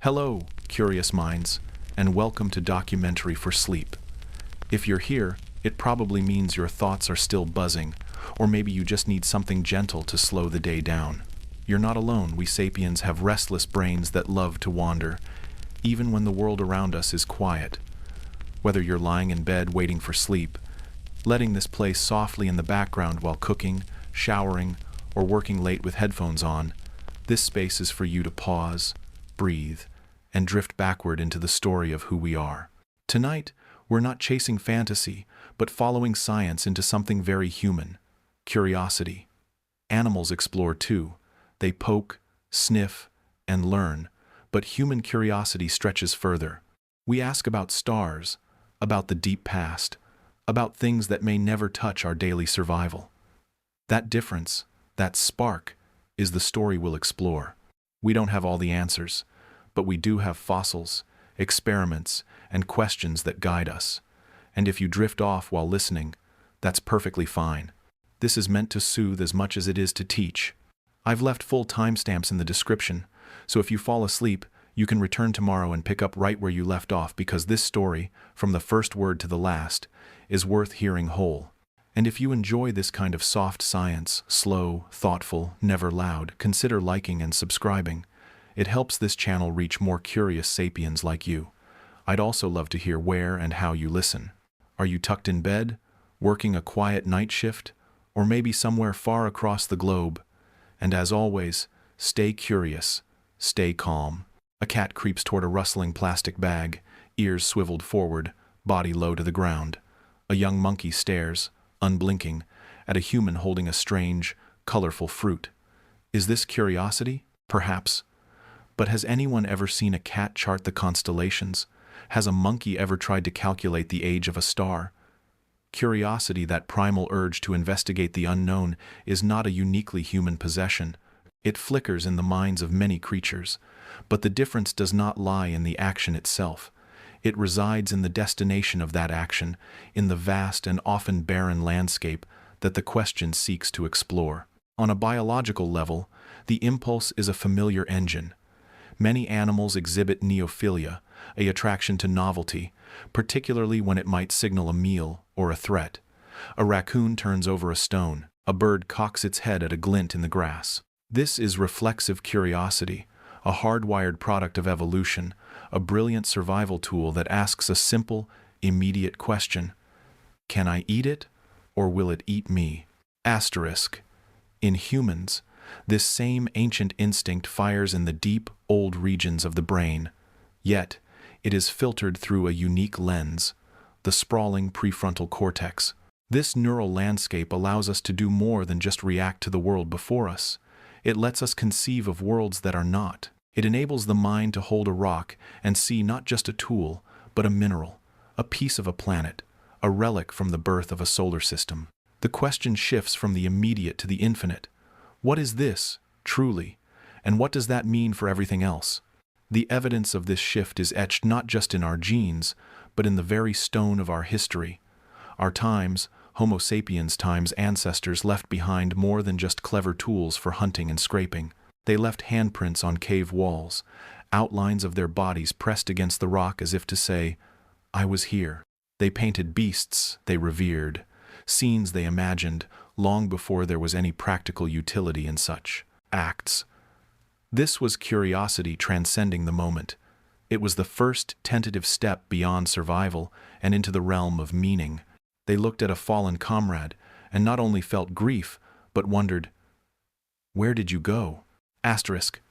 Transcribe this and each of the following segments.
Hello, curious minds, and welcome to Documentary for Sleep. If you're here, it probably means your thoughts are still buzzing, or maybe you just need something gentle to slow the day down. You're not alone. We sapiens have restless brains that love to wander, even when the world around us is quiet. Whether you're lying in bed waiting for sleep, letting this play softly in the background while cooking, showering, or working late with headphones on, this space is for you to pause, breathe, and drift backward into the story of who we are. Tonight, we're not chasing fantasy, but following science into something very human: curiosity. Animals explore too. They poke, sniff, and learn, but human curiosity stretches further. We ask about stars, about the deep past, about things that may never touch our daily survival. That difference, that spark, is the story we'll explore. We don't have all the answers, but we do have fossils, experiments, and questions that guide us. And if you drift off while listening, that's perfectly fine. This is meant to soothe as much as it is to teach. I've left full timestamps in the description, so if you fall asleep, you can return tomorrow and pick up right where you left off, because this story, from the first word to the last, is worth hearing whole. And if you enjoy this kind of soft science, slow, thoughtful, never loud, consider liking and subscribing. It helps this channel reach more curious sapiens like you. I'd also love to hear where and how you listen. Are you tucked in bed, working a quiet night shift, or maybe somewhere far across the globe? And as always, stay curious, stay calm. A cat creeps toward a rustling plastic bag, ears swiveled forward, body low to the ground. A young monkey stares, unblinking, at a human holding a strange, colorful fruit. Is this curiosity? Perhaps. But has anyone ever seen a cat chart the constellations? Has a monkey ever tried to calculate the age of a star? Curiosity, that primal urge to investigate the unknown, is not a uniquely human possession. It flickers in the minds of many creatures, but the difference does not lie in the action itself. It resides in the destination of that action, in the vast and often barren landscape that the question seeks to explore. On a biological level, the impulse is a familiar engine. Many animals exhibit neophilia, an attraction to novelty, particularly when it might signal a meal or a threat. A raccoon turns over a stone. A bird cocks its head at a glint in the grass. This is reflexive curiosity, a hardwired product of evolution, a brilliant survival tool that asks a simple, immediate question: can I eat it, or will it eat me? Asterisk. In humans, this same ancient instinct fires in the deep, old regions of the brain. Yet, it is filtered through a unique lens: the sprawling prefrontal cortex. This neural landscape allows us to do more than just react to the world before us. It lets us conceive of worlds that are not. It enables the mind to hold a rock and see not just a tool, but a mineral, a piece of a planet, a relic from the birth of a solar system. The question shifts from the immediate to the infinite. What is this, truly? And what does that mean for everything else? The evidence of this shift is etched not just in our genes, but in the very stone of our history. Our times, Homo sapiens times, ancestors left behind more than just clever tools for hunting and scraping. They left handprints on cave walls, outlines of their bodies pressed against the rock as if to say, "I was here." They painted beasts they revered, scenes they imagined, long before there was any practical utility in such acts. This was curiosity transcending the moment. It was the first tentative step beyond survival and into the realm of meaning. They looked at a fallen comrade and not only felt grief, but wondered, "Where did you go?" Asterisk.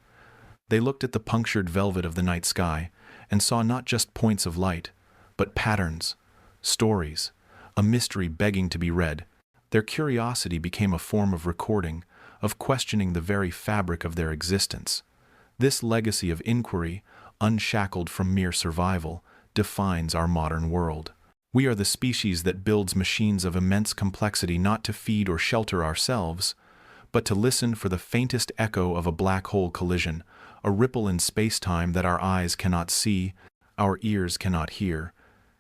They looked at the punctured velvet of the night sky and saw not just points of light, but patterns, stories, a mystery begging to be read. Their curiosity became a form of recording, of questioning the very fabric of their existence. This legacy of inquiry, unshackled from mere survival, defines our modern world. We are the species that builds machines of immense complexity not to feed or shelter ourselves, but to listen for the faintest echo of a black hole collision, a ripple in space-time that our eyes cannot see, our ears cannot hear,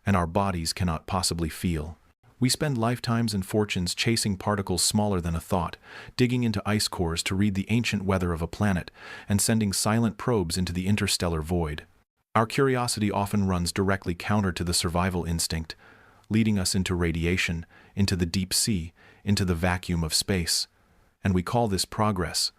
and our bodies cannot possibly feel. We spend lifetimes and fortunes chasing particles smaller than a thought, digging into ice cores to read the ancient weather of a planet, and sending silent probes into the interstellar void. Our curiosity often runs directly counter to the survival instinct, leading us into radiation, into the deep sea, into the vacuum of space. And we call this progress.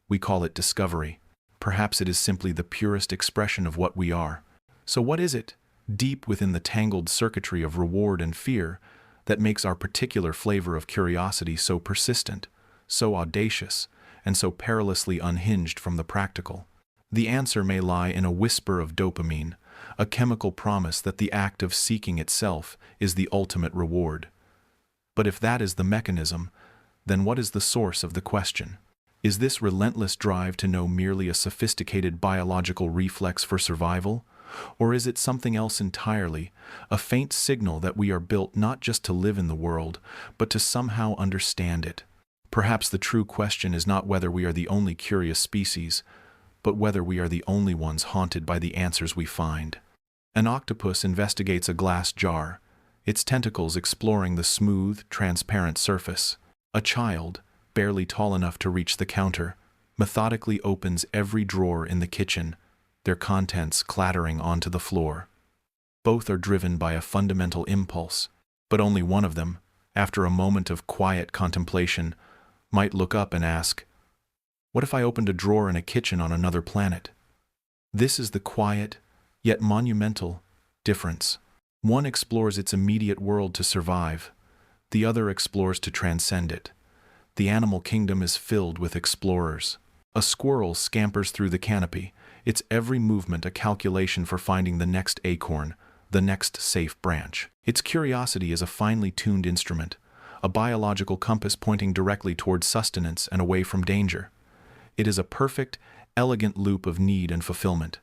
We call it discovery. Perhaps it is simply the purest expression of what we are. So what is it, deep within the tangled circuitry of reward and fear, that makes our particular flavor of curiosity so persistent, so audacious, and so perilously unhinged from the practical? The answer may lie in a whisper of dopamine, a chemical promise that the act of seeking itself is the ultimate reward. But if that is the mechanism, then what is the source of the question? Is this relentless drive to know merely a sophisticated biological reflex for survival? Or is it something else entirely, a faint signal that we are built not just to live in the world, but to somehow understand it? Perhaps the true question is not whether we are the only curious species, but whether we are the only ones haunted by the answers we find. An octopus investigates a glass jar, its tentacles exploring the smooth, transparent surface. A child, barely tall enough to reach the counter, methodically opens every drawer in the kitchen, their contents clattering onto the floor. Both are driven by a fundamental impulse, but only one of them, after a moment of quiet contemplation, might look up and ask, "What if I opened a drawer in a kitchen on another planet?" This is the quiet, yet monumental, difference. One explores its immediate world to survive, the other explores to transcend it. The animal kingdom is filled with explorers. A squirrel scampers through the canopy, its every movement a calculation for finding the next acorn, the next safe branch. Its curiosity is a finely tuned instrument, a biological compass pointing directly toward sustenance and away from danger. It is a perfect, elegant loop of need and fulfillment.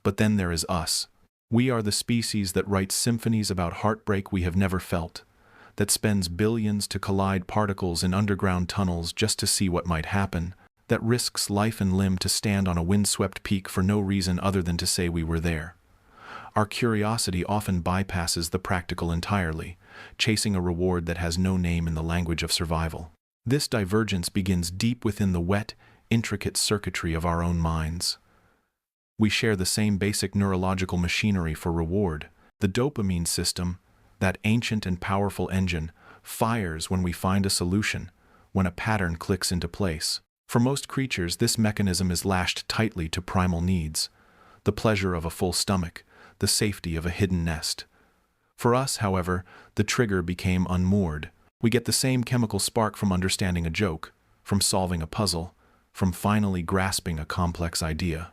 But then there is us. We are the species that writes symphonies about heartbreak we have never felt, that spends billions to collide particles in underground tunnels just to see what might happen, that risks life and limb to stand on a windswept peak for no reason other than to say we were there. Our curiosity often bypasses the practical entirely, chasing a reward that has no name in the language of survival. This divergence begins deep within the wet, intricate circuitry of our own minds. We share the same basic neurological machinery for reward. The dopamine system, that ancient and powerful engine, fires when we find a solution, when a pattern clicks into place. For most creatures, this mechanism is lashed tightly to primal needs, the pleasure of a full stomach, the safety of a hidden nest. For us, however, the trigger became unmoored. We get the same chemical spark from understanding a joke, from solving a puzzle, from finally grasping a complex idea.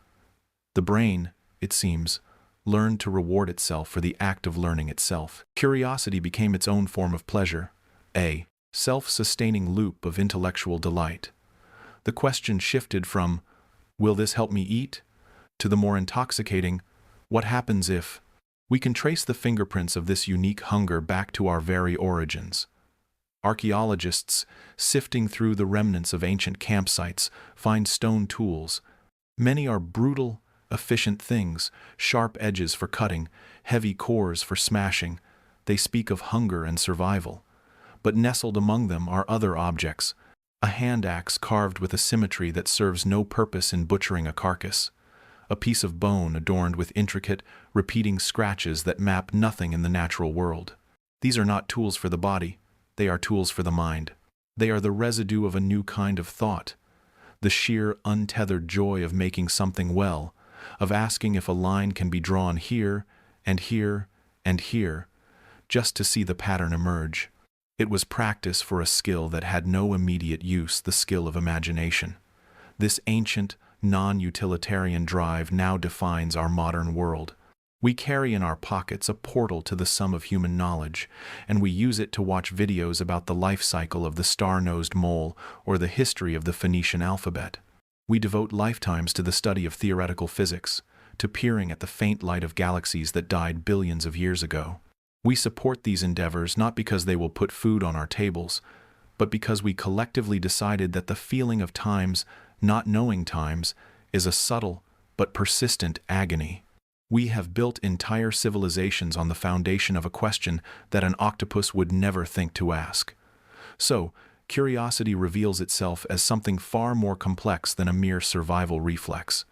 The brain, it seems, learned to reward itself for the act of learning itself. Curiosity became its own form of pleasure, a self-sustaining loop of intellectual delight. The question shifted from, "Will this help me eat?" to the more intoxicating, "What happens if?" We can trace the fingerprints of this unique hunger back to our very origins. Archaeologists, sifting through the remnants of ancient campsites, find stone tools. Many are brutal, efficient things, sharp edges for cutting, heavy cores for smashing. They speak of hunger and survival. But nestled among them are other objects, a hand axe carved with a symmetry that serves no purpose in butchering a carcass, a piece of bone adorned with intricate, repeating scratches that map nothing in the natural world. These are not tools for the body, they are tools for the mind. They are the residue of a new kind of thought, the sheer, untethered joy of making something well, of asking if a line can be drawn here, and here, and here, just to see the pattern emerge. It was practice for a skill that had no immediate use, the skill of imagination. This ancient, non-utilitarian drive now defines our modern world. We carry in our pockets a portal to the sum of human knowledge, and we use it to watch videos about the life cycle of the star-nosed mole or the history of the Phoenician alphabet. We devote lifetimes to the study of theoretical physics, to peering at the faint light of galaxies that died billions of years ago. We support these endeavors not because they will put food on our tables, but because we collectively decided that the feeling of times, not knowing times, is a subtle but persistent agony. We have built entire civilizations on the foundation of a question that an octopus would never think to ask. So, curiosity reveals itself as something far more complex than a mere survival reflex.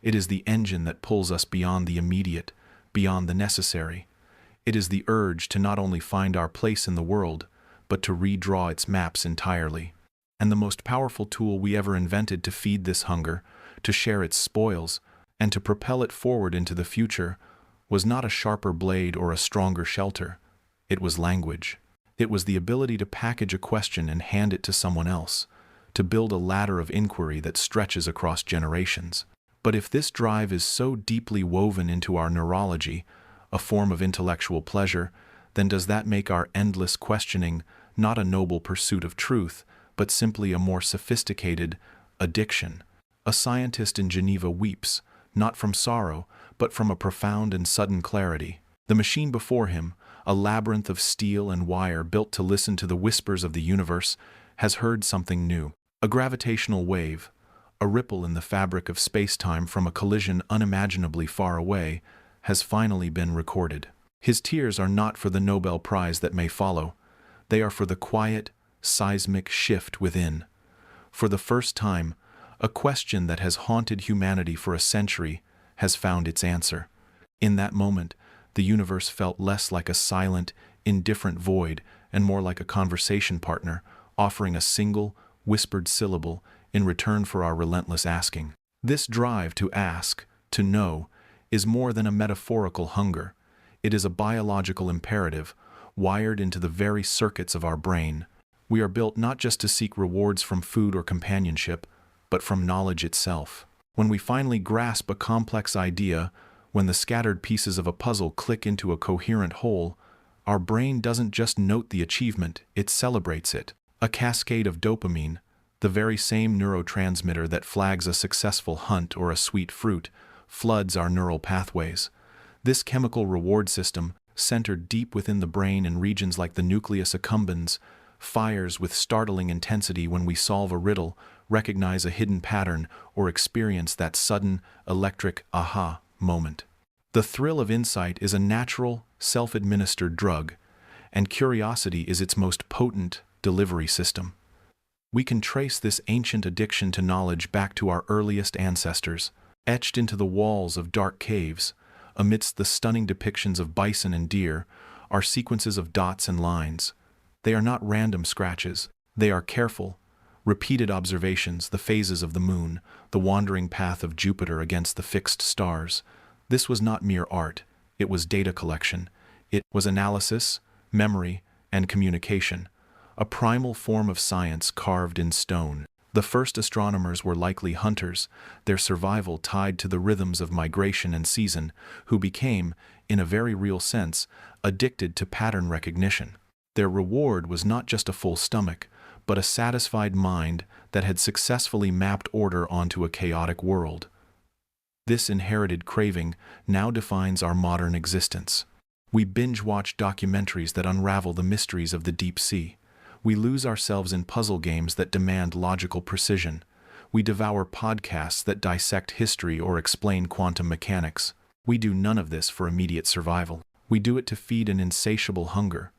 It is the engine that pulls us beyond the immediate, beyond the necessary. It is the urge to not only find our place in the world, but to redraw its maps entirely. And the most powerful tool we ever invented to feed this hunger, to share its spoils, and to propel it forward into the future, was not a sharper blade or a stronger shelter. It was language. It was the ability to package a question and hand it to someone else, to build a ladder of inquiry that stretches across generations. But if this drive is so deeply woven into our neurology, a form of intellectual pleasure, then does that make our endless questioning not a noble pursuit of truth, but simply a more sophisticated addiction? A scientist in Geneva weeps, not from sorrow, but from a profound and sudden clarity. The machine before him, a labyrinth of steel and wire built to listen to the whispers of the universe, has heard something new. A gravitational wave, a ripple in the fabric of space-time from a collision unimaginably far away, has finally been recorded. His tears are not for the Nobel Prize that may follow. They are for the quiet, seismic shift within. For the first time, a question that has haunted humanity for a century has found its answer. In that moment, the universe felt less like a silent, indifferent void and more like a conversation partner, offering a single, whispered syllable in return for our relentless asking. This drive to ask, to know, is more than a metaphorical hunger. It is a biological imperative, wired into the very circuits of our brain. We are built not just to seek rewards from food or companionship, but from knowledge itself. When we finally grasp a complex idea, when the scattered pieces of a puzzle click into a coherent whole, our brain doesn't just note the achievement, it celebrates it. A cascade of dopamine, the very same neurotransmitter that flags a successful hunt or a sweet fruit, floods our neural pathways. This chemical reward system, centered deep within the brain in regions like the nucleus accumbens, fires with startling intensity when we solve a riddle, recognize a hidden pattern, or experience that sudden, electric aha moment. The thrill of insight is a natural, self-administered drug, and curiosity is its most potent delivery system. We can trace this ancient addiction to knowledge back to our earliest ancestors, etched into the walls of dark caves. Amidst the stunning depictions of bison and deer are sequences of dots and lines. They are not random scratches. They are careful, repeated observations, the phases of the moon, the wandering path of Jupiter against the fixed stars. This was not mere art. It was data collection. It was analysis, memory, and communication, a primal form of science carved in stone. The first astronomers were likely hunters, their survival tied to the rhythms of migration and season, who became, in a very real sense, addicted to pattern recognition. Their reward was not just a full stomach, but a satisfied mind that had successfully mapped order onto a chaotic world. This inherited craving now defines our modern existence. We binge-watch documentaries that unravel the mysteries of the deep sea. We lose ourselves in puzzle games that demand logical precision. We devour podcasts that dissect history or explain quantum mechanics. We do none of this for immediate survival. We do it to feed an insatiable hunger,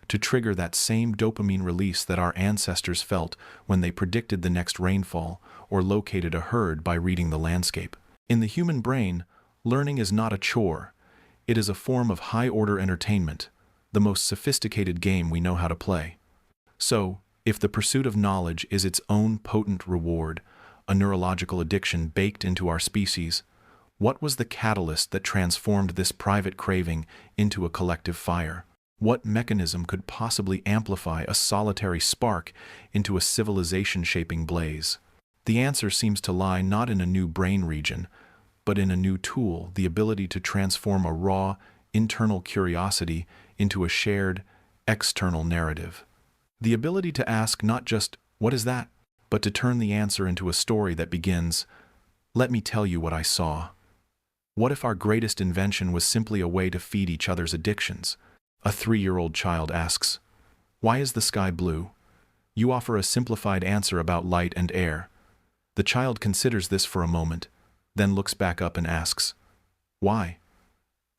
to trigger that same dopamine release that our ancestors felt when they predicted the next rainfall or located a herd by reading the landscape. In the human brain, learning is not a chore. It is a form of high-order entertainment, the most sophisticated game we know how to play. So, if the pursuit of knowledge is its own potent reward, a neurological addiction baked into our species, what was the catalyst that transformed this private craving into a collective fire? What mechanism could possibly amplify a solitary spark into a civilization-shaping blaze? The answer seems to lie not in a new brain region, but in a new tool, the ability to transform a raw, internal curiosity into a shared, external narrative. The ability to ask not just, "What is that?" but to turn the answer into a story that begins, "Let me tell you what I saw." What if our greatest invention was simply a way to feed each other's addictions? A 3-year-old child asks, "Why is the sky blue?" You offer a simplified answer about light and air. The child considers this for a moment, then looks back up and asks, "Why?"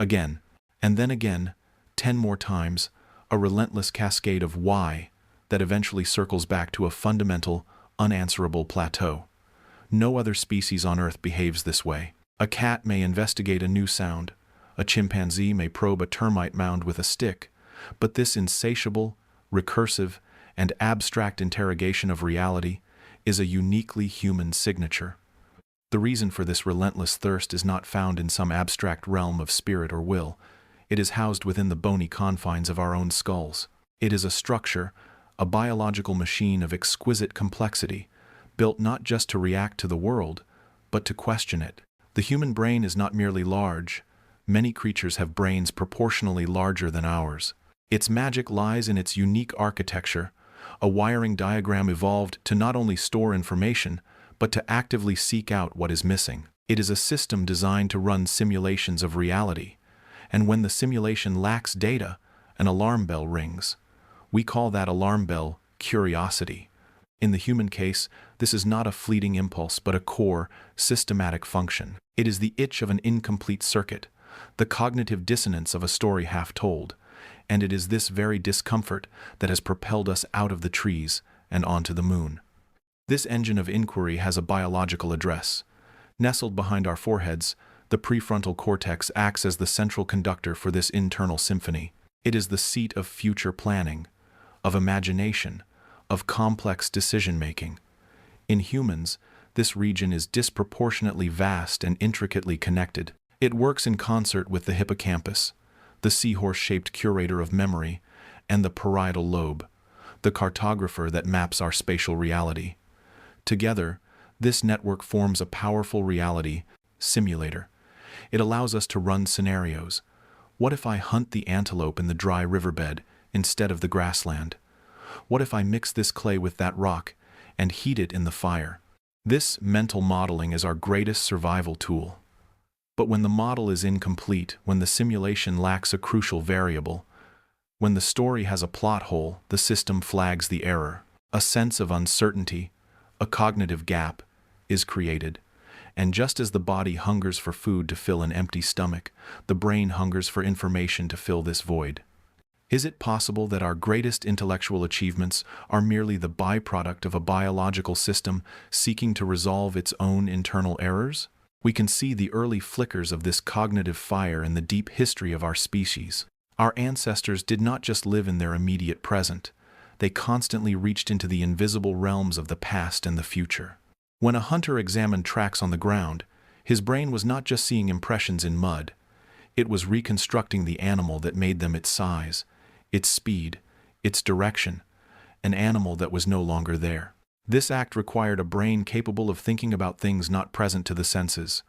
Again, and then again, 10 more times, a relentless cascade of why that eventually circles back to a fundamental, unanswerable plateau. No other species on Earth behaves this way. A cat may investigate a new sound, a chimpanzee may probe a termite mound with a stick, but this insatiable, recursive, and abstract interrogation of reality is a uniquely human signature. The reason for this relentless thirst is not found in some abstract realm of spirit or will. It is housed within the bony confines of our own skulls. It is a structure, a biological machine of exquisite complexity, built not just to react to the world, but to question it. The human brain is not merely large. Many creatures have brains proportionally larger than ours. Its magic lies in its unique architecture, a wiring diagram evolved to not only store information, but to actively seek out what is missing. It is a system designed to run simulations of reality, and when the simulation lacks data, an alarm bell rings. We call that alarm bell curiosity. In the human case, this is not a fleeting impulse but a core, systematic function. It is the itch of an incomplete circuit, the cognitive dissonance of a story half told, and it is this very discomfort that has propelled us out of the trees and onto the moon. This engine of inquiry has a biological address. Nestled behind our foreheads, the prefrontal cortex acts as the central conductor for this internal symphony. It is the seat of future planning, of imagination, of complex decision-making. In humans, this region is disproportionately vast and intricately connected. It works in concert with the hippocampus, the seahorse-shaped curator of memory, and the parietal lobe, the cartographer that maps our spatial reality. Together, this network forms a powerful reality simulator. It allows us to run scenarios. What if I hunt the antelope in the dry riverbed instead of the grassland? What if I mix this clay with that rock and heat it in the fire? This mental modeling is our greatest survival tool. But when the model is incomplete, when the simulation lacks a crucial variable, when the story has a plot hole, the system flags the error. A sense of uncertainty, a cognitive gap, is created. And just as the body hungers for food to fill an empty stomach, the brain hungers for information to fill this void. Is it possible that our greatest intellectual achievements are merely the byproduct of a biological system seeking to resolve its own internal errors? We can see the early flickers of this cognitive fire in the deep history of our species. Our ancestors did not just live in their immediate present. They constantly reached into the invisible realms of the past and the future. When a hunter examined tracks on the ground, his brain was not just seeing impressions in mud. It was reconstructing the animal that made them its size, its speed, its direction, an animal that was no longer there. This act required a brain capable of thinking about things not present to the senses.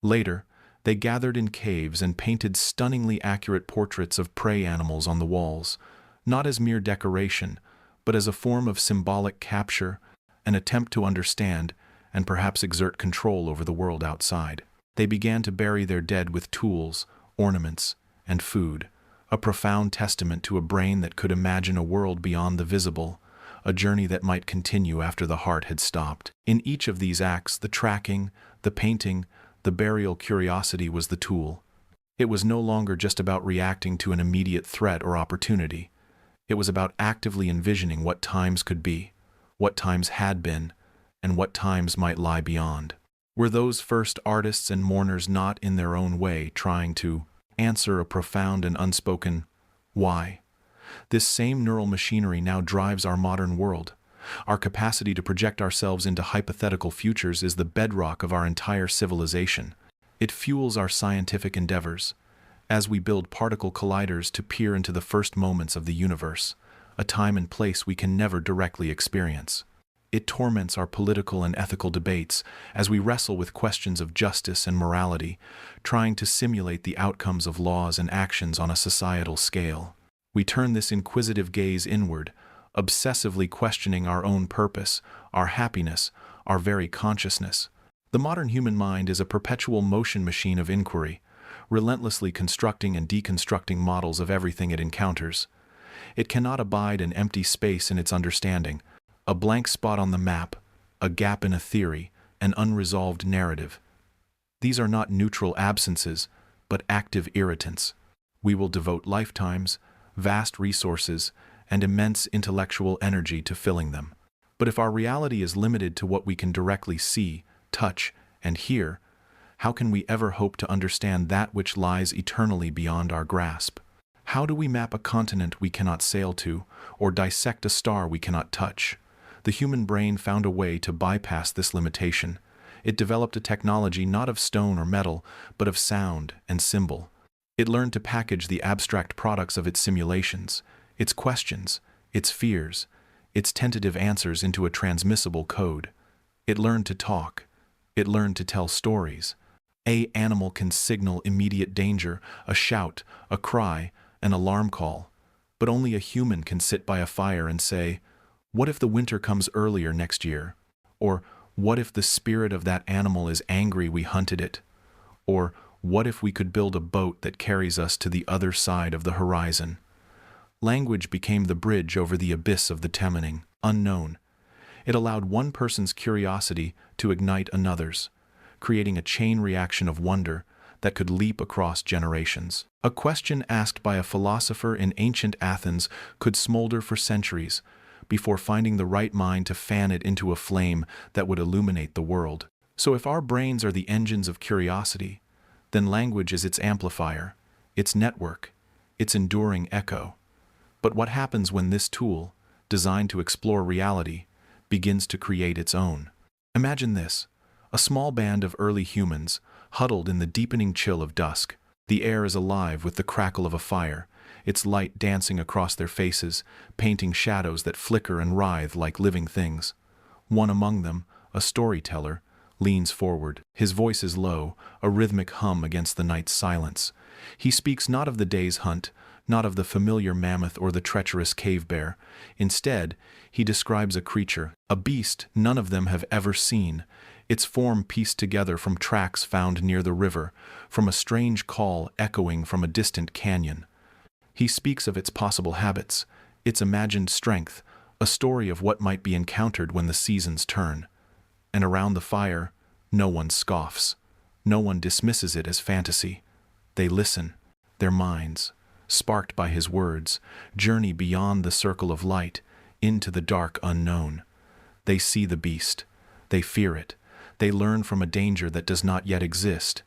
Later, they gathered in caves and painted stunningly accurate portraits of prey animals on the walls, not as mere decoration, but as a form of symbolic capture, an attempt to understand and perhaps exert control over the world outside. They began to bury their dead with tools, ornaments, and food, a profound testament to a brain that could imagine a world beyond the visible, a journey that might continue after the heart had stopped. In each of these acts, the tracking, the painting, the burial curiosity was the tool. It was no longer just about reacting to an immediate threat or opportunity. It was about actively envisioning what times could be, what times had been, and what times might lie beyond. Were those first artists and mourners not in their own way trying to answer a profound and unspoken why? This same neural machinery now drives our modern world. Our capacity to project ourselves into hypothetical futures is the bedrock of our entire civilization. It fuels our scientific endeavors. As we build particle colliders to peer into the first moments of the universe, a time and place we can never directly experience. It torments our political and ethical debates as we wrestle with questions of justice and morality, trying to simulate the outcomes of laws and actions on a societal scale. We turn this inquisitive gaze inward, obsessively questioning our own purpose, our happiness, our very consciousness. The modern human mind is a perpetual motion machine of inquiry, relentlessly constructing and deconstructing models of everything it encounters. It cannot abide an empty space in its understanding, a blank spot on the map, a gap in a theory, an unresolved narrative. These are not neutral absences, but active irritants. We will devote lifetimes, vast resources, and immense intellectual energy to filling them. But if our reality is limited to what we can directly see, touch, and hear, how can we ever hope to understand that which lies eternally beyond our grasp? How do we map a continent we cannot sail to, or dissect a star we cannot touch? The human brain found a way to bypass this limitation. It developed a technology not of stone or metal, but of sound and symbol. It learned to package the abstract products of its simulations, its questions, its fears, its tentative answers into a transmissible code. It learned to talk. It learned to tell stories. An animal can signal immediate danger, a shout, a cry, an alarm call. But only a human can sit by a fire and say, "What if the winter comes earlier next year?" Or, "What if the spirit of that animal is angry we hunted it?" Or, "What if we could build a boat that carries us to the other side of the horizon?" Language became the bridge over the abyss of the teeming unknown. It allowed one person's curiosity to ignite another's, creating a chain reaction of wonder that could leap across generations. A question asked by a philosopher in ancient Athens could smolder for centuries before finding the right mind to fan it into a flame that would illuminate the world. So if our brains are the engines of curiosity, then language is its amplifier, its network, its enduring echo. But what happens when this tool, designed to explore reality, begins to create its own? Imagine this: a small band of early humans, huddled in the deepening chill of dusk. The air is alive with the crackle of a fire, its light dancing across their faces, painting shadows that flicker and writhe like living things. One among them, a storyteller, leans forward. His voice is low, a rhythmic hum against the night's silence. He speaks not of the day's hunt, not of the familiar mammoth or the treacherous cave bear. Instead, he describes a creature, a beast none of them have ever seen, its form pieced together from tracks found near the river, from a strange call echoing from a distant canyon. He speaks of its possible habits, its imagined strength, a story of what might be encountered when the seasons turn. And around the fire, no one scoffs. No one dismisses it as fantasy. They listen, their minds, sparked by his words, journey beyond the circle of light, into the dark unknown. They see the beast. They fear it. They learn from a danger that does not yet exist.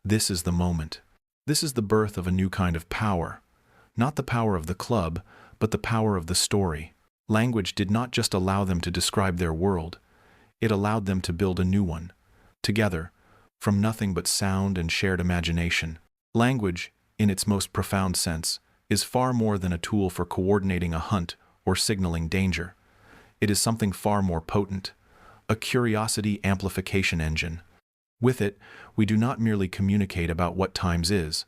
This is the moment. This is the birth of a new kind of power. Not the power of the club, but the power of the story. Language did not just allow them to describe their world. It allowed them to build a new one, together, from nothing but sound and shared imagination. Language, in its most profound sense, is far more than a tool for coordinating a hunt or signaling danger. It is something far more potent, a curiosity amplification engine. With it, we do not merely communicate about what times is,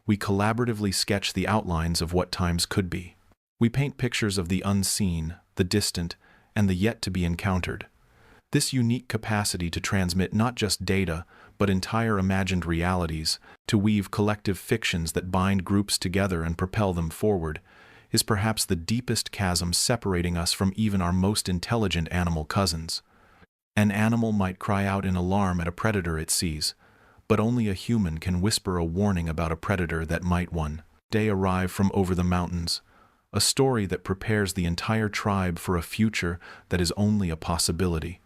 we collaboratively sketch the outlines of what times could be. We paint pictures of the unseen, the distant, and the yet to be encountered. This unique capacity to transmit not just data, but entire imagined realities, to weave collective fictions that bind groups together and propel them forward, is perhaps the deepest chasm separating us from even our most intelligent animal cousins. An animal might cry out in alarm at a predator it sees, but only a human can whisper a warning about a predator that might one day arrive from over the mountains, a story that prepares the entire tribe for a future that is only a possibility.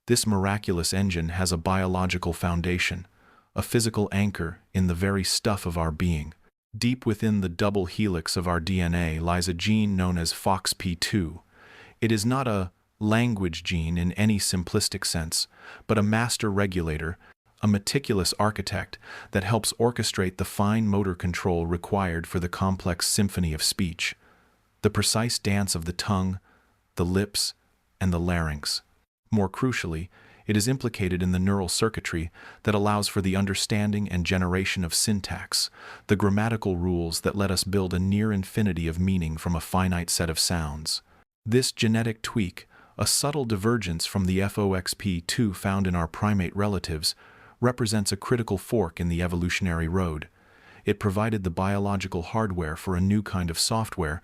This miraculous engine has a biological foundation, a physical anchor in the very stuff of our being. Deep within the double helix of our DNA lies a gene known as FOXP2. It is not a language gene in any simplistic sense, but a master regulator, a meticulous architect that helps orchestrate the fine motor control required for the complex symphony of speech, the precise dance of the tongue, the lips, and the larynx. More crucially, it is implicated in the neural circuitry that allows for the understanding and generation of syntax, the grammatical rules that let us build a near infinity of meaning from a finite set of sounds. This genetic tweak, a subtle divergence from the FOXP2 found in our primate relatives, represents a critical fork in the evolutionary road. It provided the biological hardware for a new kind of software.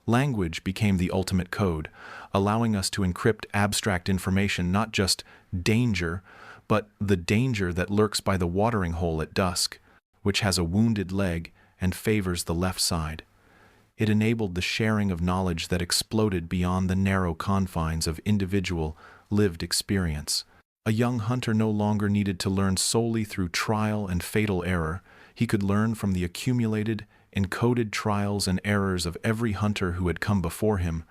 Language became the ultimate code, allowing us to encrypt abstract information, not just danger, but the danger that lurks by the watering hole at dusk. which has a wounded leg and favors the left side. It enabled the sharing of knowledge that exploded beyond the narrow confines of individual, lived experience. A young hunter no longer needed to learn solely through trial and fatal error. He could learn from the accumulated, encoded trials and errors of every hunter who had come before him,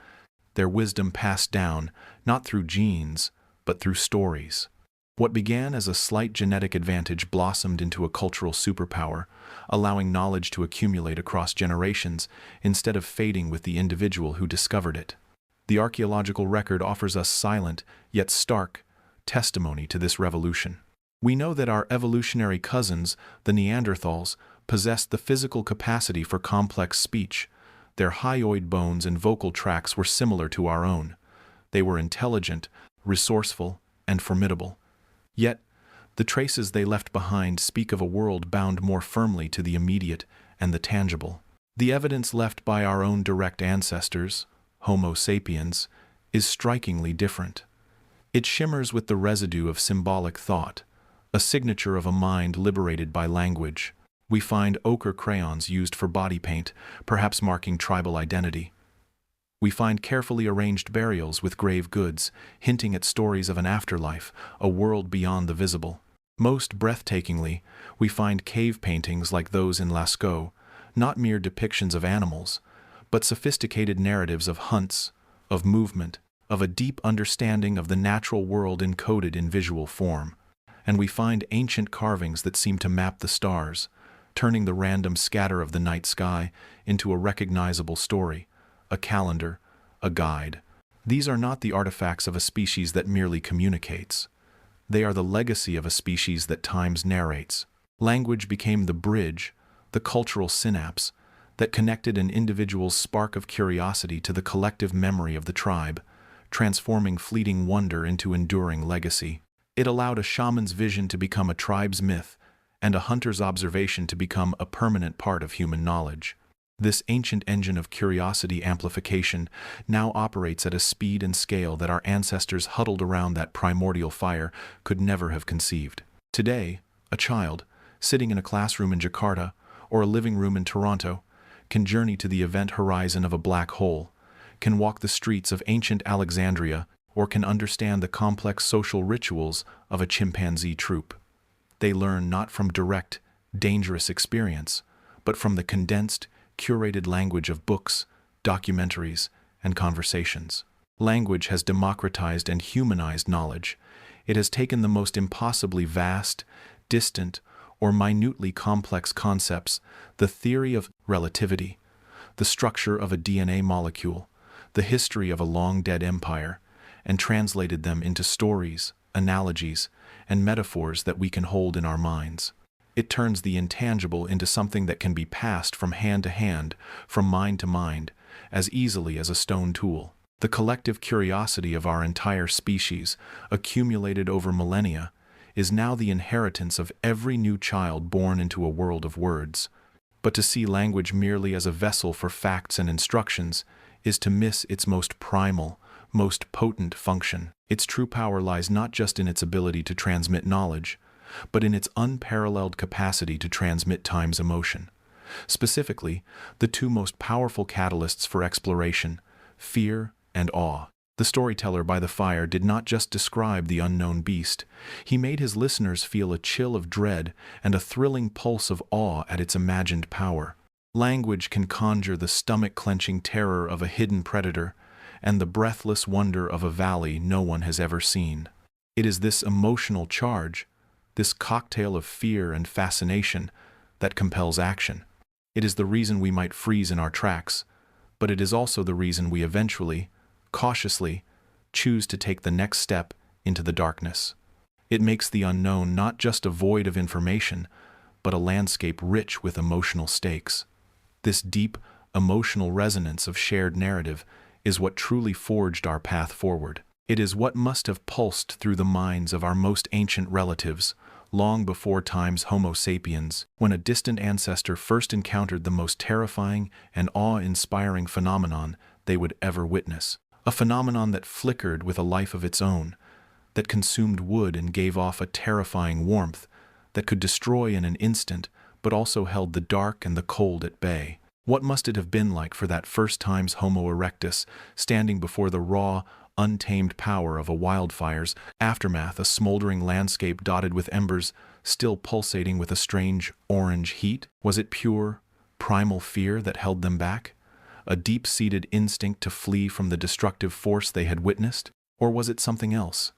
their wisdom passed down, not through genes, but through stories. What began as a slight genetic advantage blossomed into a cultural superpower, allowing knowledge to accumulate across generations instead of fading with the individual who discovered it. The archaeological record offers us silent, yet stark, testimony to this revolution. We know that our evolutionary cousins, the Neanderthals, possessed the physical capacity for complex speech. Their hyoid bones and vocal tracts were similar to our own. They were intelligent, resourceful, and formidable. Yet, the traces they left behind speak of a world bound more firmly to the immediate and the tangible. The evidence left by our own direct ancestors, Homo sapiens, is strikingly different. It shimmers with the residue of symbolic thought, a signature of a mind liberated by language. We find ochre crayons used for body paint, perhaps marking tribal identity. We find carefully arranged burials with grave goods, hinting at stories of an afterlife, a world beyond the visible. Most breathtakingly, we find cave paintings like those in Lascaux, not mere depictions of animals, but sophisticated narratives of hunts, of movement, of a deep understanding of the natural world encoded in visual form. And we find ancient carvings that seem to map the stars, turning the random scatter of the night sky into a recognizable story, a calendar, a guide. These are not the artifacts of a species that merely communicates. They are the legacy of a species that times narrates. Language became the bridge, the cultural synapse, that connected an individual's spark of curiosity to the collective memory of the tribe, transforming fleeting wonder into enduring legacy. It allowed a shaman's vision to become a tribe's myth, and a hunter's observation to become a permanent part of human knowledge. This ancient engine of curiosity amplification now operates at a speed and scale that our ancestors huddled around that primordial fire could never have conceived. Today, a child, sitting in a classroom in Jakarta or a living room in Toronto, can journey to the event horizon of a black hole, can walk the streets of ancient Alexandria, or can understand the complex social rituals of a chimpanzee troop. They learn not from direct, dangerous experience, but from the condensed, curated language of books, documentaries, and conversations. Language has democratized and humanized knowledge. It has taken the most impossibly vast, distant, or minutely complex concepts, the theory of relativity, the structure of a DNA molecule, the history of a long-dead empire, and translated them into stories, analogies, and metaphors that we can hold in our minds. It turns the intangible into something that can be passed from hand to hand, from mind to mind, as easily as a stone tool. The collective curiosity of our entire species, accumulated over millennia, is now the inheritance of every new child born into a world of words. But to see language merely as a vessel for facts and instructions is to miss its most primal, most potent function. Its true power lies not just in its ability to transmit knowledge, but in its unparalleled capacity to transmit time's emotion. Specifically, the two most powerful catalysts for exploration, fear and awe. The storyteller by the fire did not just describe the unknown beast. He made his listeners feel a chill of dread and a thrilling pulse of awe at its imagined power. Language can conjure the stomach-clenching terror of a hidden predator and the breathless wonder of a valley no one has ever seen. It is this emotional charge, this cocktail of fear and fascination, that compels action. It is the reason we might freeze in our tracks, but it is also the reason we eventually, cautiously, choose to take the next step into the darkness. It makes the unknown not just a void of information, but a landscape rich with emotional stakes. This deep, emotional resonance of shared narrative is what truly forged our path forward. It is what must have pulsed through the minds of our most ancient relatives, long before time's Homo sapiens, when a distant ancestor first encountered the most terrifying and awe-inspiring phenomenon they would ever witness. A phenomenon that flickered with a life of its own, that consumed wood and gave off a terrifying warmth, that could destroy in an instant but also held the dark and the cold at bay. What must it have been like for that first time's Homo erectus, standing before the raw, untamed power of a wildfire's aftermath, a smoldering landscape dotted with embers, still pulsating with a strange orange heat? Was it pure, primal fear that held them back? A deep-seated instinct to flee from the destructive force they had witnessed? Or was it something else?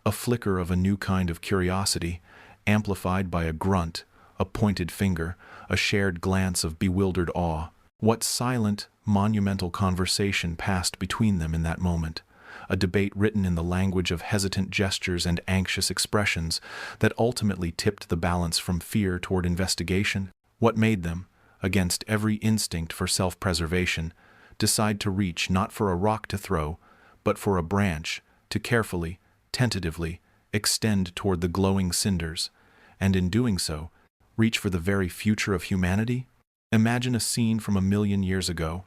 A flicker of a new kind of curiosity, amplified by a grunt, a pointed finger, a shared glance of bewildered awe. What silent, monumental conversation passed between them in that moment? A debate written in the language of hesitant gestures and anxious expressions that ultimately tipped the balance from fear toward investigation? What made them, against every instinct for self-preservation, decide to reach not for a rock to throw, but for a branch to carefully, tentatively, extend toward the glowing cinders, and in doing so, reach for the very future of humanity? Imagine a scene from 1,000,000 years ago.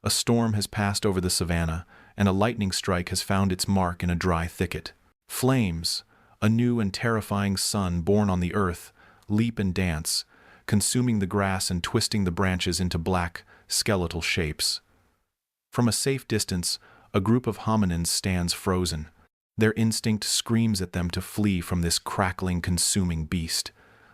A storm has passed over the savannah, and a lightning strike has found its mark in a dry thicket. Flames, a new and terrifying sun born on the earth, leap and dance, consuming the grass and twisting the branches into black, skeletal shapes. From a safe distance, a group of hominins stands frozen. Their instinct screams at them to flee from this crackling, consuming beast.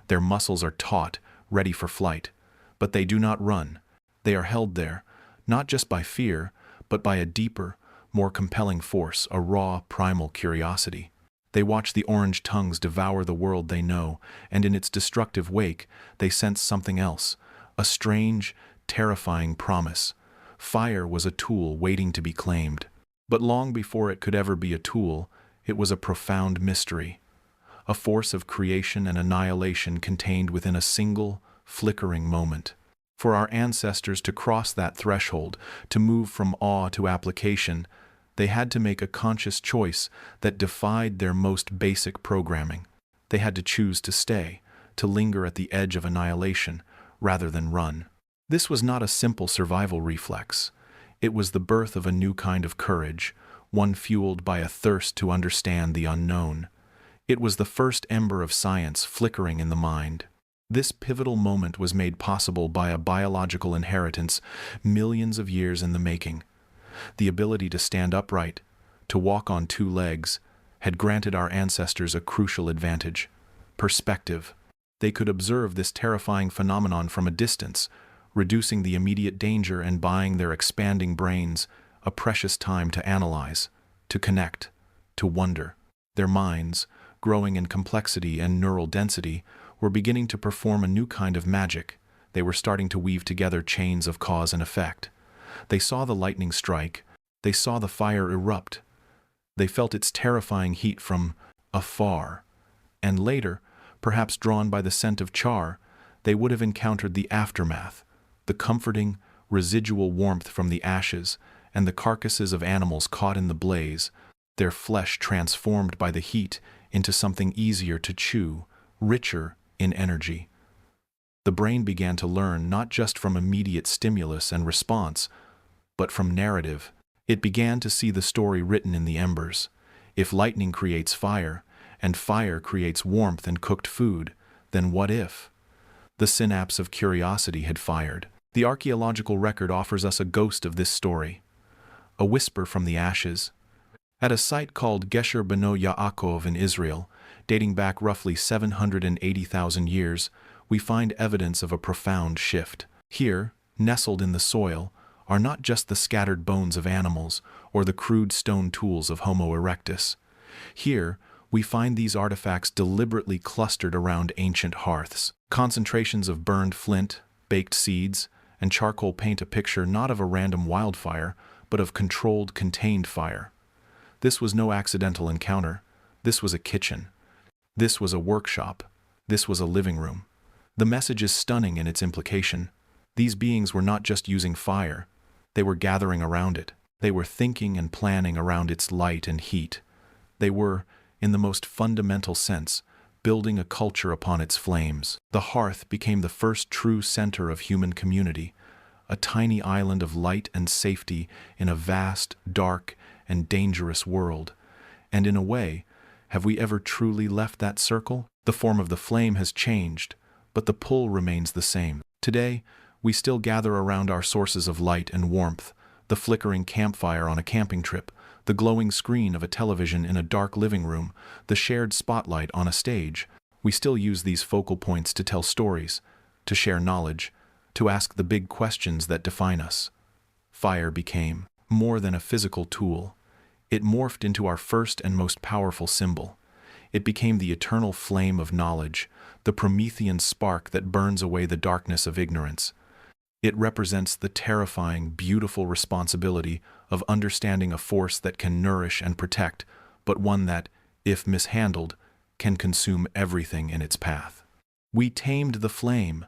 Their muscles are taut, ready for flight. But they do not run. They are held there, not just by fear, but by a deeper, more compelling force, a raw, primal curiosity. They watch the orange tongues devour the world they know, and in its destructive wake, they sense something else, a strange, terrifying promise. Fire was a tool waiting to be claimed. But long before it could ever be a tool, it was a profound mystery, a force of creation and annihilation contained within a single, flickering moment. For our ancestors to cross that threshold, to move from awe to application, they had to make a conscious choice that defied their most basic programming. They had to choose to stay, to linger at the edge of annihilation, rather than run. This was not a simple survival reflex. It was the birth of a new kind of courage, one fueled by a thirst to understand the unknown. It was the first ember of science flickering in the mind. This pivotal moment was made possible by a biological inheritance millions of years in the making. The ability to stand upright, to walk on two legs, had granted our ancestors a crucial advantage: perspective. They could observe this terrifying phenomenon from a distance, reducing the immediate danger and buying their expanding brains a precious time to analyze, to connect, to wonder. Their minds, growing in complexity and neural density, were beginning to perform a new kind of magic. They were starting to weave together chains of cause and effect. They saw the lightning strike. They saw the fire erupt. They felt its terrifying heat from afar. And later, perhaps drawn by the scent of char, they would have encountered the aftermath, the comforting, residual warmth from the ashes and the carcasses of animals caught in the blaze, their flesh transformed by the heat into something easier to chew, richer in energy. The brain began to learn not just from immediate stimulus and response, but from narrative. It began to see the story written in the embers. If lightning creates fire, and fire creates warmth and cooked food, then what if? The synapse of curiosity had fired. The archaeological record offers us a ghost of this story. A whisper from the ashes. At a site called Gesher Beno Yaakov in Israel, dating back roughly 780,000 years, we find evidence of a profound shift. Here, nestled in the soil, are not just the scattered bones of animals or the crude stone tools of Homo erectus. Here, we find these artifacts deliberately clustered around ancient hearths. Concentrations of burned flint, baked seeds, and charcoal paint a picture not of a random wildfire, but of controlled, contained fire. This was no accidental encounter. This was a kitchen. This was a workshop. This was a living room. The message is stunning in its implication. These beings were not just using fire. They were gathering around it. They were thinking and planning around its light and heat. They were, in the most fundamental sense, building a culture upon its flames. The hearth became the first true center of human community, a tiny island of light and safety in a vast, dark, and dangerous world. And in a way, have we ever truly left that circle? The form of the flame has changed, but the pull remains the same. Today, we still gather around our sources of light and warmth, the flickering campfire on a camping trip, the glowing screen of a television in a dark living room, the shared spotlight on a stage. We still use these focal points to tell stories, to share knowledge, to ask the big questions that define us. Fire became more than a physical tool. It morphed into our first and most powerful symbol. It became the eternal flame of knowledge, the Promethean spark that burns away the darkness of ignorance. It represents the terrifying, beautiful responsibility of understanding a force that can nourish and protect, but one that, if mishandled, can consume everything in its path. We tamed the flame,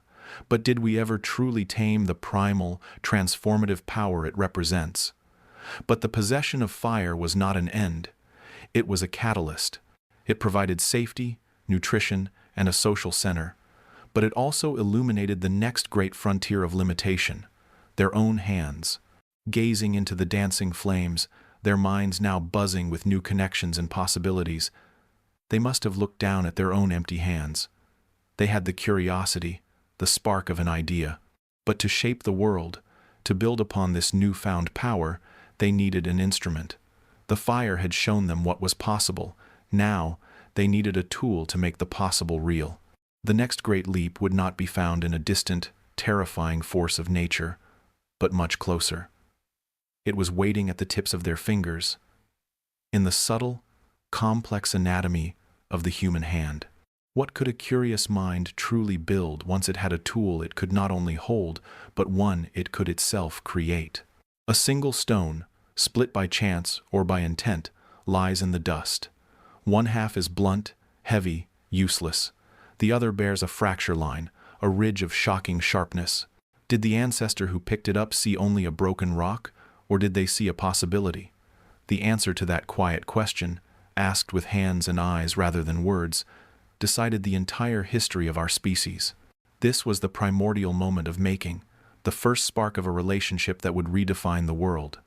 but did we ever truly tame the primal, transformative power it represents? But the possession of fire was not an end. It was a catalyst. It provided safety, nutrition, and a social center. But it also illuminated the next great frontier of limitation, their own hands. Gazing into the dancing flames, their minds now buzzing with new connections and possibilities, they must have looked down at their own empty hands. They had the curiosity, the spark of an idea. But to shape the world, to build upon this newfound power, they needed an instrument. The fire had shown them what was possible. Now, they needed a tool to make the possible real. The next great leap would not be found in a distant, terrifying force of nature, but much closer. It was waiting at the tips of their fingers, in the subtle, complex anatomy of the human hand. What could a curious mind truly build once it had a tool it could not only hold, but one it could itself create? A single stone, split by chance or by intent, lies in the dust. One half is blunt, heavy, useless. The other bears a fracture line, a ridge of shocking sharpness. Did the ancestor who picked it up see only a broken rock, or did they see a possibility? The answer to that quiet question, asked with hands and eyes rather than words, decided the entire history of our species. This was the primordial moment of making, the first spark of a relationship that would redefine the world.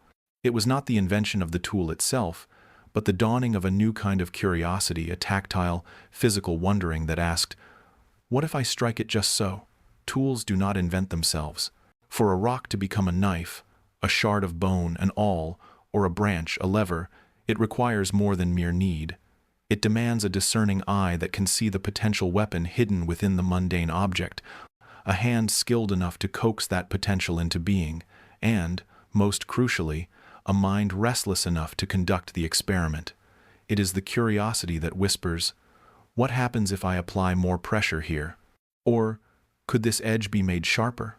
It was not the invention of the tool itself, but the dawning of a new kind of curiosity, a tactile, physical wondering that asked, what if I strike it just so? Tools do not invent themselves. For a rock to become a knife, a shard of bone, an awl, or a branch, a lever, it requires more than mere need. It demands a discerning eye that can see the potential weapon hidden within the mundane object, a hand skilled enough to coax that potential into being, and, most crucially, a mind restless enough to conduct the experiment. It is the curiosity that whispers, what happens if I apply more pressure here? Or, could this edge be made sharper?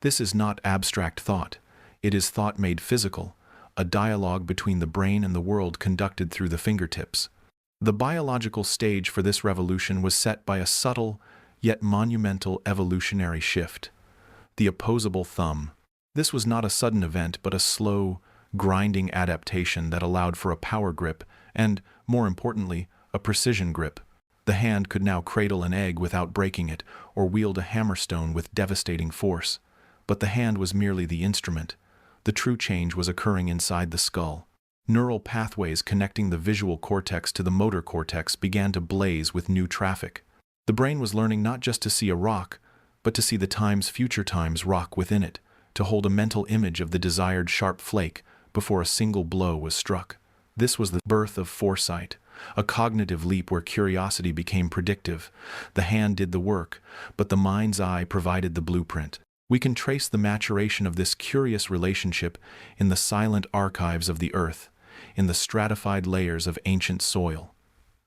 This is not abstract thought. It is thought made physical, a dialogue between the brain and the world conducted through the fingertips. The biological stage for this revolution was set by a subtle, yet monumental evolutionary shift. The opposable thumb. This was not a sudden event, but a slow, grinding adaptation that allowed for a power grip and, more importantly, a precision grip. The hand could now cradle an egg without breaking it, or wield a hammerstone with devastating force. But the hand was merely the instrument. The true change was occurring inside the skull. Neural pathways connecting the visual cortex to the motor cortex began to blaze with new traffic. The brain was learning not just to see a rock, but to see the future times rock within it, to hold a mental image of the desired sharp flake before a single blow was struck. This was the birth of foresight, a cognitive leap where curiosity became predictive. The hand did the work, but the mind's eye provided the blueprint. We can trace the maturation of this curious relationship in the silent archives of the earth, in the stratified layers of ancient soil.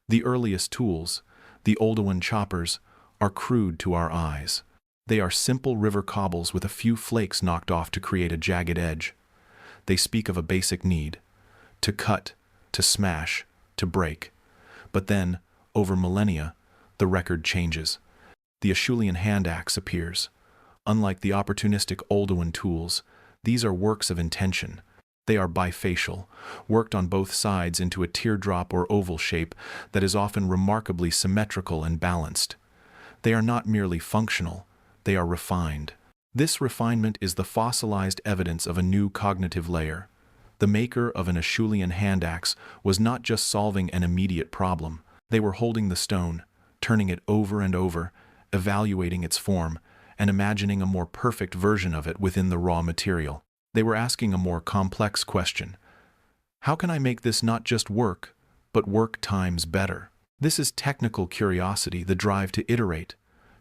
The earliest tools, the Oldowan choppers, are crude to our eyes. They are simple river cobbles with a few flakes knocked off to create a jagged edge. They speak of a basic need: to cut, to smash, to break. But then, over millennia, the record changes. The Acheulean hand axe appears. Unlike the opportunistic Oldowan tools, these are works of intention. They are bifacial, worked on both sides into a teardrop or oval shape that is often remarkably symmetrical and balanced. They are not merely functional, they are refined. This refinement is the fossilized evidence of a new cognitive layer. The maker of an Acheulean hand axe was not just solving an immediate problem. They were holding the stone, turning it over and over, evaluating its form, and imagining a more perfect version of it within the raw material. They were asking a more complex question. How can I make this not just work, but work times better? This is technical curiosity, the drive to iterate,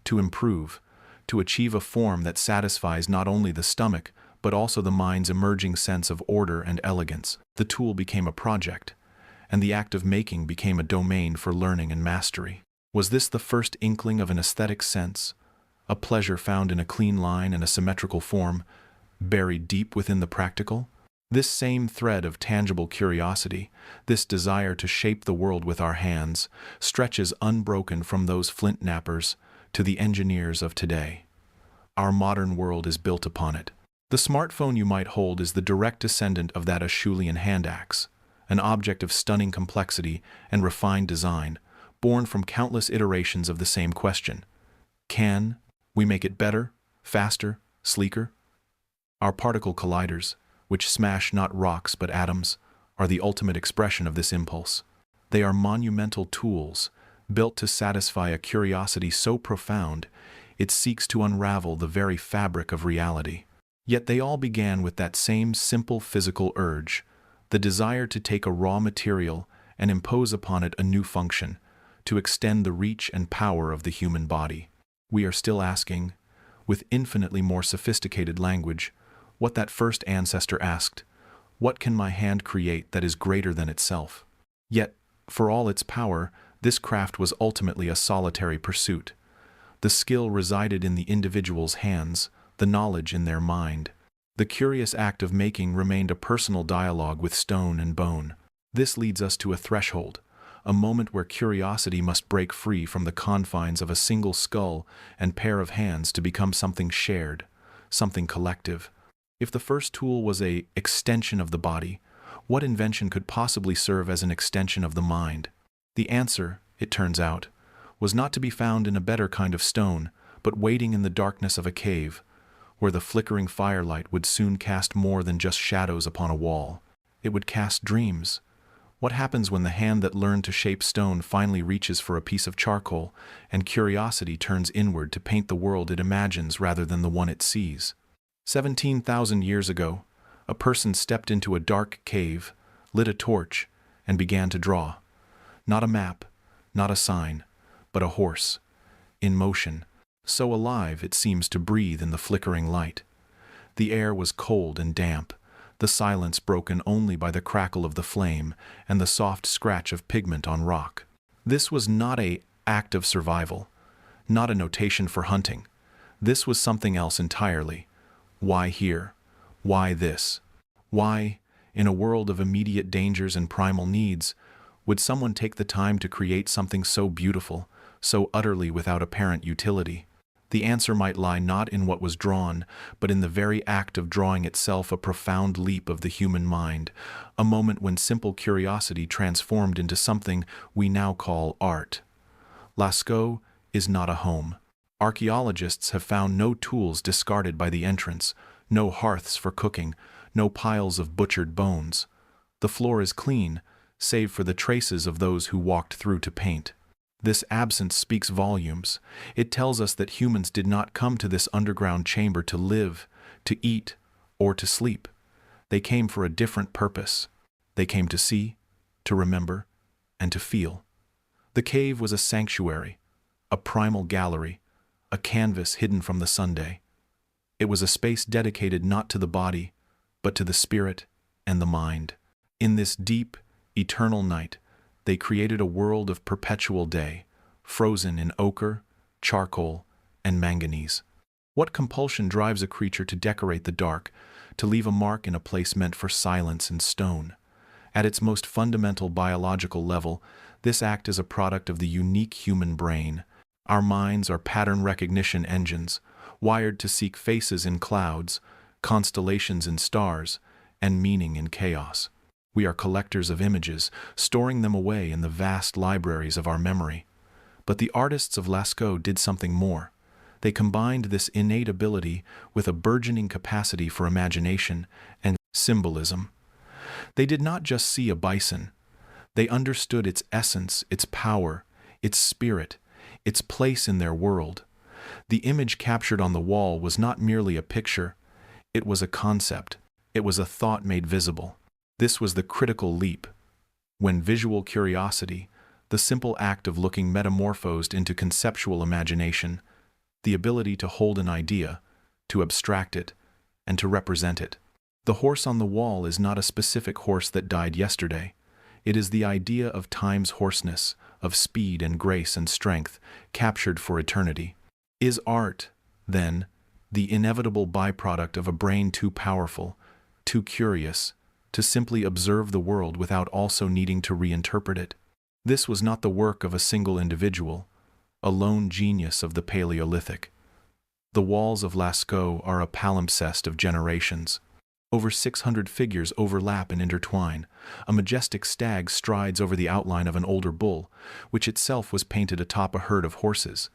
to improve, to achieve a form that satisfies not only the stomach, but also the mind's emerging sense of order and elegance. The tool became a project, and the act of making became a domain for learning and mastery. Was this the first inkling of an aesthetic sense, a pleasure found in a clean line and a symmetrical form, buried deep within the practical? This same thread of tangible curiosity, this desire to shape the world with our hands, stretches unbroken from those flint knappers to the engineers of today. Our modern world is built upon it. The smartphone you might hold is the direct descendant of that Acheulean hand axe, an object of stunning complexity and refined design, born from countless iterations of the same question. Can we make it better, faster, sleeker? Our particle colliders, which smash not rocks but atoms, are the ultimate expression of this impulse. They are monumental tools, built to satisfy a curiosity so profound it seeks to unravel the very fabric of reality. Yet they all began with that same simple physical urge, the desire to take a raw material and impose upon it a new function, to extend the reach and power of the human body. We are still asking, with infinitely more sophisticated language, what that first ancestor asked: what can my hand create that is greater than itself? Yet, for all its power, this craft was ultimately a solitary pursuit. The skill resided in the individual's hands, the knowledge in their mind. The curious act of making remained a personal dialogue with stone and bone. This leads us to a threshold, a moment where curiosity must break free from the confines of a single skull and pair of hands to become something shared, something collective. If the first tool was an extension of the body, what invention could possibly serve as an extension of the mind? The answer, it turns out, was not to be found in a better kind of stone, but waiting in the darkness of a cave, where the flickering firelight would soon cast more than just shadows upon a wall. It would cast dreams. What happens when the hand that learned to shape stone finally reaches for a piece of charcoal, and curiosity turns inward to paint the world it imagines rather than the one it sees? 17,000 years ago, a person stepped into a dark cave, lit a torch, and began to draw. Not a map, not a sign, but a horse, in motion, so alive it seems to breathe in the flickering light. The air was cold and damp, the silence broken only by the crackle of the flame and the soft scratch of pigment on rock. This was not an act of survival, not a notation for hunting. This was something else entirely. Why here? Why this? Why, in a world of immediate dangers and primal needs, would someone take the time to create something so beautiful, so utterly without apparent utility? The answer might lie not in what was drawn, but in the very act of drawing itself, a profound leap of the human mind, a moment when simple curiosity transformed into something we now call art. Lascaux is not a home. Archaeologists have found no tools discarded by the entrance, no hearths for cooking, no piles of butchered bones. The floor is clean, save for the traces of those who walked through to paint. This absence speaks volumes. It tells us that humans did not come to this underground chamber to live, to eat, or to sleep. They came for a different purpose. They came to see, to remember, and to feel. The cave was a sanctuary, a primal gallery, a canvas hidden from the Sunday. It was a space dedicated not to the body, but to the spirit and the mind. In this deep, eternal night, they created a world of perpetual day, frozen in ochre, charcoal, and manganese. What compulsion drives a creature to decorate the dark, to leave a mark in a place meant for silence and stone? At its most fundamental biological level, this act is a product of the unique human brain. Our minds are pattern recognition engines, wired to seek faces in clouds, constellations in stars, and meaning in chaos. We are collectors of images, storing them away in the vast libraries of our memory. But the artists of Lascaux did something more. They combined this innate ability with a burgeoning capacity for imagination and symbolism. They did not just see a bison. They understood its essence, its power, its spirit, its place in their world. The image captured on the wall was not merely a picture, it was a concept. It was a thought made visible. This was the critical leap. When visual curiosity, the simple act of looking, metamorphosed into conceptual imagination, the ability to hold an idea, to abstract it, and to represent it. The horse on the wall is not a specific horse that died yesterday. It is the idea of time's hoarseness, of speed and grace and strength, captured for eternity. Is art, then, the inevitable byproduct of a brain too powerful, too curious, to simply observe the world without also needing to reinterpret it? This was not the work of a single individual, a lone genius of the Paleolithic. The walls of Lascaux are a palimpsest of generations. Over 600 figures overlap and intertwine. A majestic stag strides over the outline of an older bull, which itself was painted atop a herd of horses.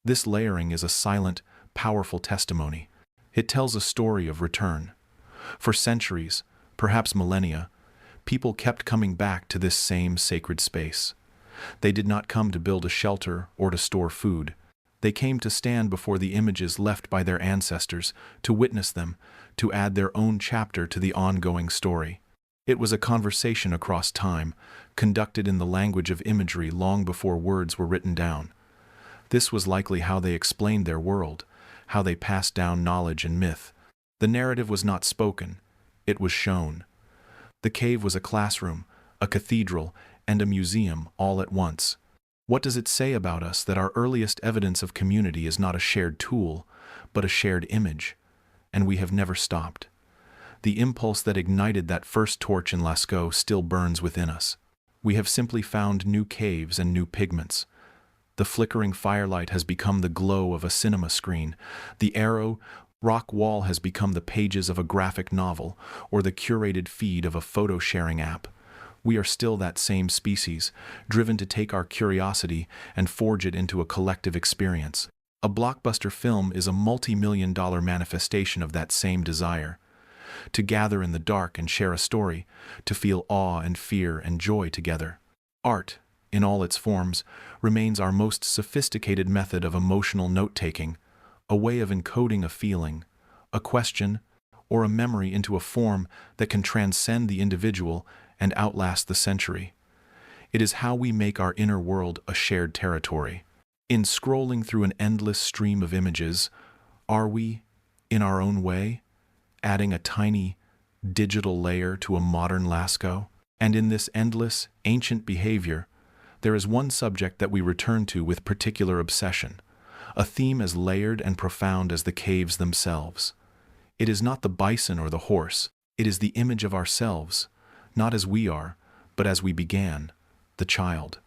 This layering is a silent, powerful testimony. It tells a story of return. For centuries, perhaps millennia, people kept coming back to this same sacred space. They did not come to build a shelter or to store food. They came to stand before the images left by their ancestors, to witness them, to add their own chapter to the ongoing story. It was a conversation across time, conducted in the language of imagery long before words were written down. This was likely how they explained their world, how they passed down knowledge and myth. The narrative was not spoken, it was shown. The cave was a classroom, a cathedral, and a museum all at once. What does it say about us that our earliest evidence of community is not a shared tool, but a shared image? And we have never stopped. The impulse that ignited that first torch in Lascaux still burns within us. We have simply found new caves and new pigments. The flickering firelight has become the glow of a cinema screen. The arrow rock wall has become the pages of a graphic novel or the curated feed of a photo-sharing app. We are still that same species, driven to take our curiosity and forge it into a collective experience. A blockbuster film is a multi-million-dollar manifestation of that same desire. To gather in the dark and share a story, to feel awe and fear and joy together. Art, in all its forms, remains our most sophisticated method of emotional note-taking, a way of encoding a feeling, a question, or a memory into a form that can transcend the individual and outlast the century. It is how we make our inner world a shared territory. In scrolling through an endless stream of images, are we, in our own way, adding a tiny, digital layer to a modern Lascaux? And in this endless, ancient behavior, there is one subject that we return to with particular obsession, a theme as layered and profound as the caves themselves. It is not the bison or the horse, it is the image of ourselves, not as we are, but as we began, the child.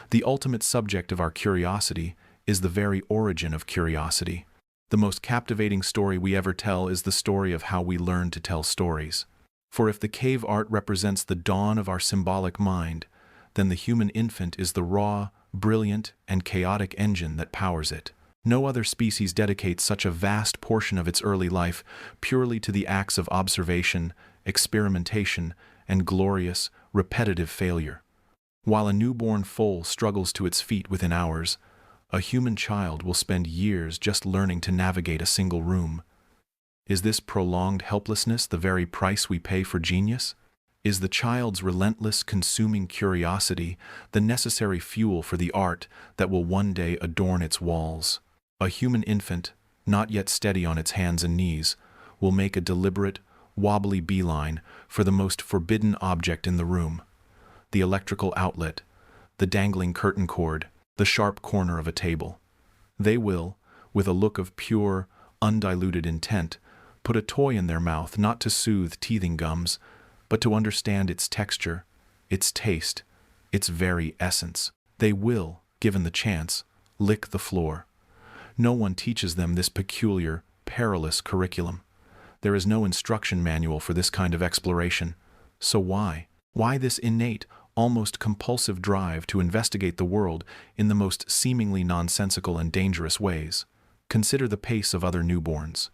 The ultimate subject of our curiosity is the very origin of curiosity. The most captivating story we ever tell is the story of how we learn to tell stories. For if the cave art represents the dawn of our symbolic mind, then the human infant is the raw, brilliant, and chaotic engine that powers it. No other species dedicates such a vast portion of its early life purely to the acts of observation, experimentation, and glorious, repetitive failure. While a newborn foal struggles to its feet within hours, a human child will spend years just learning to navigate a single room. Is this prolonged helplessness the very price we pay for genius? Is the child's relentless, consuming curiosity the necessary fuel for the art that will one day adorn its walls? A human infant, not yet steady on its hands and knees, will make a deliberate, wobbly beeline for the most forbidden object in the room. The electrical outlet, the dangling curtain cord, the sharp corner of a table. They will, with a look of pure, undiluted intent, put a toy in their mouth not to soothe teething gums, but to understand its texture, its taste, its very essence. They will, given the chance, lick the floor. No one teaches them this peculiar, perilous curriculum. There is no instruction manual for this kind of exploration. So why? Why this innate, almost compulsive drive to investigate the world in the most seemingly nonsensical and dangerous ways? Consider the pace of other newborns.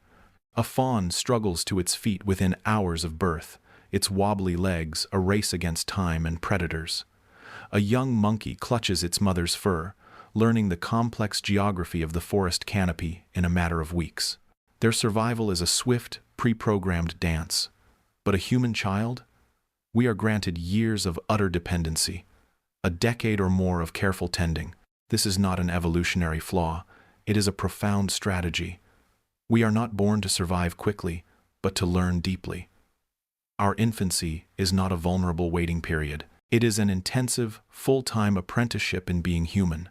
A fawn struggles to its feet within hours of birth, its wobbly legs a race against time and predators. A young monkey clutches its mother's fur, learning the complex geography of the forest canopy in a matter of weeks. Their survival is a swift, pre-programmed dance. But a human child? We are granted years of utter dependency, a decade or more of careful tending. This is not an evolutionary flaw, it is a profound strategy. We are not born to survive quickly, but to learn deeply. Our infancy is not a vulnerable waiting period. It is an intensive, full-time apprenticeship in being human.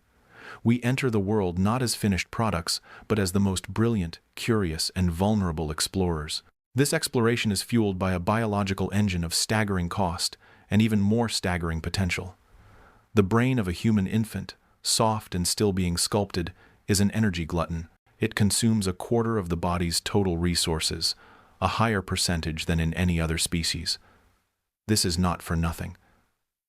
We enter the world not as finished products, but as the most brilliant, curious, and vulnerable explorers. This exploration is fueled by a biological engine of staggering cost and even more staggering potential. The brain of a human infant, soft and still being sculpted, is an energy glutton. It consumes a quarter of the body's total resources, a higher percentage than in any other species. This is not for nothing.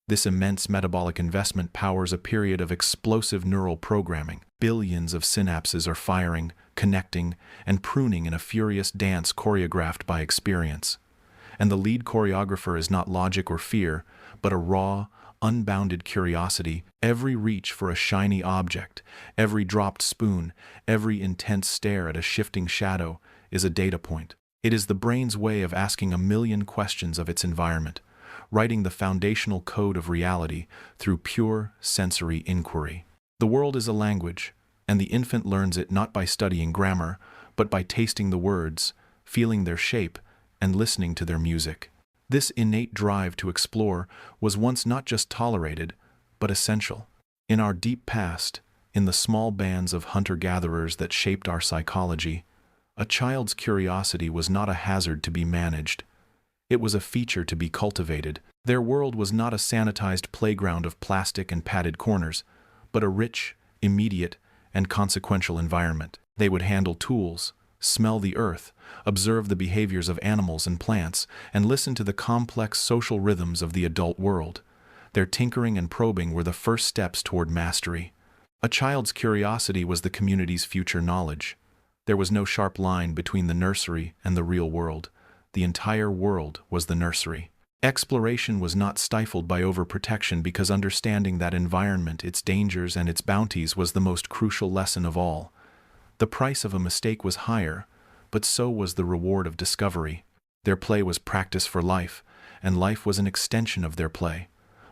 This immense metabolic investment powers a period of explosive neural programming. Billions of synapses are firing, connecting, and pruning in a furious dance choreographed by experience. And the lead choreographer is not logic or fear, but a raw, unbounded curiosity. Every reach for a shiny object, every dropped spoon, every intense stare at a shifting shadow is a data point. It is the brain's way of asking a million questions of its environment, writing the foundational code of reality through pure sensory inquiry. The world is a language, and the infant learns it not by studying grammar, but by tasting the words, feeling their shape, and listening to their music. This innate drive to explore was once not just tolerated, but essential. In our deep past, in the small bands of hunter-gatherers that shaped our psychology, a child's curiosity was not a hazard to be managed. It was a feature to be cultivated. Their world was not a sanitized playground of plastic and padded corners, but a rich, immediate, and consequential environment. They would handle tools, smell the earth, observe the behaviors of animals and plants, and listen to the complex social rhythms of the adult world. Their tinkering and probing were the first steps toward mastery. A child's curiosity was the community's future knowledge. There was no sharp line between the nursery and the real world. The entire world was the nursery. Exploration was not stifled by overprotection because understanding that environment, its dangers and its bounties was the most crucial lesson of all. The price of a mistake was higher, but so was the reward of discovery. Their play was practice for life, and life was an extension of their play.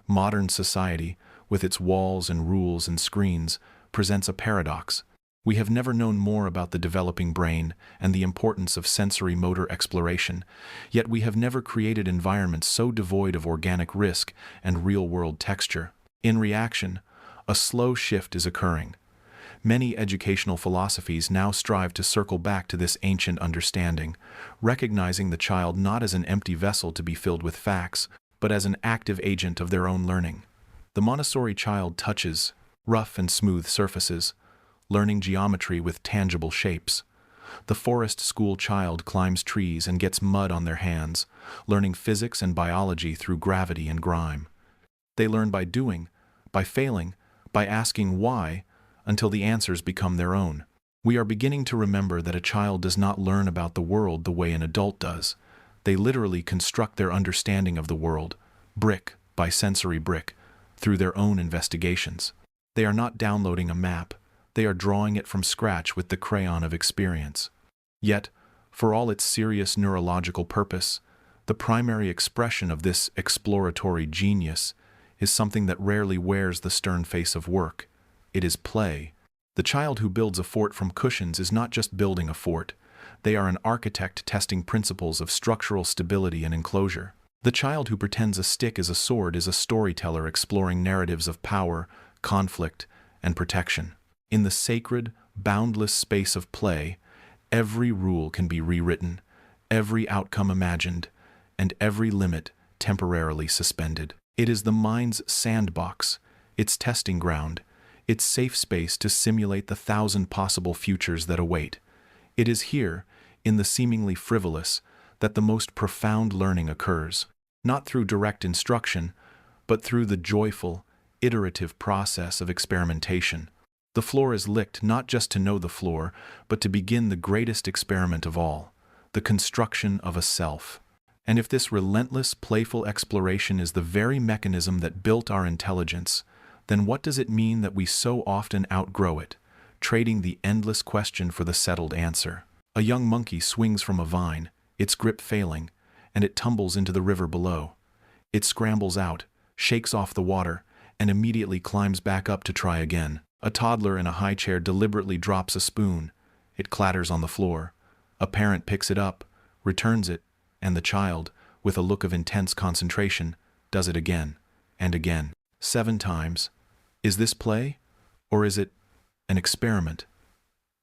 Modern society, with its walls and rules and screens, presents a paradox. We have never known more about the developing brain and the importance of sensory-motor exploration, yet we have never created environments so devoid of organic risk and real-world texture. In reaction, a slow shift is occurring. Many educational philosophies now strive to circle back to this ancient understanding, recognizing the child not as an empty vessel to be filled with facts, but as an active agent of their own learning. The Montessori child touches rough and smooth surfaces, learning geometry with tangible shapes. The forest school child climbs trees and gets mud on their hands, learning physics and biology through gravity and grime. They learn by doing, by failing, by asking why, until the answers become their own. We are beginning to remember that a child does not learn about the world the way an adult does. They literally construct their understanding of the world, brick by sensory brick, through their own investigations. They are not downloading a map. They are drawing it from scratch with the crayon of experience. Yet, for all its serious neurological purpose, the primary expression of this exploratory genius is something that rarely wears the stern face of work. It is play. The child who builds a fort from cushions is not just building a fort. They are an architect testing principles of structural stability and enclosure. The child who pretends a stick is a sword is a storyteller exploring narratives of power, conflict, and protection. In the sacred, boundless space of play, every rule can be rewritten, every outcome imagined, and every limit temporarily suspended. It is the mind's sandbox, its testing ground, its safe space to simulate the 1,000 possible futures that await. It is here, in the seemingly frivolous, that the most profound learning occurs, not through direct instruction, but through the joyful, iterative process of experimentation. The floor is licked not just to know the floor, but to begin the greatest experiment of all, the construction of a self. And if this relentless, playful exploration is the very mechanism that built our intelligence, then what does it mean that we so often outgrow it, trading the endless question for the settled answer? A young monkey swings from a vine, its grip failing, and it tumbles into the river below. It scrambles out, shakes off the water, and immediately climbs back up to try again. A toddler in a high chair deliberately drops a spoon. It clatters on the floor. A parent picks it up, returns it, and the child, with a look of intense concentration, does it again and again. 7 times. Is this play? Or is it an experiment?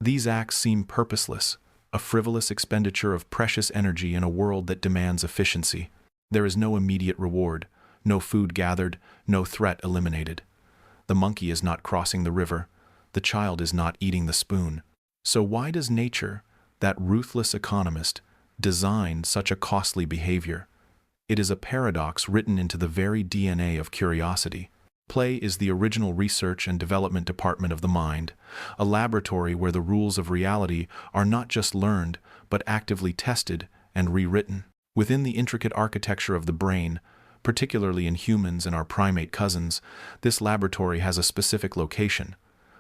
These acts seem purposeless, a frivolous expenditure of precious energy in a world that demands efficiency. There is no immediate reward, no food gathered, no threat eliminated. The monkey is not crossing the river, the child is not eating the spoon. So why does nature, that ruthless economist, design such a costly behavior? It is a paradox written into the very DNA of curiosity. Play is the original research and development department of the mind, a laboratory where the rules of reality are not just learned, but actively tested and rewritten. Within the intricate architecture of the brain, particularly in humans and our primate cousins, this laboratory has a specific location.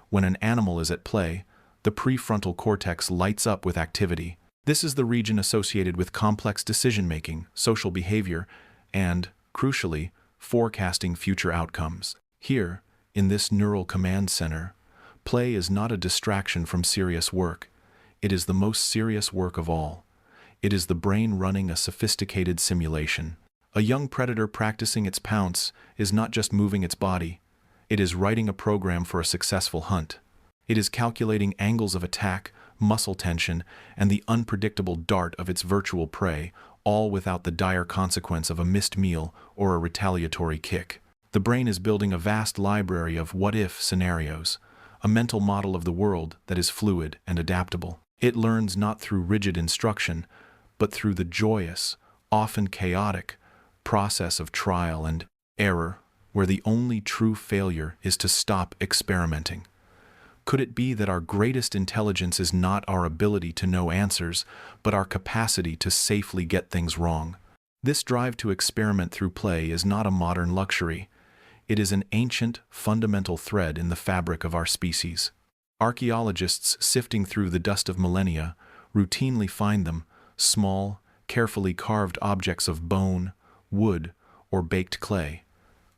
When an animal is at play, the prefrontal cortex lights up with activity. This is the region associated with complex decision-making, social behavior, and, crucially, forecasting future outcomes. Here, in this neural command center, play is not a distraction from serious work. It is the most serious work of all. It is the brain running a sophisticated simulation. A young predator practicing its pounce is not just moving its body. It is writing a program for a successful hunt. It is calculating angles of attack, muscle tension, and the unpredictable dart of its virtual prey, all without the dire consequence of a missed meal or a retaliatory kick. The brain is building a vast library of what-if scenarios, a mental model of the world that is fluid and adaptable. It learns not through rigid instruction, but through the joyous, often chaotic, process of trial and error, where the only true failure is to stop experimenting. Could it be that our greatest intelligence is not our ability to know answers, but our capacity to safely get things wrong? This drive to experiment through play is not a modern luxury. It is an ancient, fundamental thread in the fabric of our species. Archaeologists sifting through the dust of millennia routinely find them, small, carefully carved objects of bone, wood, or baked clay.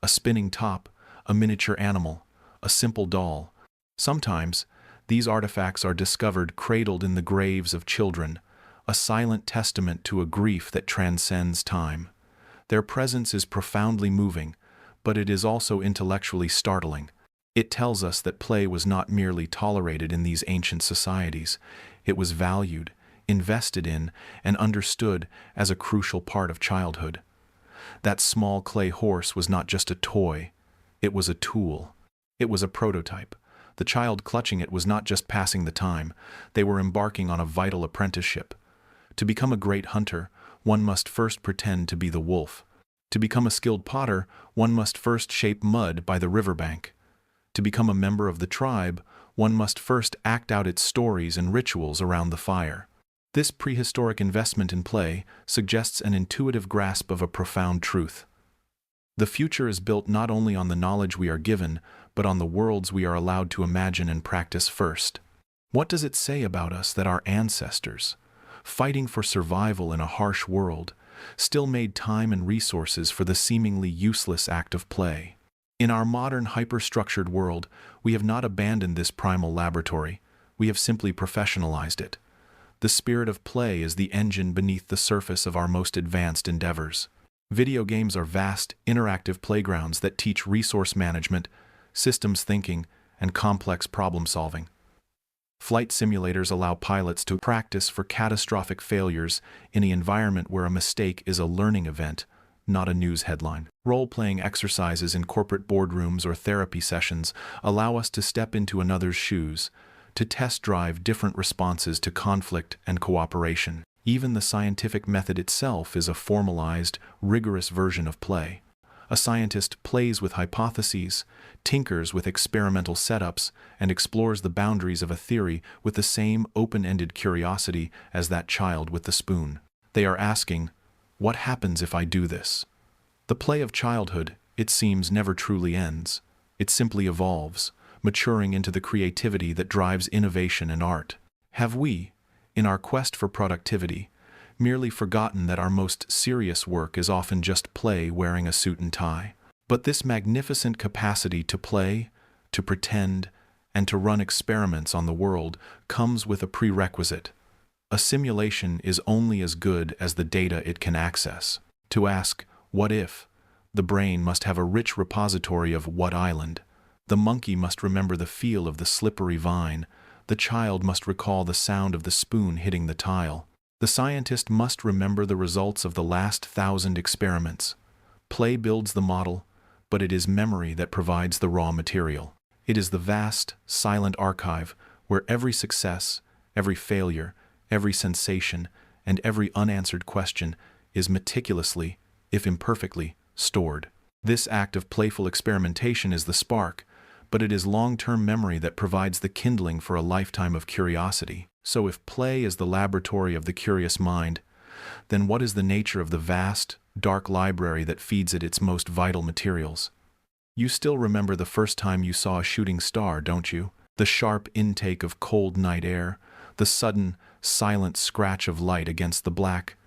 A spinning top, a miniature animal, a simple doll. Sometimes, these artifacts are discovered cradled in the graves of children, a silent testament to a grief that transcends time. Their presence is profoundly moving, but it is also intellectually startling. It tells us that play was not merely tolerated in these ancient societies. It was valued, invested in, and understood as a crucial part of childhood. That small clay horse was not just a toy, it was a tool. It was a prototype. The child clutching it was not just passing the time, they were embarking on a vital apprenticeship. To become a great hunter, one must first pretend to be the wolf. To become a skilled potter, one must first shape mud by the riverbank. To become a member of the tribe, one must first act out its stories and rituals around the fire. This prehistoric investment in play suggests an intuitive grasp of a profound truth. The future is built not only on the knowledge we are given, but on the worlds we are allowed to imagine and practice first. What does it say about us that our ancestors, fighting for survival in a harsh world, still made time and resources for the seemingly useless act of play? In our modern hyper-structured world, we have not abandoned this primal laboratory, we have simply professionalized it. The spirit of play is the engine beneath the surface of our most advanced endeavors. Video games are vast, interactive playgrounds that teach resource management, systems thinking, and complex problem-solving. Flight simulators allow pilots to practice for catastrophic failures in an environment where a mistake is a learning event, not a news headline. Role-playing exercises in corporate boardrooms or therapy sessions allow us to step into another's shoes, to test drive different responses to conflict and cooperation. Even the scientific method itself is a formalized, rigorous version of play. A scientist plays with hypotheses, tinkers with experimental setups, and explores the boundaries of a theory with the same open-ended curiosity as that child with the spoon. They are asking, what happens if I do this? The play of childhood, it seems, never truly ends. It simply evolves, maturing into the creativity that drives innovation and art. Have we, in our quest for productivity, merely forgotten that our most serious work is often just play wearing a suit and tie? But this magnificent capacity to play, to pretend, and to run experiments on the world comes with a prerequisite. A simulation is only as good as the data it can access. To ask, what if? The brain must have a rich repository of what island. The monkey must remember the feel of the slippery vine. The child must recall the sound of the spoon hitting the tile. The scientist must remember the results of the last 1,000 experiments. Play builds the model, but it is memory that provides the raw material. It is the vast, silent archive where every success, every failure, every sensation, and every unanswered question is meticulously, if imperfectly, stored. This act of playful experimentation is the spark, but it is long-term memory that provides the kindling for a lifetime of curiosity. So if play is the laboratory of the curious mind, then what is the nature of the vast, dark library that feeds it its most vital materials? You still remember the first time you saw a shooting star, don't you? The sharp intake of cold night air, the sudden, silent scratch of light against the black,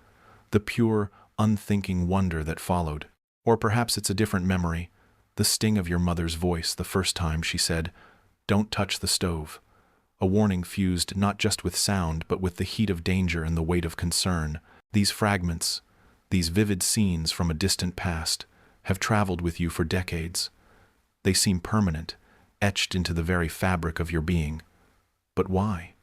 the pure, unthinking wonder that followed. Or perhaps it's a different memory, the sting of your mother's voice the first time she said, "Don't touch the stove." A warning fused not just with sound, but with the heat of danger and the weight of concern. These fragments, these vivid scenes from a distant past, have traveled with you for decades. They seem permanent, etched into the very fabric of your being. But why?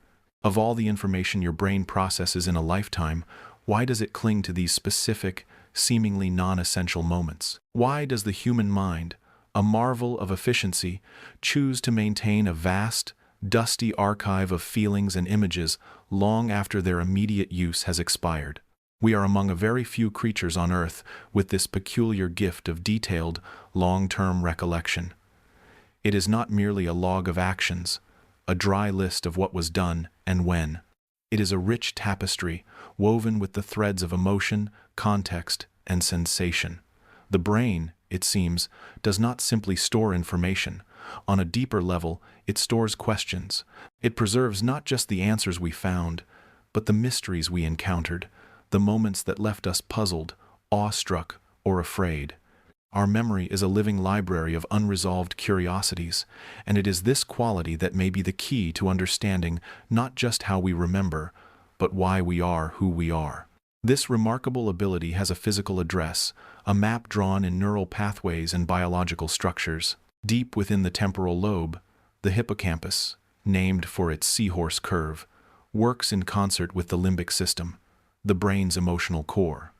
Of all the information your brain processes in a lifetime, why does it cling to these specific, seemingly non-essential moments? Why does the human mind, a marvel of efficiency, choose to maintain a vast, dusty archive of feelings and images long after their immediate use has expired? We are among a very few creatures on Earth with this peculiar gift of detailed, long-term recollection. It is not merely a log of actions, a dry list of what was done and when. It is a rich tapestry woven with the threads of emotion, context, and sensation. The brain, it seems, does not simply store information. On a deeper level, it stores questions. It preserves not just the answers we found, but the mysteries we encountered, the moments that left us puzzled, awestruck, or afraid. Our memory is a living library of unresolved curiosities, and it is this quality that may be the key to understanding not just how we remember, but why we are who we are. This remarkable ability has a physical address, a map drawn in neural pathways and biological structures. Deep within the temporal lobe, the hippocampus, named for its seahorse curve, works in concert with the limbic system, the brain's emotional core.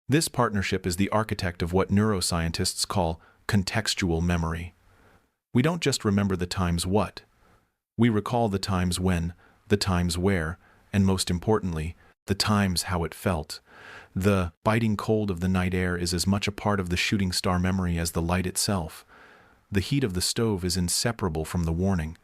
This partnership is the architect of what neuroscientists call contextual memory. We don't just remember the times what. We recall the times when, the times where, and most importantly, the times how it felt. The biting cold of the night air is as much a part of the shooting star memory as the light itself. The heat of the stove is inseparable from the warning.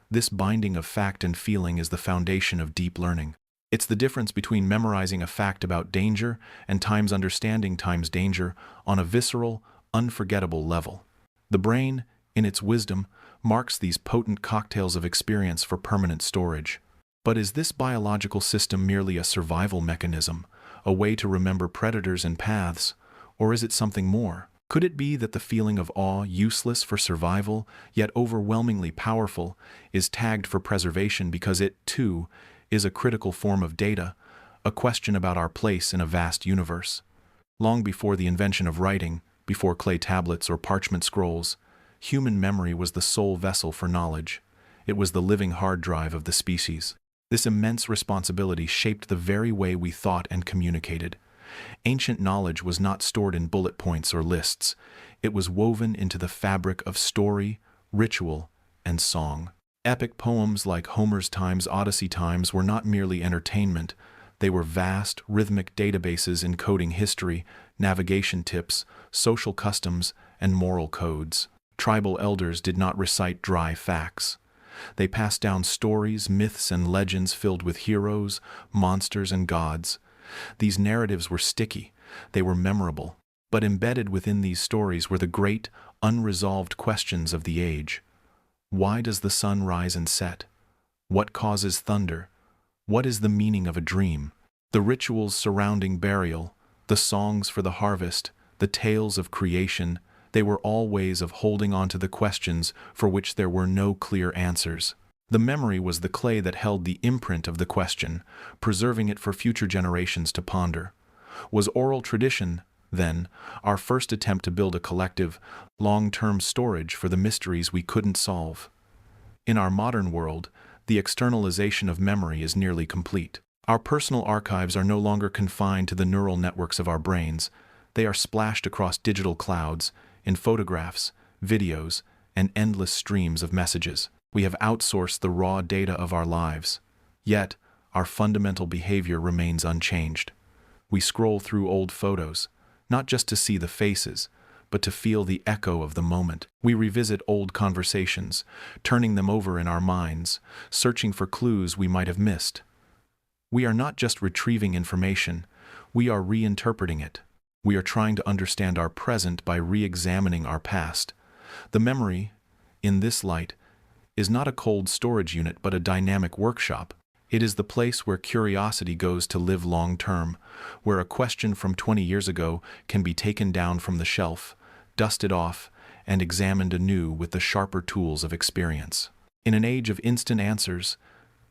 This binding of fact and feeling is the foundation of deep learning. It's the difference between memorizing a fact about danger and times understanding times danger on a visceral, unforgettable level. The brain, in its wisdom, marks these potent cocktails of experience for permanent storage. But is this biological system merely a survival mechanism, a way to remember predators and paths, or is it something more? Could it be that the feeling of awe, useless for survival, yet overwhelmingly powerful, is tagged for preservation because it, too, is a critical form of data, a question about our place in a vast universe? Long before the invention of writing, before clay tablets or parchment scrolls, human memory was the sole vessel for knowledge. It was the living hard drive of the species. This immense responsibility shaped the very way we thought and communicated. Ancient knowledge was not stored in bullet points or lists. It was woven into the fabric of story, ritual, and song. Epic poems like Homer's Times, Odyssey Times were not merely entertainment. They were vast, rhythmic databases encoding history, navigation tips, social customs, and moral codes. Tribal elders did not recite dry facts. They passed down stories, myths, and legends filled with heroes, monsters, and gods. These narratives were sticky, they were memorable, but embedded within these stories were the great, unresolved questions of the age. Why does the sun rise and set? What causes thunder? What is the meaning of a dream? The rituals surrounding burial, the songs for the harvest, the tales of creation, they were all ways of holding on to the questions for which there were no clear answers. The memory was the clay that held the imprint of the question, preserving it for future generations to ponder. Was oral tradition, then, our first attempt to build a collective, long-term storage for the mysteries we couldn't solve? In our modern world, the externalization of memory is nearly complete. Our personal archives are no longer confined to the neural networks of our brains. They are splashed across digital clouds, in photographs, videos, and endless streams of messages. We have outsourced the raw data of our lives. Yet, our fundamental behavior remains unchanged. We scroll through old photos, not just to see the faces, but to feel the echo of the moment. We revisit old conversations, turning them over in our minds, searching for clues we might have missed. We are not just retrieving information, we are reinterpreting it. We are trying to understand our present by re-examining our past. The memory, in this light, is not a cold storage unit but a dynamic workshop. It is the place where curiosity goes to live long-term, where a question from 20 years ago can be taken down from the shelf, dusted off, and examined anew with the sharper tools of experience. In an age of instant answers,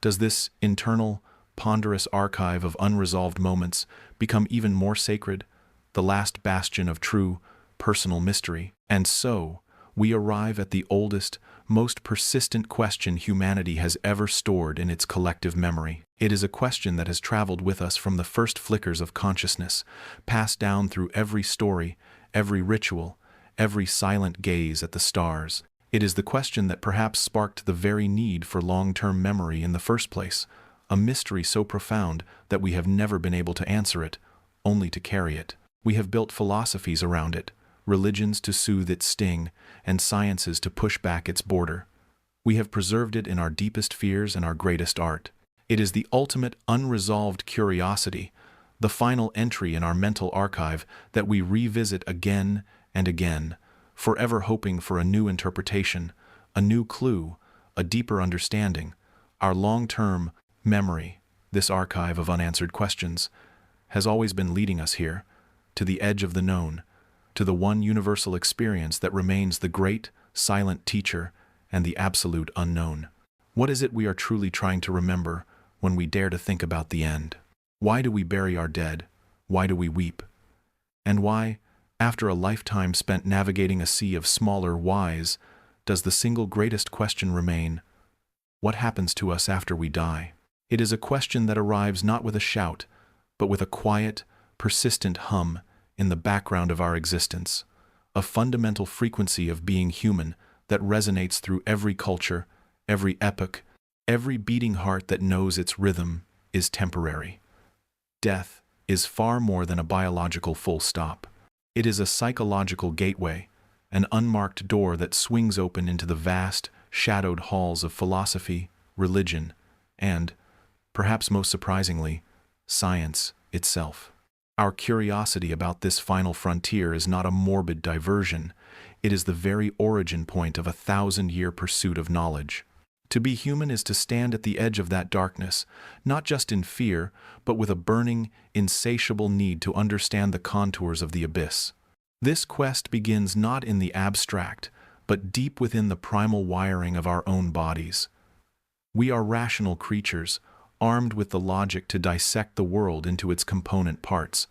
does this internal, ponderous archive of unresolved moments become even more sacred, the last bastion of true, personal mystery? And so, we arrive at the oldest, most persistent question humanity has ever stored in its collective memory. It is a question that has traveled with us from the first flickers of consciousness, passed down through every story, every ritual, every silent gaze at the stars. It is the question that perhaps sparked the very need for long-term memory in the first place, a mystery so profound that we have never been able to answer it, only to carry it. We have built philosophies around it, religions to soothe its sting, and sciences to push back its border. We have preserved it in our deepest fears and our greatest art. It is the ultimate unresolved curiosity, the final entry in our mental archive that we revisit again and again, forever hoping for a new interpretation, a new clue, a deeper understanding. Our long-term memory, this archive of unanswered questions, has always been leading us here, to the edge of the known, to the one universal experience that remains the great, silent teacher and the absolute unknown. What is it we are truly trying to remember when we dare to think about the end? Why do we bury our dead? Why do we weep? And why, after a lifetime spent navigating a sea of smaller whys, does the single greatest question remain: what happens to us after we die? It is a question that arrives not with a shout, but with a quiet, persistent hum in the background of our existence, a fundamental frequency of being human that resonates through every culture, every epoch, every beating heart that knows its rhythm is temporary. Death is far more than a biological full stop. It is a psychological gateway, an unmarked door that swings open into the vast, shadowed halls of philosophy, religion, and, perhaps most surprisingly, science itself. Our curiosity about this final frontier is not a morbid diversion. It is the very origin point of a 1,000-year pursuit of knowledge. To be human is to stand at the edge of that darkness, not just in fear, but with a burning, insatiable need to understand the contours of the abyss. This quest begins not in the abstract, but deep within the primal wiring of our own bodies. We are rational creatures, armed with the logic to dissect the world into its component parts.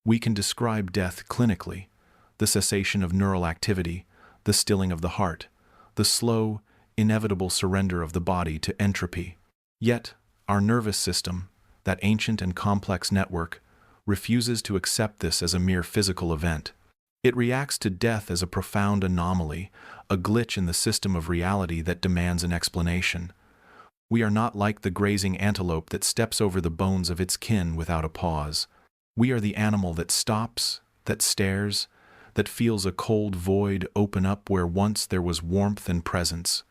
We can describe death clinically: the cessation of neural activity, the stilling of the heart, the slow, inevitable surrender of the body to entropy. Yet, our nervous system, that ancient and complex network, refuses to accept this as a mere physical event. It reacts to death as a profound anomaly, a glitch in the system of reality that demands an explanation. We are not like the grazing antelope that steps over the bones of its kin without a pause. We are the animal that stops, that stares, that feels a cold void open up where once there was warmth and presence.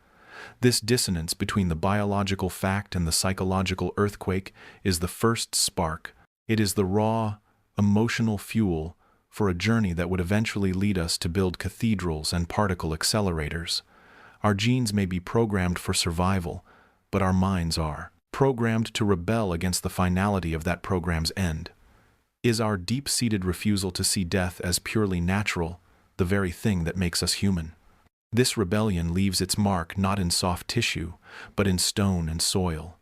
This dissonance between the biological fact and the psychological earthquake is the first spark. It is the raw, emotional fuel for a journey that would eventually lead us to build cathedrals and particle accelerators. Our genes may be programmed for survival, but our minds are programmed to rebel against the finality of that program's end. Is our deep-seated refusal to see death as purely natural the very thing that makes us human? This rebellion leaves its mark not in soft tissue, but in stone and soil.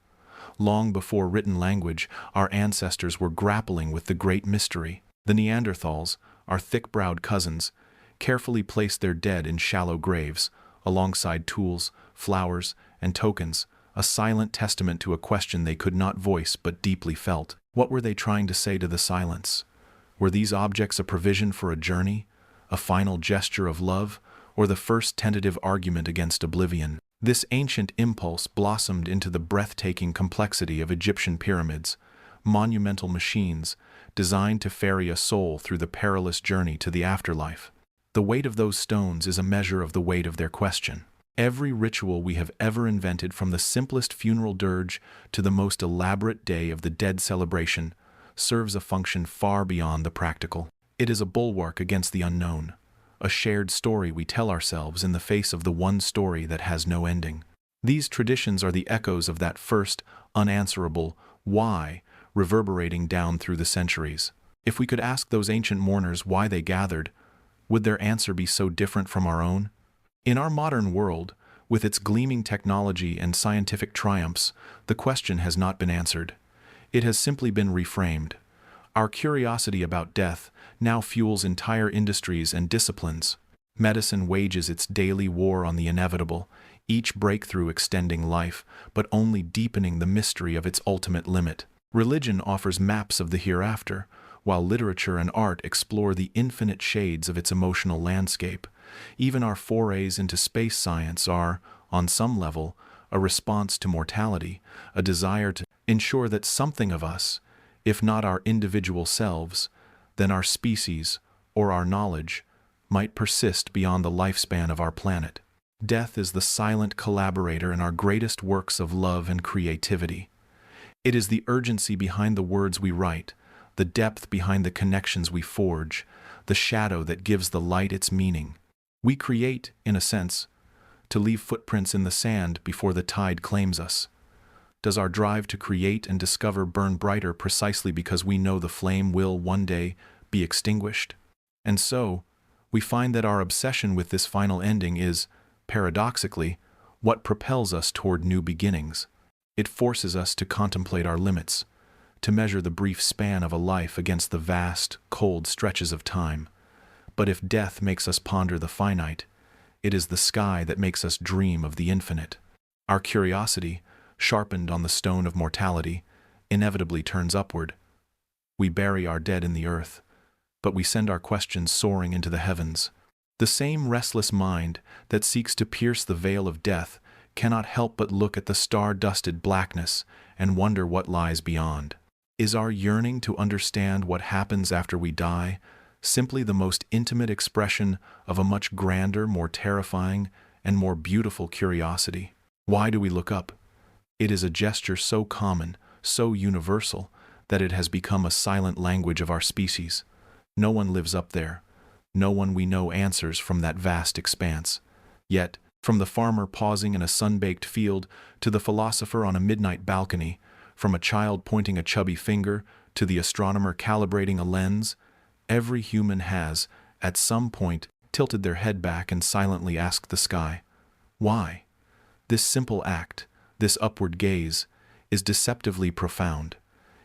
Long before written language, our ancestors were grappling with the great mystery. The Neanderthals, our thick-browed cousins, carefully placed their dead in shallow graves, alongside tools, flowers, and tokens, a silent testament to a question they could not voice but deeply felt. What were they trying to say to the silence? Were these objects a provision for a journey, a final gesture of love, or the first tentative argument against oblivion? This ancient impulse blossomed into the breathtaking complexity of Egyptian pyramids, monumental machines designed to ferry a soul through the perilous journey to the afterlife. The weight of those stones is a measure of the weight of their question. Every ritual we have ever invented, from the simplest funeral dirge to the most elaborate Day of the Dead celebration, serves a function far beyond the practical. It is a bulwark against the unknown, a shared story we tell ourselves in the face of the one story that has no ending. These traditions are the echoes of that first, unanswerable why reverberating down through the centuries. If we could ask those ancient mourners why they gathered, would their answer be so different from our own? In our modern world, with its gleaming technology and scientific triumphs, the question has not been answered. It has simply been reframed. Our curiosity about death now fuels entire industries and disciplines. Medicine wages its daily war on the inevitable, each breakthrough extending life, but only deepening the mystery of its ultimate limit. Religion offers maps of the hereafter, while literature and art explore the infinite shades of its emotional landscape. Even our forays into space science are, on some level, a response to mortality, a desire to ensure that something of us, if not our individual selves, then our species, or our knowledge, might persist beyond the lifespan of our planet. Death is the silent collaborator in our greatest works of love and creativity. It is the urgency behind the words we write, the depth behind the connections we forge, the shadow that gives the light its meaning. We create, in a sense, to leave footprints in the sand before the tide claims us. Does our drive to create and discover burn brighter precisely because we know the flame will one day be extinguished? And so, we find that our obsession with this final ending is, paradoxically, what propels us toward new beginnings. It forces us to contemplate our limits, to measure the brief span of a life against the vast, cold stretches of time. But if death makes us ponder the finite, it is the sky that makes us dream of the infinite. Our curiosity, sharpened on the stone of mortality, inevitably turns upward. We bury our dead in the earth, but we send our questions soaring into the heavens. The same restless mind that seeks to pierce the veil of death cannot help but look at the star-dusted blackness and wonder what lies beyond. Is our yearning to understand what happens after we die simply the most intimate expression of a much grander, more terrifying, and more beautiful curiosity? Why do we look up? It is a gesture so common, so universal, that it has become a silent language of our species. No one lives up there. No one we know answers from that vast expanse. Yet, from the farmer pausing in a sun-baked field to the philosopher on a midnight balcony, from a child pointing a chubby finger to the astronomer calibrating a lens, every human has, at some point, tilted their head back and silently asked the sky, why? This simple act, this upward gaze, is deceptively profound.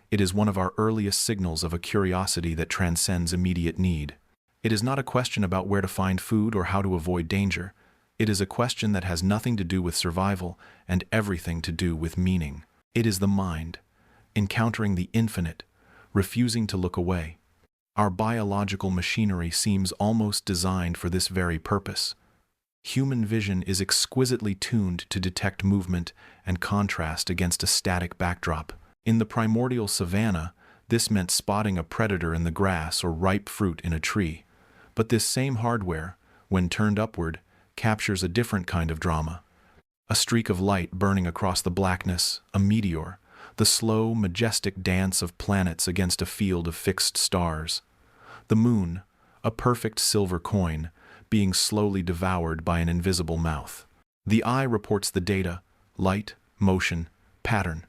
It is one of our earliest signals of a curiosity that transcends immediate need. It is not a question about where to find food or how to avoid danger. It is a question that has nothing to do with survival and everything to do with meaning. It is the mind, encountering the infinite, refusing to look away. Our biological machinery seems almost designed for this very purpose. Human vision is exquisitely tuned to detect movement and contrast against a static backdrop. In the primordial savanna, this meant spotting a predator in the grass or ripe fruit in a tree. But this same hardware, when turned upward, captures a different kind of drama. A streak of light burning across the blackness, a meteor, the slow, majestic dance of planets against a field of fixed stars. The moon, a perfect silver coin, being slowly devoured by an invisible mouth. The eye reports the data, light, motion, pattern,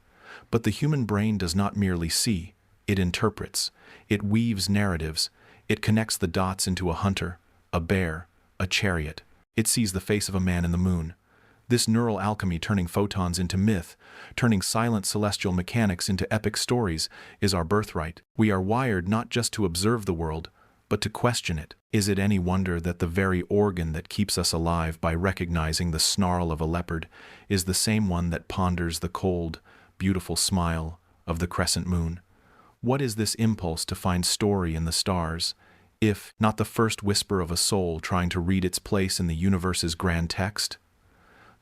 but the human brain does not merely see, it interprets, it weaves narratives, it connects the dots into a hunter, a bear, a chariot. It sees the face of a man in the moon. This neural alchemy, turning photons into myth, turning silent celestial mechanics into epic stories, is our birthright. We are wired not just to observe the world, but to question it. Is it any wonder that the very organ that keeps us alive by recognizing the snarl of a leopard is the same one that ponders the cold, beautiful smile of the crescent moon? What is this impulse to find story in the stars, if not the first whisper of a soul trying to read its place in the universe's grand text?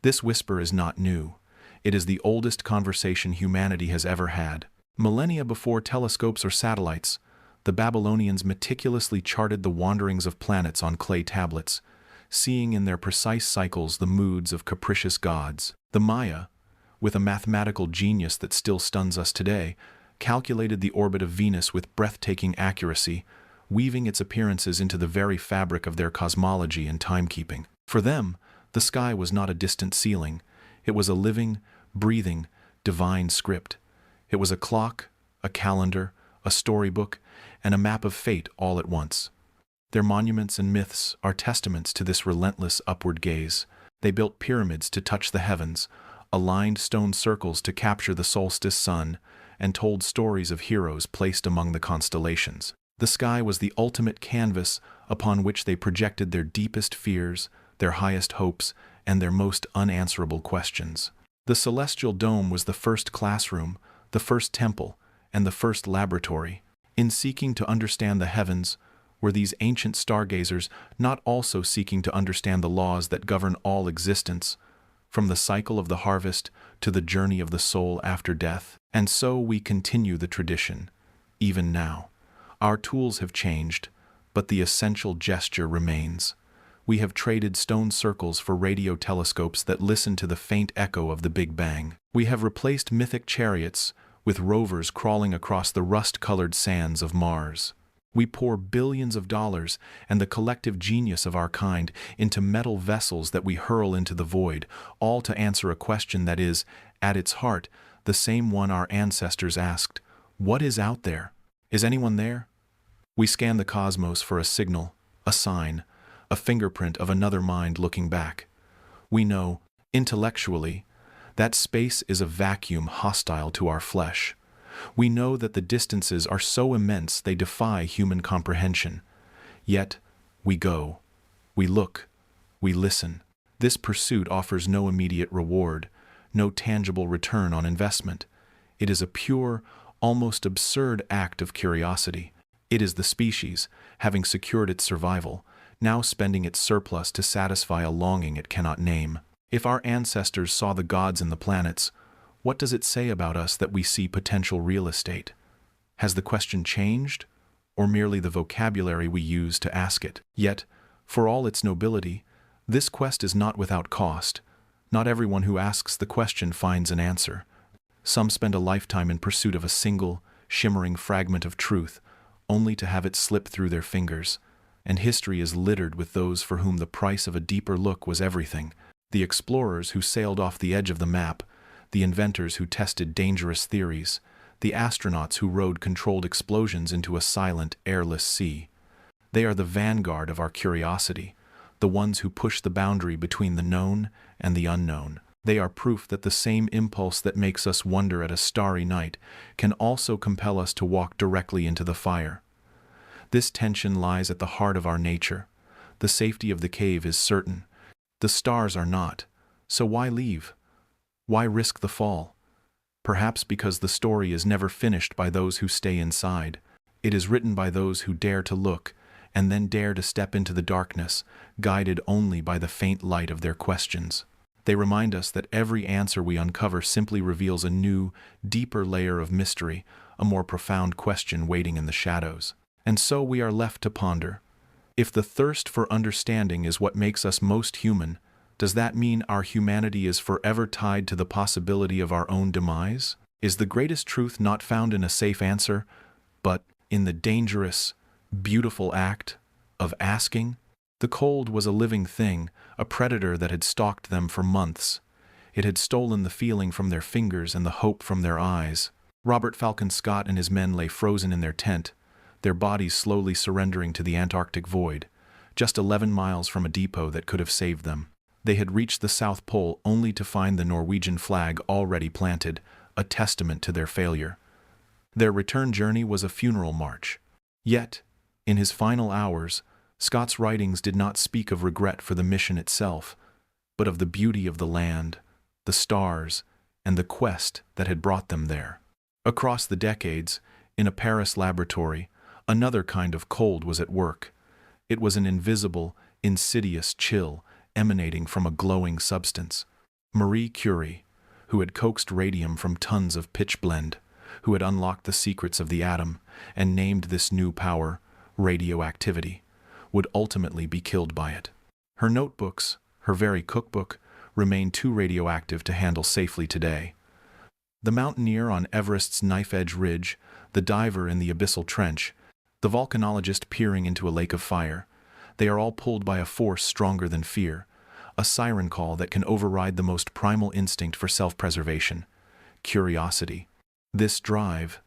This whisper is not new. It is the oldest conversation humanity has ever had. Millennia before telescopes or satellites, the Babylonians meticulously charted the wanderings of planets on clay tablets, seeing in their precise cycles the moods of capricious gods. The Maya, with a mathematical genius that still stuns us today, calculated the orbit of Venus with breathtaking accuracy, weaving its appearances into the very fabric of their cosmology and timekeeping. For them, the sky was not a distant ceiling. It was a living, breathing, divine script. It was a clock, a calendar, a storybook, and a map of fate all at once. Their monuments and myths are testaments to this relentless upward gaze. They built pyramids to touch the heavens, aligned stone circles to capture the solstice sun, and told stories of heroes placed among the constellations. The sky was the ultimate canvas upon which they projected their deepest fears, their highest hopes, and their most unanswerable questions. The celestial dome was the first classroom, the first temple, and the first laboratory. In seeking to understand the heavens, were these ancient stargazers not also seeking to understand the laws that govern all existence, from the cycle of the harvest to the journey of the soul after death? And so we continue the tradition, even now. Our tools have changed, but the essential gesture remains. We have traded stone circles for radio telescopes that listen to the faint echo of the Big Bang. We have replaced mythic chariots with rovers crawling across the rust-colored sands of Mars. We pour billions of dollars and the collective genius of our kind into metal vessels that we hurl into the void, all to answer a question that is, at its heart, the same one our ancestors asked: what is out there? Is anyone there? We scan the cosmos for a signal, a sign, a fingerprint of another mind looking back. We know, intellectually, that space is a vacuum hostile to our flesh. We know that the distances are so immense they defy human comprehension. Yet, we go. We look. We listen. This pursuit offers no immediate reward, no tangible return on investment. It is a pure, almost absurd act of curiosity. It is the species, having secured its survival, now spending its surplus to satisfy a longing it cannot name. If our ancestors saw the gods in the planets, what does it say about us that we see potential real estate? Has the question changed, or merely the vocabulary we use to ask it? Yet, for all its nobility, this quest is not without cost. Not everyone who asks the question finds an answer. Some spend a lifetime in pursuit of a single, shimmering fragment of truth, only to have it slip through their fingers. And history is littered with those for whom the price of a deeper look was everything. The explorers who sailed off the edge of the map, the inventors who tested dangerous theories, the astronauts who rode controlled explosions into a silent, airless sea. They are the vanguard of our curiosity, the ones who push the boundary between the known and the unknown. They are proof that the same impulse that makes us wonder at a starry night can also compel us to walk directly into the fire. This tension lies at the heart of our nature. The safety of the cave is certain. The stars are not. So why leave? Why risk the fall? Perhaps because the story is never finished by those who stay inside. It is written by those who dare to look, and then dare to step into the darkness, guided only by the faint light of their questions. They remind us that every answer we uncover simply reveals a new, deeper layer of mystery, a more profound question waiting in the shadows. And so we are left to ponder. If the thirst for understanding is what makes us most human, does that mean our humanity is forever tied to the possibility of our own demise? Is the greatest truth not found in a safe answer, but in the dangerous, beautiful act of asking? The cold was a living thing, a predator that had stalked them for months. It had stolen the feeling from their fingers and the hope from their eyes. Robert Falcon Scott and his men lay frozen in their tent, their bodies slowly surrendering to the Antarctic void, just 11 miles from a depot that could have saved them. They had reached the South Pole only to find the Norwegian flag already planted, a testament to their failure. Their return journey was a funeral march. Yet, in his final hours, Scott's writings did not speak of regret for the mission itself, but of the beauty of the land, the stars, and the quest that had brought them there. Across the decades, in a Paris laboratory, another kind of cold was at work. It was an invisible, insidious chill emanating from a glowing substance. Marie Curie, who had coaxed radium from tons of pitchblende, who had unlocked the secrets of the atom and named this new power radioactivity, would ultimately be killed by it. Her notebooks, her very cookbook, remain too radioactive to handle safely today. The mountaineer on Everest's knife-edge ridge, the diver in the abyssal trench, the volcanologist peering into a lake of fire, they are all pulled by a force stronger than fear, a siren call that can override the most primal instinct for self-preservation, curiosity. This drive,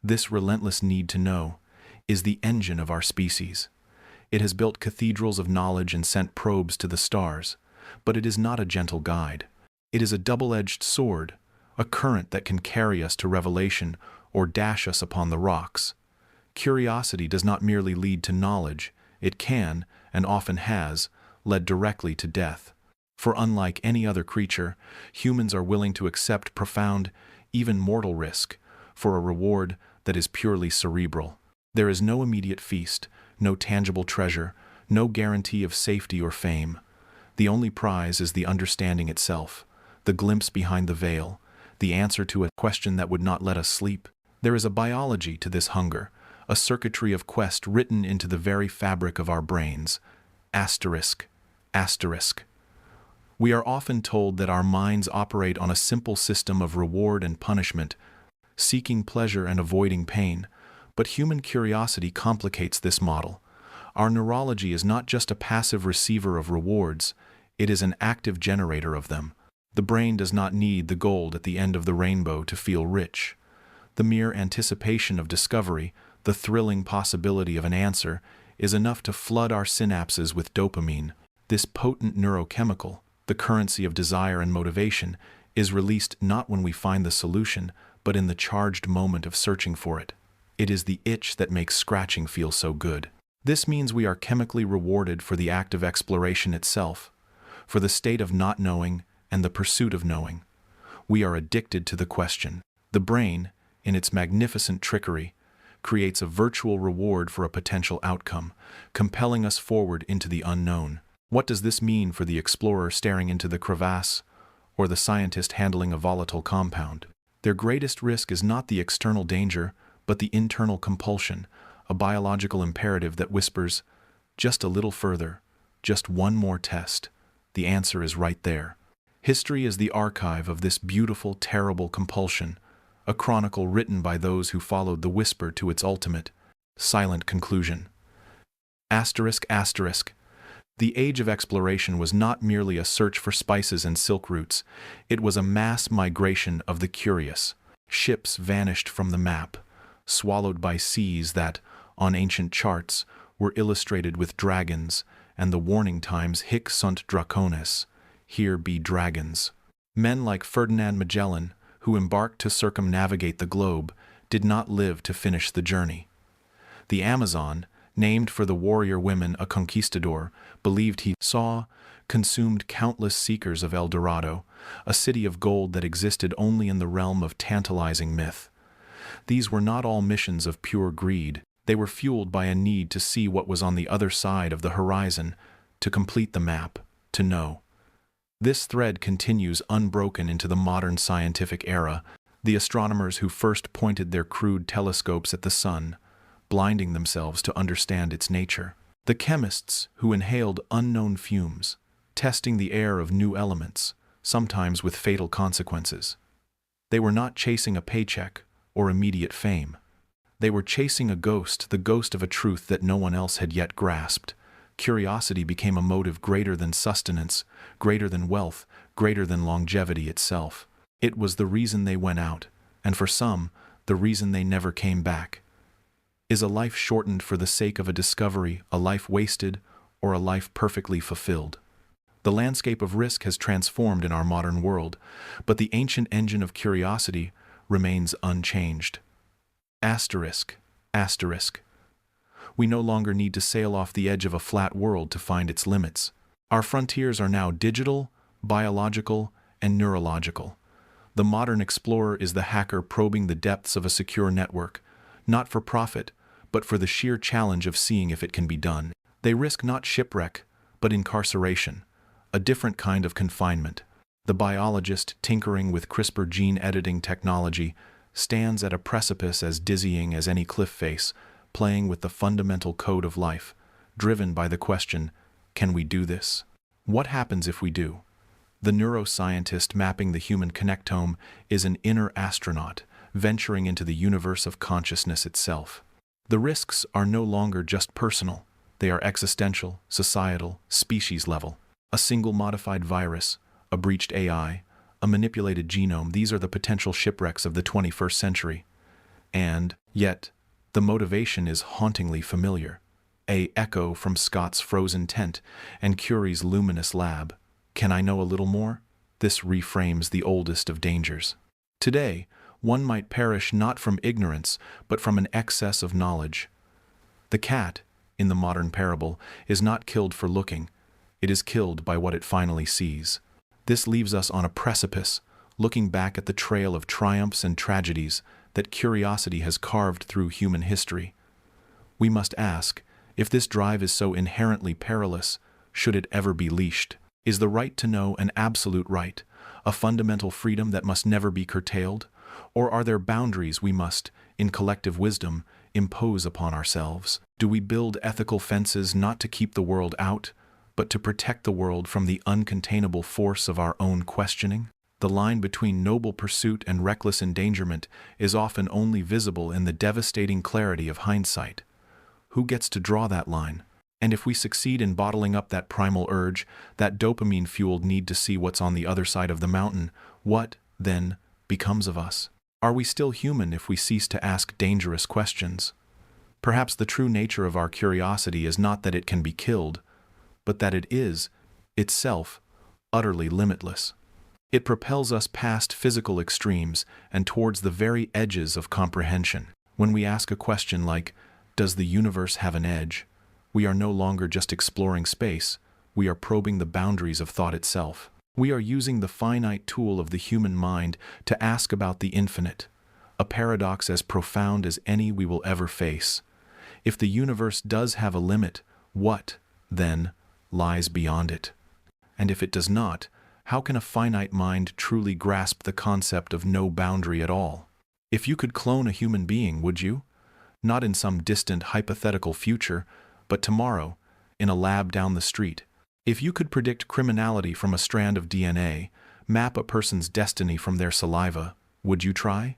this relentless need to know, is the engine of our species. It has built cathedrals of knowledge and sent probes to the stars, but it is not a gentle guide. It is a double-edged sword, a current that can carry us to revelation or dash us upon the rocks. Curiosity does not merely lead to knowledge, it can, and often has, led directly to death. For unlike any other creature, humans are willing to accept profound, even mortal risk, for a reward that is purely cerebral. There is no immediate feast, no tangible treasure, no guarantee of safety or fame. The only prize is the understanding itself, the glimpse behind the veil, the answer to a question that would not let us sleep. There is a biology to this hunger, a circuitry of quest written into the very fabric of our brains. Asterisk, asterisk. We are often told that our minds operate on a simple system of reward and punishment, seeking pleasure and avoiding pain, but human curiosity complicates this model. Our neurology is not just a passive receiver of rewards, it is an active generator of them. The brain does not need the gold at the end of the rainbow to feel rich. The mere anticipation of discovery, the thrilling possibility of an answer, is enough to flood our synapses with dopamine. This potent neurochemical, the currency of desire and motivation, is released not when we find the solution, but in the charged moment of searching for it. It is the itch that makes scratching feel so good. This means we are chemically rewarded for the act of exploration itself, for the state of not knowing and the pursuit of knowing. We are addicted to the question. The brain, in its magnificent trickery, creates a virtual reward for a potential outcome, compelling us forward into the unknown. What does this mean for the explorer staring into the crevasse, or the scientist handling a volatile compound? Their greatest risk is not the external danger, but the internal compulsion, a biological imperative that whispers, just a little further, just one more test. The answer is right there. History is the archive of this beautiful, terrible compulsion, a chronicle written by those who followed the whisper to its ultimate, silent conclusion. Asterisk, asterisk. The age of exploration was not merely a search for spices and silk routes, it was a mass migration of the curious. Ships vanished from the map, swallowed by seas that, on ancient charts, were illustrated with dragons, and the warning times hic sunt dracones, here be dragons. Men like Ferdinand Magellan, who embarked to circumnavigate the globe, did not live to finish the journey. The Amazon, named for the warrior women a conquistador, believed he saw, consumed countless seekers of El Dorado, a city of gold that existed only in the realm of tantalizing myth. These were not all missions of pure greed. They were fueled by a need to see what was on the other side of the horizon, to complete the map, to know. This thread continues unbroken into the modern scientific era, the astronomers who first pointed their crude telescopes at the sun, blinding themselves to understand its nature. The chemists who inhaled unknown fumes, testing the air of new elements, sometimes with fatal consequences. They were not chasing a paycheck or immediate fame. They were chasing a ghost, the ghost of a truth that no one else had yet grasped. Curiosity became a motive greater than sustenance, greater than wealth, greater than longevity itself. It was the reason they went out, and for some, the reason they never came back. Is a life shortened for the sake of a discovery, a life wasted, or a life perfectly fulfilled? The landscape of risk has transformed in our modern world, but the ancient engine of curiosity remains unchanged. Asterisk, asterisk. We no longer need to sail off the edge of a flat world to find its limits. Our frontiers are now digital, biological, and neurological. The modern explorer is the hacker probing the depths of a secure network, not for profit, but for the sheer challenge of seeing if it can be done. They risk not shipwreck, but incarceration, a different kind of confinement. The biologist tinkering with CRISPR gene editing technology stands at a precipice as dizzying as any cliff face, playing with the fundamental code of life, driven by the question, can we do this? What happens if we do? The neuroscientist mapping the human connectome is an inner astronaut, venturing into the universe of consciousness itself. The risks are no longer just personal. They are existential, societal, species level. A single modified virus, a breached AI, a manipulated genome, these are the potential shipwrecks of the 21st century. And, yet, the motivation is hauntingly familiar. A echo from Scott's frozen tent and Curie's luminous lab. Can I know a little more? This reframes the oldest of dangers. Today, one might perish not from ignorance, but from an excess of knowledge. The cat, in the modern parable, is not killed for looking. It is killed by what it finally sees. This leaves us on a precipice, looking back at the trail of triumphs and tragedies that curiosity has carved through human history. We must ask, if this drive is so inherently perilous, should it ever be leashed? Is the right to know an absolute right, a fundamental freedom that must never be curtailed? Or are there boundaries we must, in collective wisdom, impose upon ourselves? Do we build ethical fences not to keep the world out, but to protect the world from the uncontainable force of our own questioning? The line between noble pursuit and reckless endangerment is often only visible in the devastating clarity of hindsight. Who gets to draw that line? And if we succeed in bottling up that primal urge, that dopamine-fueled need to see what's on the other side of the mountain, what, then, becomes of us? Are we still human if we cease to ask dangerous questions? Perhaps the true nature of our curiosity is not that it can be killed, but that it is, itself, utterly limitless. It propels us past physical extremes and towards the very edges of comprehension. When we ask a question like, does the universe have an edge? We are no longer just exploring space, we are probing the boundaries of thought itself. We are using the finite tool of the human mind to ask about the infinite, a paradox as profound as any we will ever face. If the universe does have a limit, what, then, lies beyond it? And if it does not, how can a finite mind truly grasp the concept of no boundary at all? If you could clone a human being, would you? Not in some distant hypothetical future, but tomorrow, in a lab down the street. If you could predict criminality from a strand of DNA, map a person's destiny from their saliva, would you try?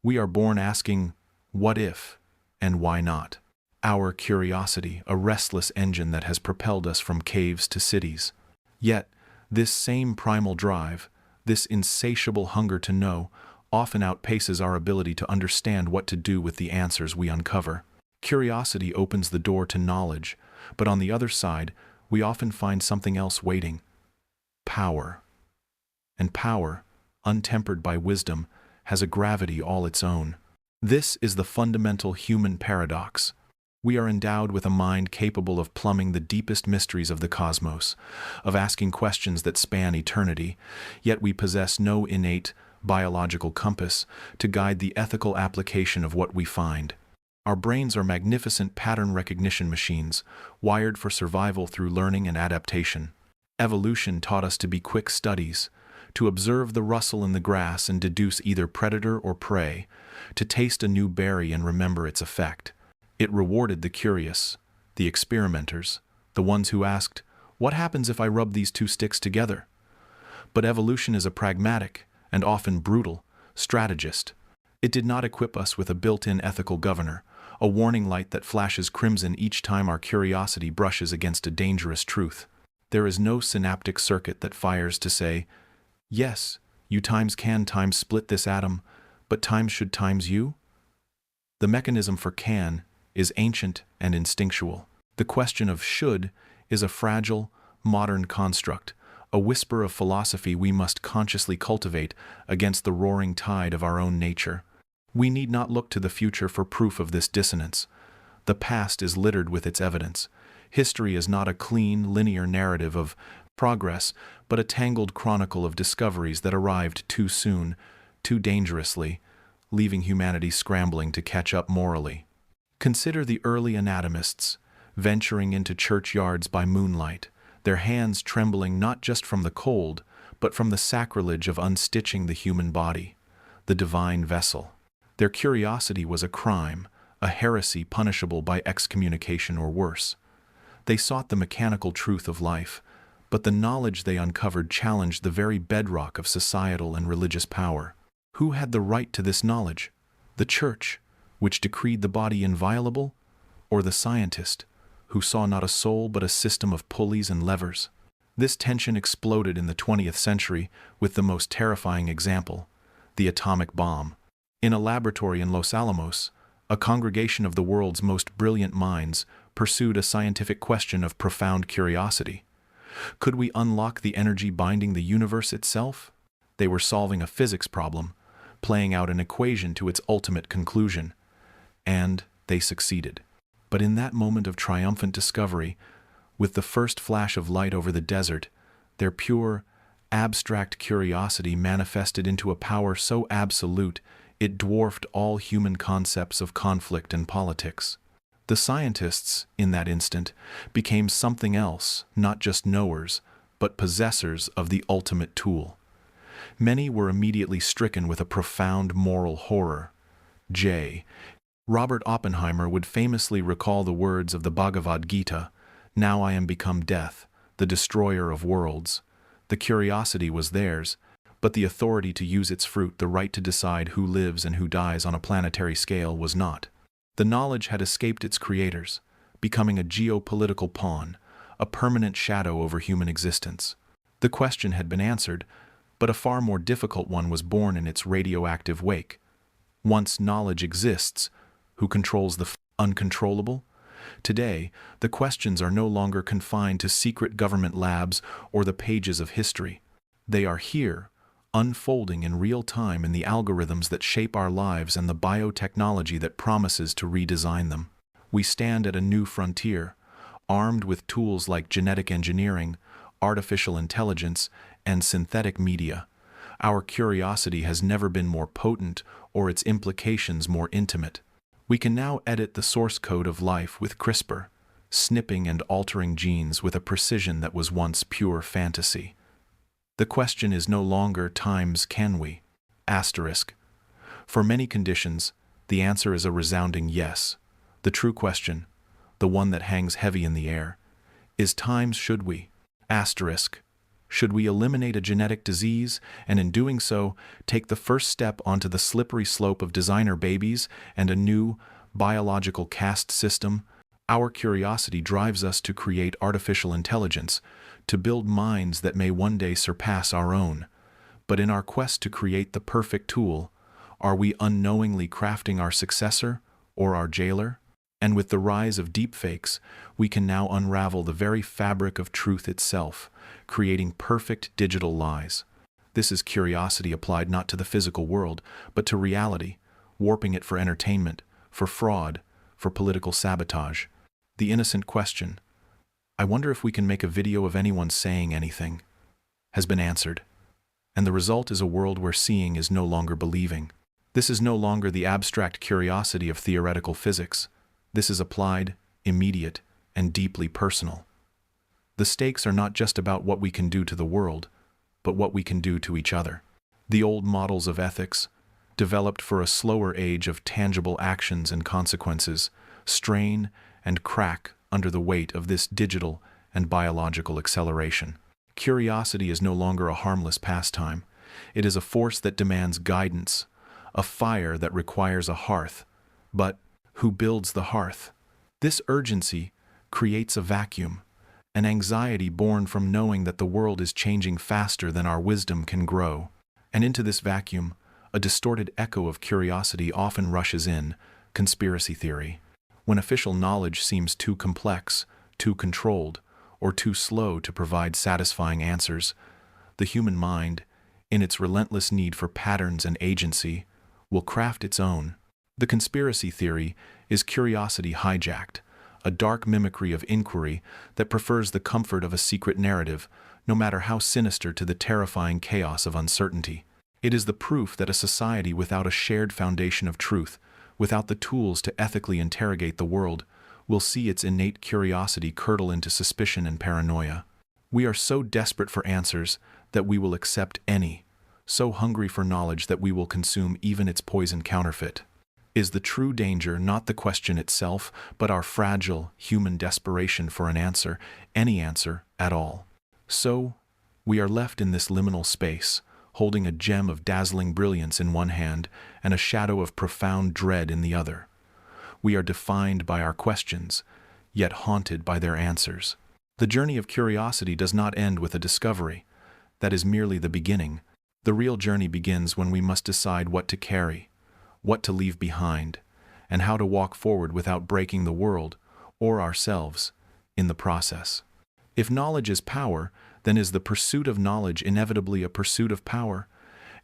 We are born asking, what if, and why not? Our curiosity, a restless engine that has propelled us from caves to cities. Yet, this same primal drive, this insatiable hunger to know, often outpaces our ability to understand what to do with the answers we uncover. Curiosity opens the door to knowledge, but on the other side, we often find something else waiting. Power. And power, untempered by wisdom, has a gravity all its own. This is the fundamental human paradox. We are endowed with a mind capable of plumbing the deepest mysteries of the cosmos, of asking questions that span eternity, yet we possess no innate, biological compass to guide the ethical application of what we find. Our brains are magnificent pattern recognition machines, wired for survival through learning and adaptation. Evolution taught us to be quick studies, to observe the rustle in the grass and deduce either predator or prey, to taste a new berry and remember its effect. It rewarded the curious, the experimenters, the ones who asked, what happens if I rub these two sticks together? But evolution is a pragmatic, and often brutal, strategist. It did not equip us with a built-in ethical governor, a warning light that flashes crimson each time our curiosity brushes against a dangerous truth. There is no synaptic circuit that fires to say, yes, you can times split this atom, but times should times you? The mechanism for can is ancient and instinctual. The question of should is a fragile, modern construct, a whisper of philosophy we must consciously cultivate against the roaring tide of our own nature. We need not look to the future for proof of this dissonance. The past is littered with its evidence. History is not a clean, linear narrative of progress, but a tangled chronicle of discoveries that arrived too soon, too dangerously, leaving humanity scrambling to catch up morally. Consider the early anatomists, venturing into churchyards by moonlight, their hands trembling not just from the cold, but from the sacrilege of unstitching the human body, the divine vessel. Their curiosity was a crime, a heresy punishable by excommunication or worse. They sought the mechanical truth of life, but the knowledge they uncovered challenged the very bedrock of societal and religious power. Who had the right to this knowledge? The church, which decreed the body inviolable, or the scientist, who saw not a soul but a system of pulleys and levers? This tension exploded in the 20th century with the most terrifying example, the atomic bomb. In a laboratory in Los Alamos, a congregation of the world's most brilliant minds pursued a scientific question of profound curiosity. Could we unlock the energy binding the universe itself? They were solving a physics problem, playing out an equation to its ultimate conclusion. And they succeeded. But in that moment of triumphant discovery, with the first flash of light over the desert, their pure, abstract curiosity manifested into a power so absolute it dwarfed all human concepts of conflict and politics. The scientists, in that instant, became something else, not just knowers, but possessors of the ultimate tool. Many were immediately stricken with a profound moral horror. Robert Oppenheimer would famously recall the words of the Bhagavad Gita, "Now I am become death, the destroyer of worlds." The curiosity was theirs, but the authority to use its fruit, the right to decide who lives and who dies on a planetary scale, was not. The knowledge had escaped its creators, becoming a geopolitical pawn, a permanent shadow over human existence. The question had been answered, but a far more difficult one was born in its radioactive wake. Once knowledge exists, who controls the uncontrollable? Today, the questions are no longer confined to secret government labs or the pages of history. They are here, unfolding in real time in the algorithms that shape our lives and the biotechnology that promises to redesign them. We stand at a new frontier, armed with tools like genetic engineering, artificial intelligence, and synthetic media. Our curiosity has never been more potent or its implications more intimate. We can now edit the source code of life with CRISPR, snipping and altering genes with a precision that was once pure fantasy. The question is no longer times can we? For many conditions, the answer is a resounding yes. The true question, the one that hangs heavy in the air, is times should we? Should we eliminate a genetic disease and in doing so take the first step onto the slippery slope of designer babies and a new biological caste system? Our curiosity drives us to create artificial intelligence, to build minds that may one day surpass our own. But in our quest to create the perfect tool, are we unknowingly crafting our successor or our jailer? And with the rise of deepfakes, we can now unravel the very fabric of truth itself, creating perfect digital lies. This is curiosity applied not to the physical world, but to reality, warping it for entertainment, for fraud, for political sabotage. The innocent question, "I wonder if we can make a video of anyone saying anything," has been answered. And the result is a world where seeing is no longer believing. This is no longer the abstract curiosity of theoretical physics. This is applied, immediate, and deeply personal. The stakes are not just about what we can do to the world, but what we can do to each other. The old models of ethics, developed for a slower age of tangible actions and consequences, strain and crack under the weight of this digital and biological acceleration. Curiosity is no longer a harmless pastime. It is a force that demands guidance, a fire that requires a hearth. But who builds the hearth? This urgency creates a vacuum, an anxiety born from knowing that the world is changing faster than our wisdom can grow. And into this vacuum, a distorted echo of curiosity often rushes in: conspiracy theory. When official knowledge seems too complex, too controlled, or too slow to provide satisfying answers, the human mind, in its relentless need for patterns and agency, will craft its own. The conspiracy theory is curiosity hijacked, a dark mimicry of inquiry that prefers the comfort of a secret narrative, no matter how sinister, to the terrifying chaos of uncertainty. It is the proof that a society without a shared foundation of truth, without the tools to ethically interrogate the world, will see its innate curiosity curdle into suspicion and paranoia. We are so desperate for answers that we will accept any, so hungry for knowledge that we will consume even its poison counterfeit. Is the true danger not the question itself, but our fragile, human desperation for an answer, any answer at all? So, we are left in this liminal space, holding a gem of dazzling brilliance in one hand and a shadow of profound dread in the other. We are defined by our questions, yet haunted by their answers. The journey of curiosity does not end with a discovery. That is merely the beginning. The real journey begins when we must decide what to carry, what to leave behind, and how to walk forward without breaking the world, or ourselves, in the process. If knowledge is power, then is the pursuit of knowledge inevitably a pursuit of power?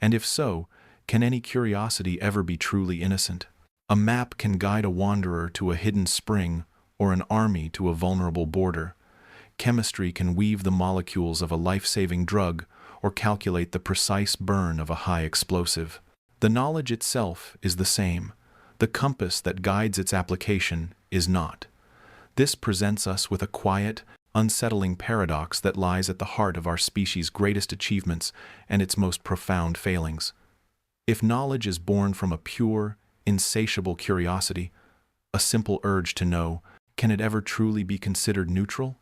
And if so, can any curiosity ever be truly innocent? A map can guide a wanderer to a hidden spring, or an army to a vulnerable border. Chemistry can weave the molecules of a life-saving drug, or calculate the precise burn of a high explosive. The knowledge itself is the same. The compass that guides its application is not. This presents us with a quiet, unsettling paradox that lies at the heart of our species' greatest achievements and its most profound failings. If knowledge is born from a pure, insatiable curiosity, a simple urge to know, can it ever truly be considered neutral?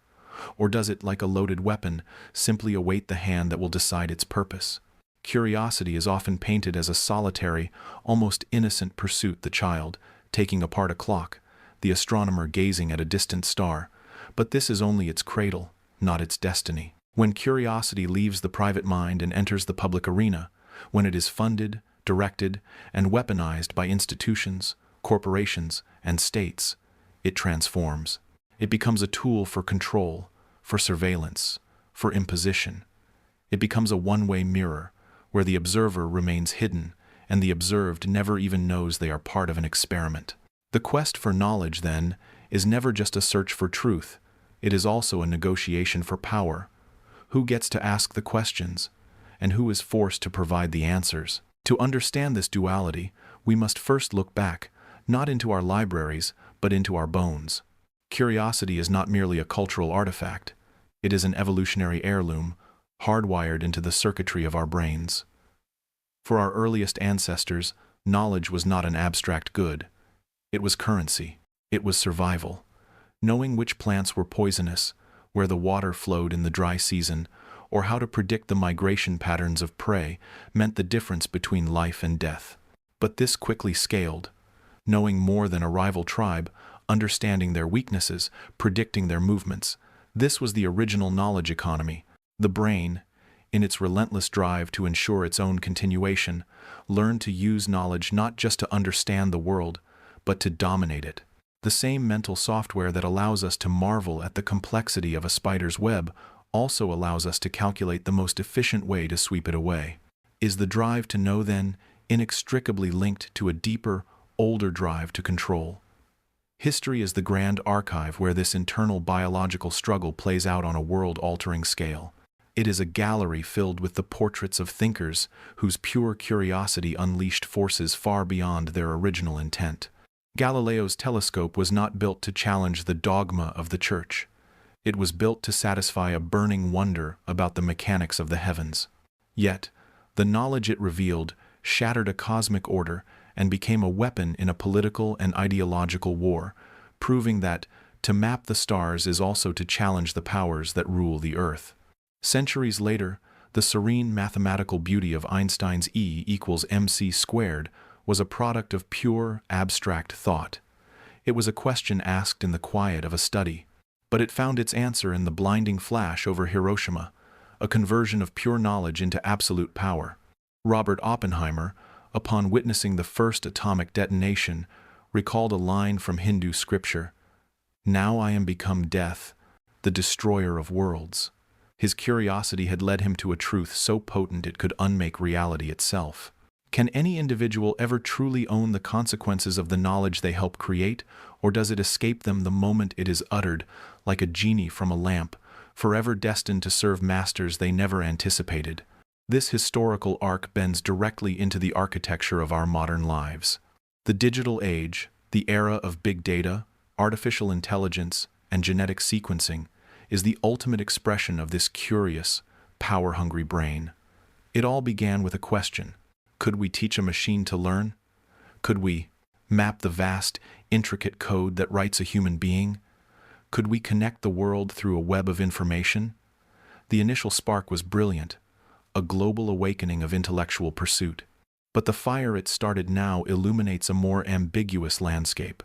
Or does it, like a loaded weapon, simply await the hand that will decide its purpose? Curiosity is often painted as a solitary, almost innocent pursuit: the child taking apart a clock, the astronomer gazing at a distant star. But this is only its cradle, not its destiny. When curiosity leaves the private mind and enters the public arena, when it is funded, directed, and weaponized by institutions, corporations, and states, it transforms. It becomes a tool for control, for surveillance, for imposition. It becomes a one-way mirror, where the observer remains hidden, and the observed never even knows they are part of an experiment. The quest for knowledge, then, is never just a search for truth. It is also a negotiation for power. Who gets to ask the questions, and who is forced to provide the answers? To understand this duality, we must first look back, not into our libraries, but into our bones. Curiosity is not merely a cultural artifact. It is an evolutionary heirloom, hardwired into the circuitry of our brains. For our earliest ancestors, knowledge was not an abstract good. It was currency. It was survival. Knowing which plants were poisonous, where the water flowed in the dry season, or how to predict the migration patterns of prey meant the difference between life and death. But this quickly scaled. Knowing more than a rival tribe, understanding their weaknesses, predicting their movements. This was the original knowledge economy. The brain, in its relentless drive to ensure its own continuation, learned to use knowledge not just to understand the world, but to dominate it. The same mental software that allows us to marvel at the complexity of a spider's web also allows us to calculate the most efficient way to sweep it away. Is the drive to know, then, inextricably linked to a deeper, older drive to control? History is the grand archive where this internal biological struggle plays out on a world-altering scale. It is a gallery filled with the portraits of thinkers whose pure curiosity unleashed forces far beyond their original intent. Galileo's telescope was not built to challenge the dogma of the Church. It was built to satisfy a burning wonder about the mechanics of the heavens. Yet, the knowledge it revealed shattered a cosmic order and became a weapon in a political and ideological war, proving that to map the stars is also to challenge the powers that rule the earth. Centuries later, the serene mathematical beauty of Einstein's E equals mc squared was a product of pure, abstract thought. It was a question asked in the quiet of a study, but it found its answer in the blinding flash over Hiroshima, a conversion of pure knowledge into absolute power. Robert Oppenheimer, upon witnessing the first atomic detonation, recalled a line from Hindu scripture, "Now I am become death, the destroyer of worlds." His curiosity had led him to a truth so potent it could unmake reality itself. Can any individual ever truly own the consequences of the knowledge they help create, or does it escape them the moment it is uttered, like a genie from a lamp, forever destined to serve masters they never anticipated? This historical arc bends directly into the architecture of our modern lives. The digital age, the era of big data, artificial intelligence, and genetic sequencing, is the ultimate expression of this curious, power-hungry brain. It all began with a question. Could we teach a machine to learn? Could we map the vast, intricate code that writes a human being? Could we connect the world through a web of information? The initial spark was brilliant, a global awakening of intellectual pursuit. But the fire it started now illuminates a more ambiguous landscape.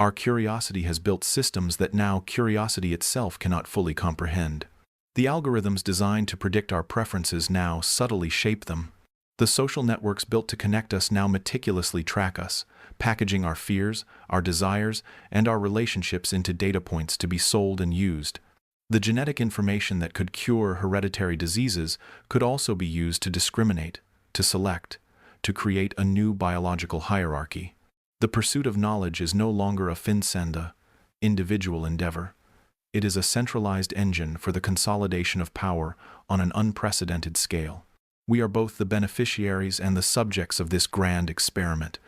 Our curiosity has built systems that now curiosity itself cannot fully comprehend. The algorithms designed to predict our preferences now subtly shape them. The social networks built to connect us now meticulously track us, packaging our fears, our desires, and our relationships into data points to be sold and used. The genetic information that could cure hereditary diseases could also be used to discriminate, to select, to create a new biological hierarchy. The pursuit of knowledge is no longer a finsenda, individual endeavor. It is a centralized engine for the consolidation of power on an unprecedented scale. We are both the beneficiaries and the subjects of this grand experiment,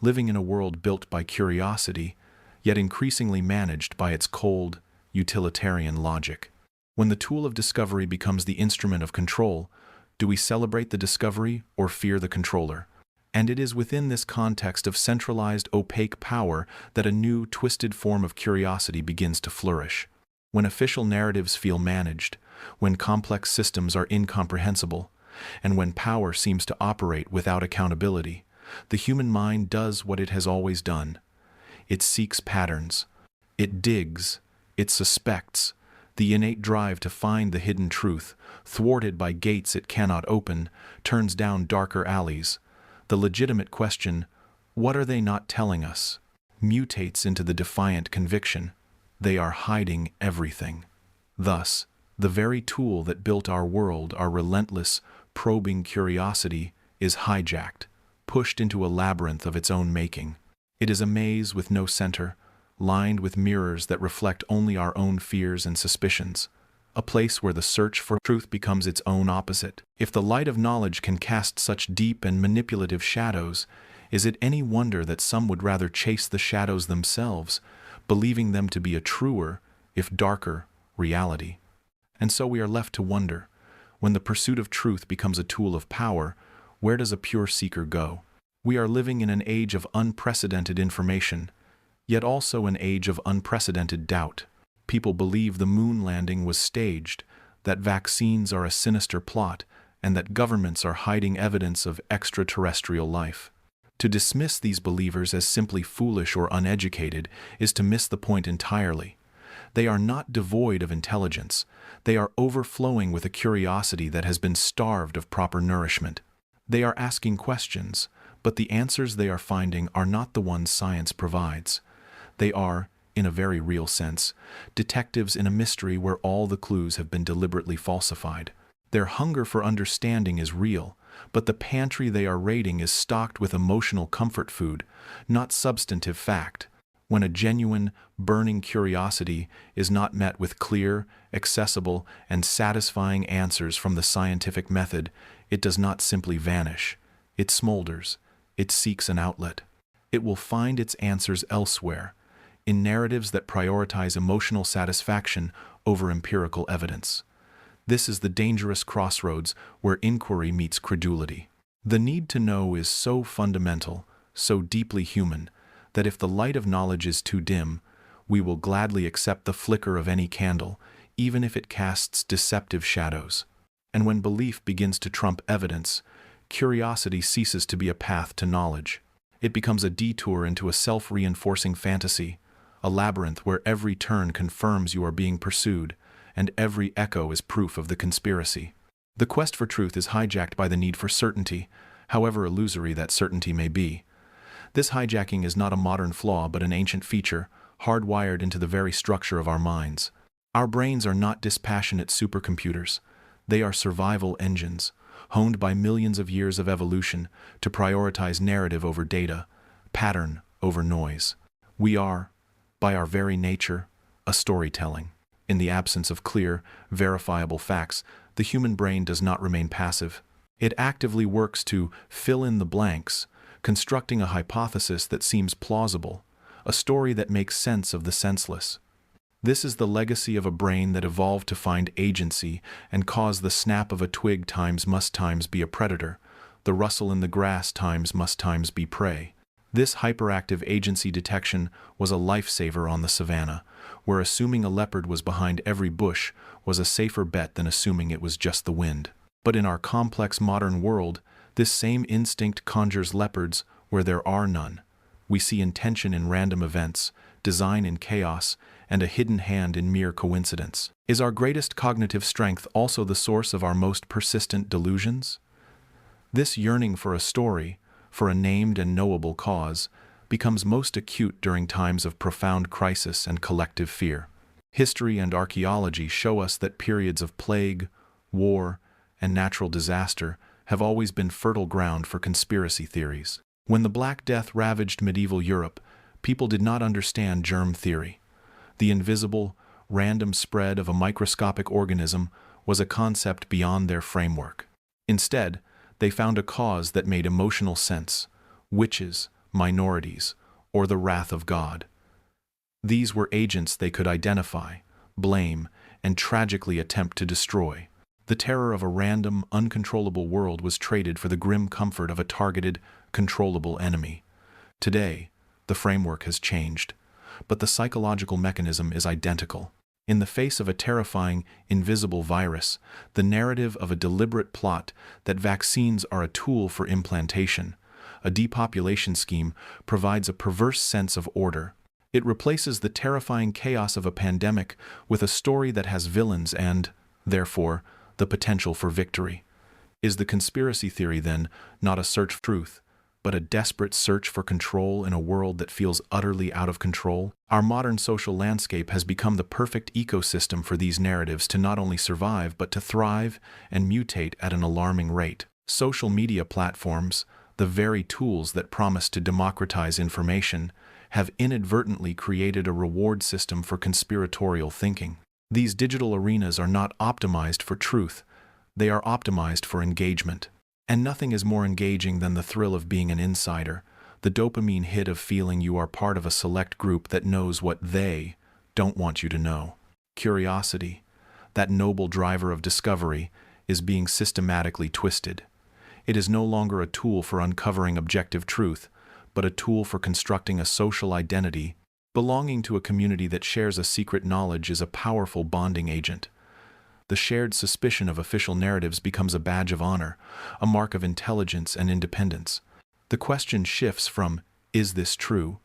living in a world built by curiosity, yet increasingly managed by its cold, utilitarian logic. When the tool of discovery becomes the instrument of control, do we celebrate the discovery or fear the controller? And it is within this context of centralized, opaque power that a new, twisted form of curiosity begins to flourish. When official narratives feel managed, when complex systems are incomprehensible, and when power seems to operate without accountability, the human mind does what it has always done. It seeks patterns. It digs. It suspects. The innate drive to find the hidden truth, thwarted by gates it cannot open, turns down darker alleys. The legitimate question, "What are they not telling us?" mutates into the defiant conviction, "They are hiding everything." Thus, the very tool that built our world, our relentless, probing curiosity, is hijacked, pushed into a labyrinth of its own making. It is a maze with no center, lined with mirrors that reflect only our own fears and suspicions, a place where the search for truth becomes its own opposite. If the light of knowledge can cast such deep and manipulative shadows, is it any wonder that some would rather chase the shadows themselves, believing them to be a truer, if darker, reality? And so we are left to wonder, when the pursuit of truth becomes a tool of power, where does a pure seeker go? We are living in an age of unprecedented information, yet also an age of unprecedented doubt. People believe the moon landing was staged, that vaccines are a sinister plot, and that governments are hiding evidence of extraterrestrial life. To dismiss these believers as simply foolish or uneducated is to miss the point entirely. They are not devoid of intelligence. They are overflowing with a curiosity that has been starved of proper nourishment. They are asking questions, but the answers they are finding are not the ones science provides. They are, in a very real sense, detectives in a mystery where all the clues have been deliberately falsified. Their hunger for understanding is real, but the pantry they are raiding is stocked with emotional comfort food, not substantive fact. When a genuine, burning curiosity is not met with clear, accessible, and satisfying answers from the scientific method, it does not simply vanish. It smolders. It seeks an outlet. It will find its answers elsewhere, in narratives that prioritize emotional satisfaction over empirical evidence. This is the dangerous crossroads where inquiry meets credulity. The need to know is so fundamental, so deeply human, that if the light of knowledge is too dim, we will gladly accept the flicker of any candle, even if it casts deceptive shadows. And when belief begins to trump evidence, curiosity ceases to be a path to knowledge. It becomes a detour into a self-reinforcing fantasy, a labyrinth where every turn confirms you are being pursued, and every echo is proof of the conspiracy. The quest for truth is hijacked by the need for certainty, however illusory that certainty may be. This hijacking is not a modern flaw but an ancient feature, hardwired into the very structure of our minds. Our brains are not dispassionate supercomputers. They are survival engines, honed by millions of years of evolution to prioritize narrative over data, pattern over noise. We are, by our very nature, a storytelling. In the absence of clear, verifiable facts, the human brain does not remain passive. It actively works to fill in the blanks, constructing a hypothesis that seems plausible, a story that makes sense of the senseless. This is the legacy of a brain that evolved to find agency and cause the snap of a twig times must times be a predator, the rustle in the grass times must times be prey. This hyperactive agency detection was a lifesaver on the savannah, where assuming a leopard was behind every bush was a safer bet than assuming it was just the wind. But in our complex modern world, this same instinct conjures leopards where there are none. We see intention in random events, design in chaos, and a hidden hand in mere coincidence. Is our greatest cognitive strength also the source of our most persistent delusions? This yearning for a story, for a named and knowable cause, becomes most acute during times of profound crisis and collective fear. History and archaeology show us that periods of plague, war, and natural disaster have always been fertile ground for conspiracy theories. When the Black Death ravaged medieval Europe, people did not understand germ theory. The invisible, random spread of a microscopic organism was a concept beyond their framework. Instead, they found a cause that made emotional sense: witches, minorities, or the wrath of God. These were agents they could identify, blame, and tragically attempt to destroy. The terror of a random, uncontrollable world was traded for the grim comfort of a targeted, controllable enemy. Today, the framework has changed, but the psychological mechanism is identical. In the face of a terrifying, invisible virus, the narrative of a deliberate plot that vaccines are a tool for implantation, a depopulation scheme, provides a perverse sense of order. It replaces the terrifying chaos of a pandemic with a story that has villains and, therefore, the potential for victory. Is the conspiracy theory, then, not a search for truth, but a desperate search for control in a world that feels utterly out of control? Our modern social landscape has become the perfect ecosystem for these narratives to not only survive but to thrive and mutate at an alarming rate. Social media platforms, the very tools that promise to democratize information, have inadvertently created a reward system for conspiratorial thinking. These digital arenas are not optimized for truth, they are optimized for engagement. And nothing is more engaging than the thrill of being an insider, the dopamine hit of feeling you are part of a select group that knows what they don't want you to know. Curiosity, that noble driver of discovery, is being systematically twisted. It is no longer a tool for uncovering objective truth, but a tool for constructing a social identity. Belonging to a community that shares a secret knowledge is a powerful bonding agent. The shared suspicion of official narratives becomes a badge of honor, a mark of intelligence and independence. The question shifts from, "Is this true?"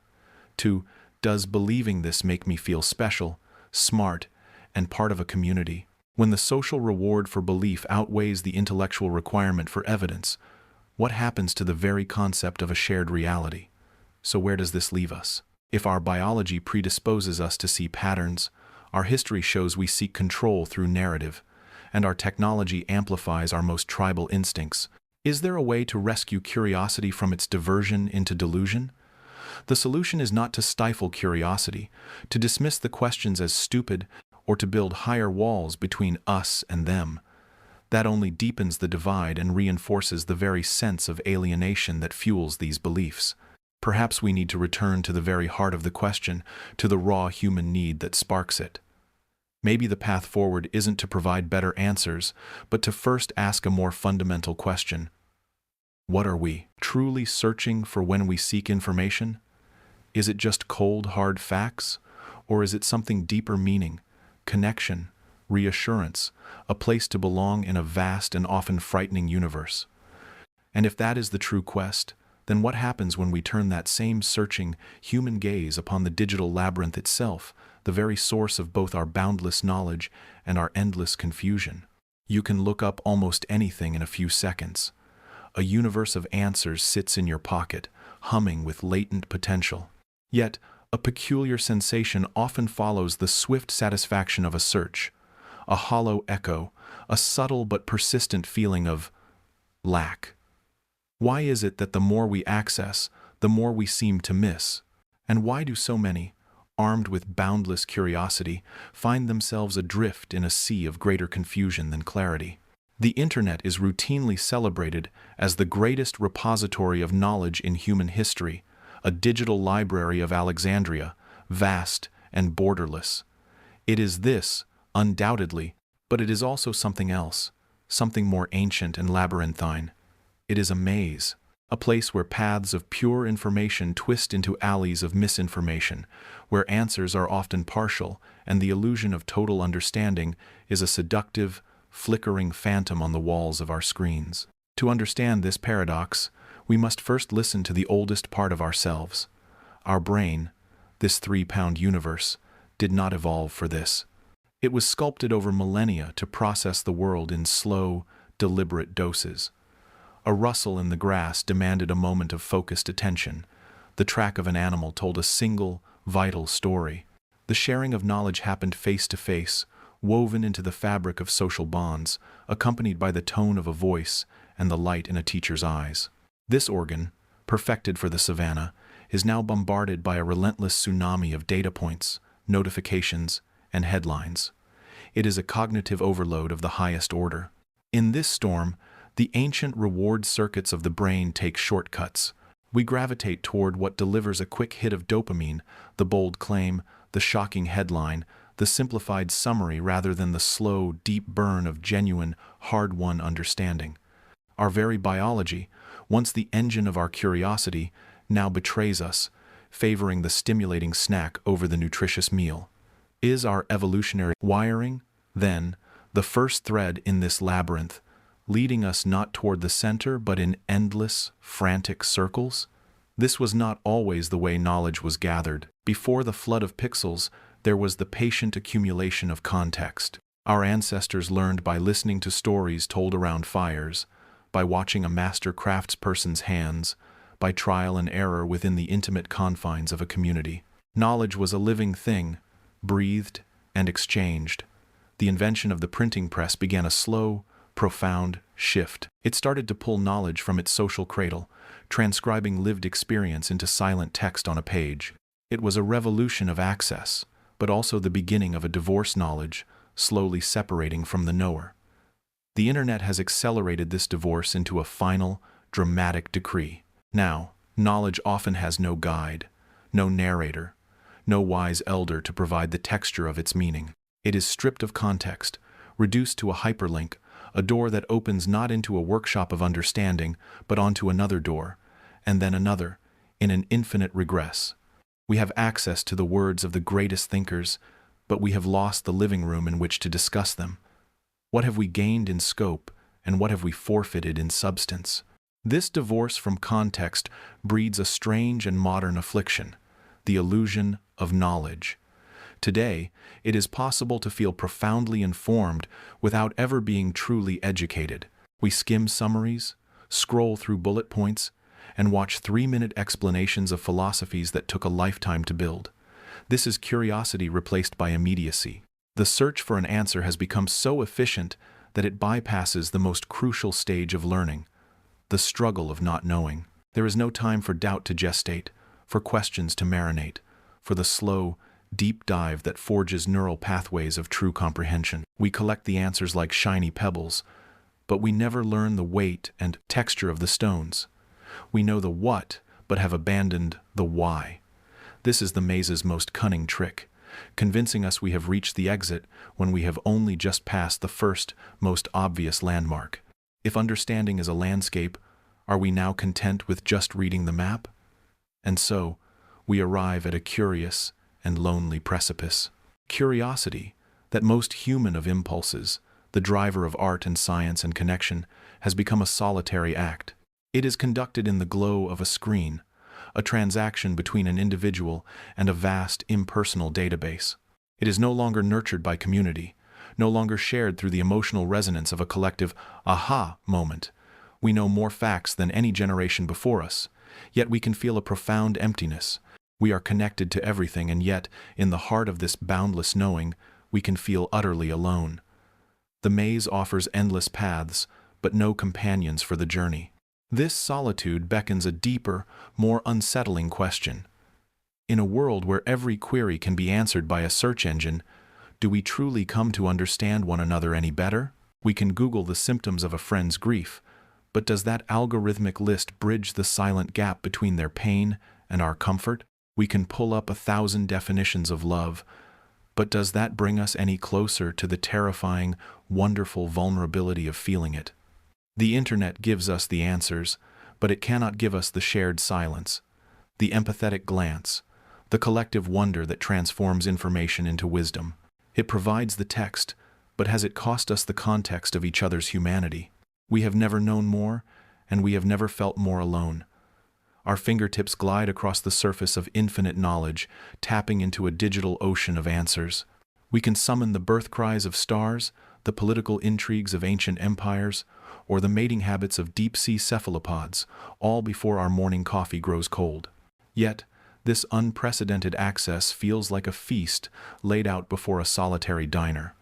to, "Does believing this make me feel special, smart, and part of a community?" When the social reward for belief outweighs the intellectual requirement for evidence, what happens to the very concept of a shared reality? So where does this leave us? If our biology predisposes us to see patterns, our history shows we seek control through narrative, and our technology amplifies our most tribal instincts. Is there a way to rescue curiosity from its diversion into delusion? The solution is not to stifle curiosity, to dismiss the questions as stupid, or to build higher walls between us and them. That only deepens the divide and reinforces the very sense of alienation that fuels these beliefs. Perhaps we need to return to the very heart of the question, to the raw human need that sparks it. Maybe the path forward isn't to provide better answers, but to first ask a more fundamental question. What are we truly searching for when we seek information? Is it just cold, hard facts? Or is it something deeper: meaning, connection, reassurance, a place to belong in a vast and often frightening universe? And if that is the true quest, then what happens when we turn that same searching, human gaze upon the digital labyrinth itself, the very source of both our boundless knowledge and our endless confusion? You can look up almost anything in a few seconds. A universe of answers sits in your pocket, humming with latent potential. Yet, a peculiar sensation often follows the swift satisfaction of a search, a hollow echo, a subtle but persistent feeling of lack. Why is it that the more we access, the more we seem to miss? And why do so many, armed with boundless curiosity, find themselves adrift in a sea of greater confusion than clarity? The internet is routinely celebrated as the greatest repository of knowledge in human history, a digital library of Alexandria, vast and borderless. It is this, undoubtedly, but it is also something else, something more ancient and labyrinthine. It is a maze, a place where paths of pure information twist into alleys of misinformation, where answers are often partial and the illusion of total understanding is a seductive, flickering phantom on the walls of our screens. To understand this paradox, we must first listen to the oldest part of ourselves. Our brain, this 3-pound universe, did not evolve for this. It was sculpted over millennia to process the world in slow, deliberate doses. A rustle in the grass demanded a moment of focused attention. The track of an animal told a single, vital story. The sharing of knowledge happened face to face, woven into the fabric of social bonds, accompanied by the tone of a voice and the light in a teacher's eyes. This organ, perfected for the savannah, is now bombarded by a relentless tsunami of data points, notifications, and headlines. It is a cognitive overload of the highest order. In this storm, the ancient reward circuits of the brain take shortcuts. We gravitate toward what delivers a quick hit of dopamine, the bold claim, the shocking headline, the simplified summary rather than the slow, deep burn of genuine, hard-won understanding. Our very biology, once the engine of our curiosity, now betrays us, favoring the stimulating snack over the nutritious meal. Is our evolutionary wiring, then, the first thread in this labyrinth, leading us not toward the center but in endless, frantic circles? This was not always the way knowledge was gathered. Before the flood of pixels, there was the patient accumulation of context. Our ancestors learned by listening to stories told around fires, by watching a master craftsperson's hands, by trial and error within the intimate confines of a community. Knowledge was a living thing, breathed and exchanged. The invention of the printing press began a slow, profound shift. It started to pull knowledge from its social cradle, transcribing lived experience into silent text on a page. It was a revolution of access, but also the beginning of a divorce knowledge, slowly separating from the knower. The internet has accelerated this divorce into a final, dramatic decree. Now, knowledge often has no guide, no narrator, no wise elder to provide the texture of its meaning. It is stripped of context, reduced to a hyperlink, a door that opens not into a workshop of understanding, but onto another door, and then another, in an infinite regress. We have access to the words of the greatest thinkers, but we have lost the living room in which to discuss them. What have we gained in scope, and what have we forfeited in substance? This divorce from context breeds a strange and modern affliction, the illusion of knowledge. Today, it is possible to feel profoundly informed without ever being truly educated. We skim summaries, scroll through bullet points, and watch 3-minute explanations of philosophies that took a lifetime to build. This is curiosity replaced by immediacy. The search for an answer has become so efficient that it bypasses the most crucial stage of learning, the struggle of not knowing. There is no time for doubt to gestate, for questions to marinate, for the slow, deep dive that forges neural pathways of true comprehension. We collect the answers like shiny pebbles, but we never learn the weight and texture of the stones. We know the what, but have abandoned the why. This is the maze's most cunning trick, convincing us we have reached the exit when we have only just passed the first, most obvious landmark. If understanding is a landscape, are we now content with just reading the map? And so, we arrive at a curious and lonely precipice. Curiosity, that most human of impulses, the driver of art and science and connection, has become a solitary act. It is conducted in the glow of a screen, a transaction between an individual and a vast, impersonal database. It is no longer nurtured by community, no longer shared through the emotional resonance of a collective aha moment. We know more facts than any generation before us, yet we can feel a profound emptiness. We are connected to everything, and yet, in the heart of this boundless knowing, we can feel utterly alone. The maze offers endless paths, but no companions for the journey. This solitude beckons a deeper, more unsettling question. In a world where every query can be answered by a search engine, do we truly come to understand one another any better? We can Google the symptoms of a friend's grief, but does that algorithmic list bridge the silent gap between their pain and our comfort? We can pull up 1,000 definitions of love, but does that bring us any closer to the terrifying, wonderful vulnerability of feeling it? The internet gives us the answers, but it cannot give us the shared silence, the empathetic glance, the collective wonder that transforms information into wisdom. It provides the text, but has it cost us the context of each other's humanity? We have never known more, and we have never felt more alone. Our fingertips glide across the surface of infinite knowledge, tapping into a digital ocean of answers. We can summon the birth cries of stars, the political intrigues of ancient empires, or the mating habits of deep-sea cephalopods, all before our morning coffee grows cold. Yet, this unprecedented access feels like a feast laid out before a solitary diner.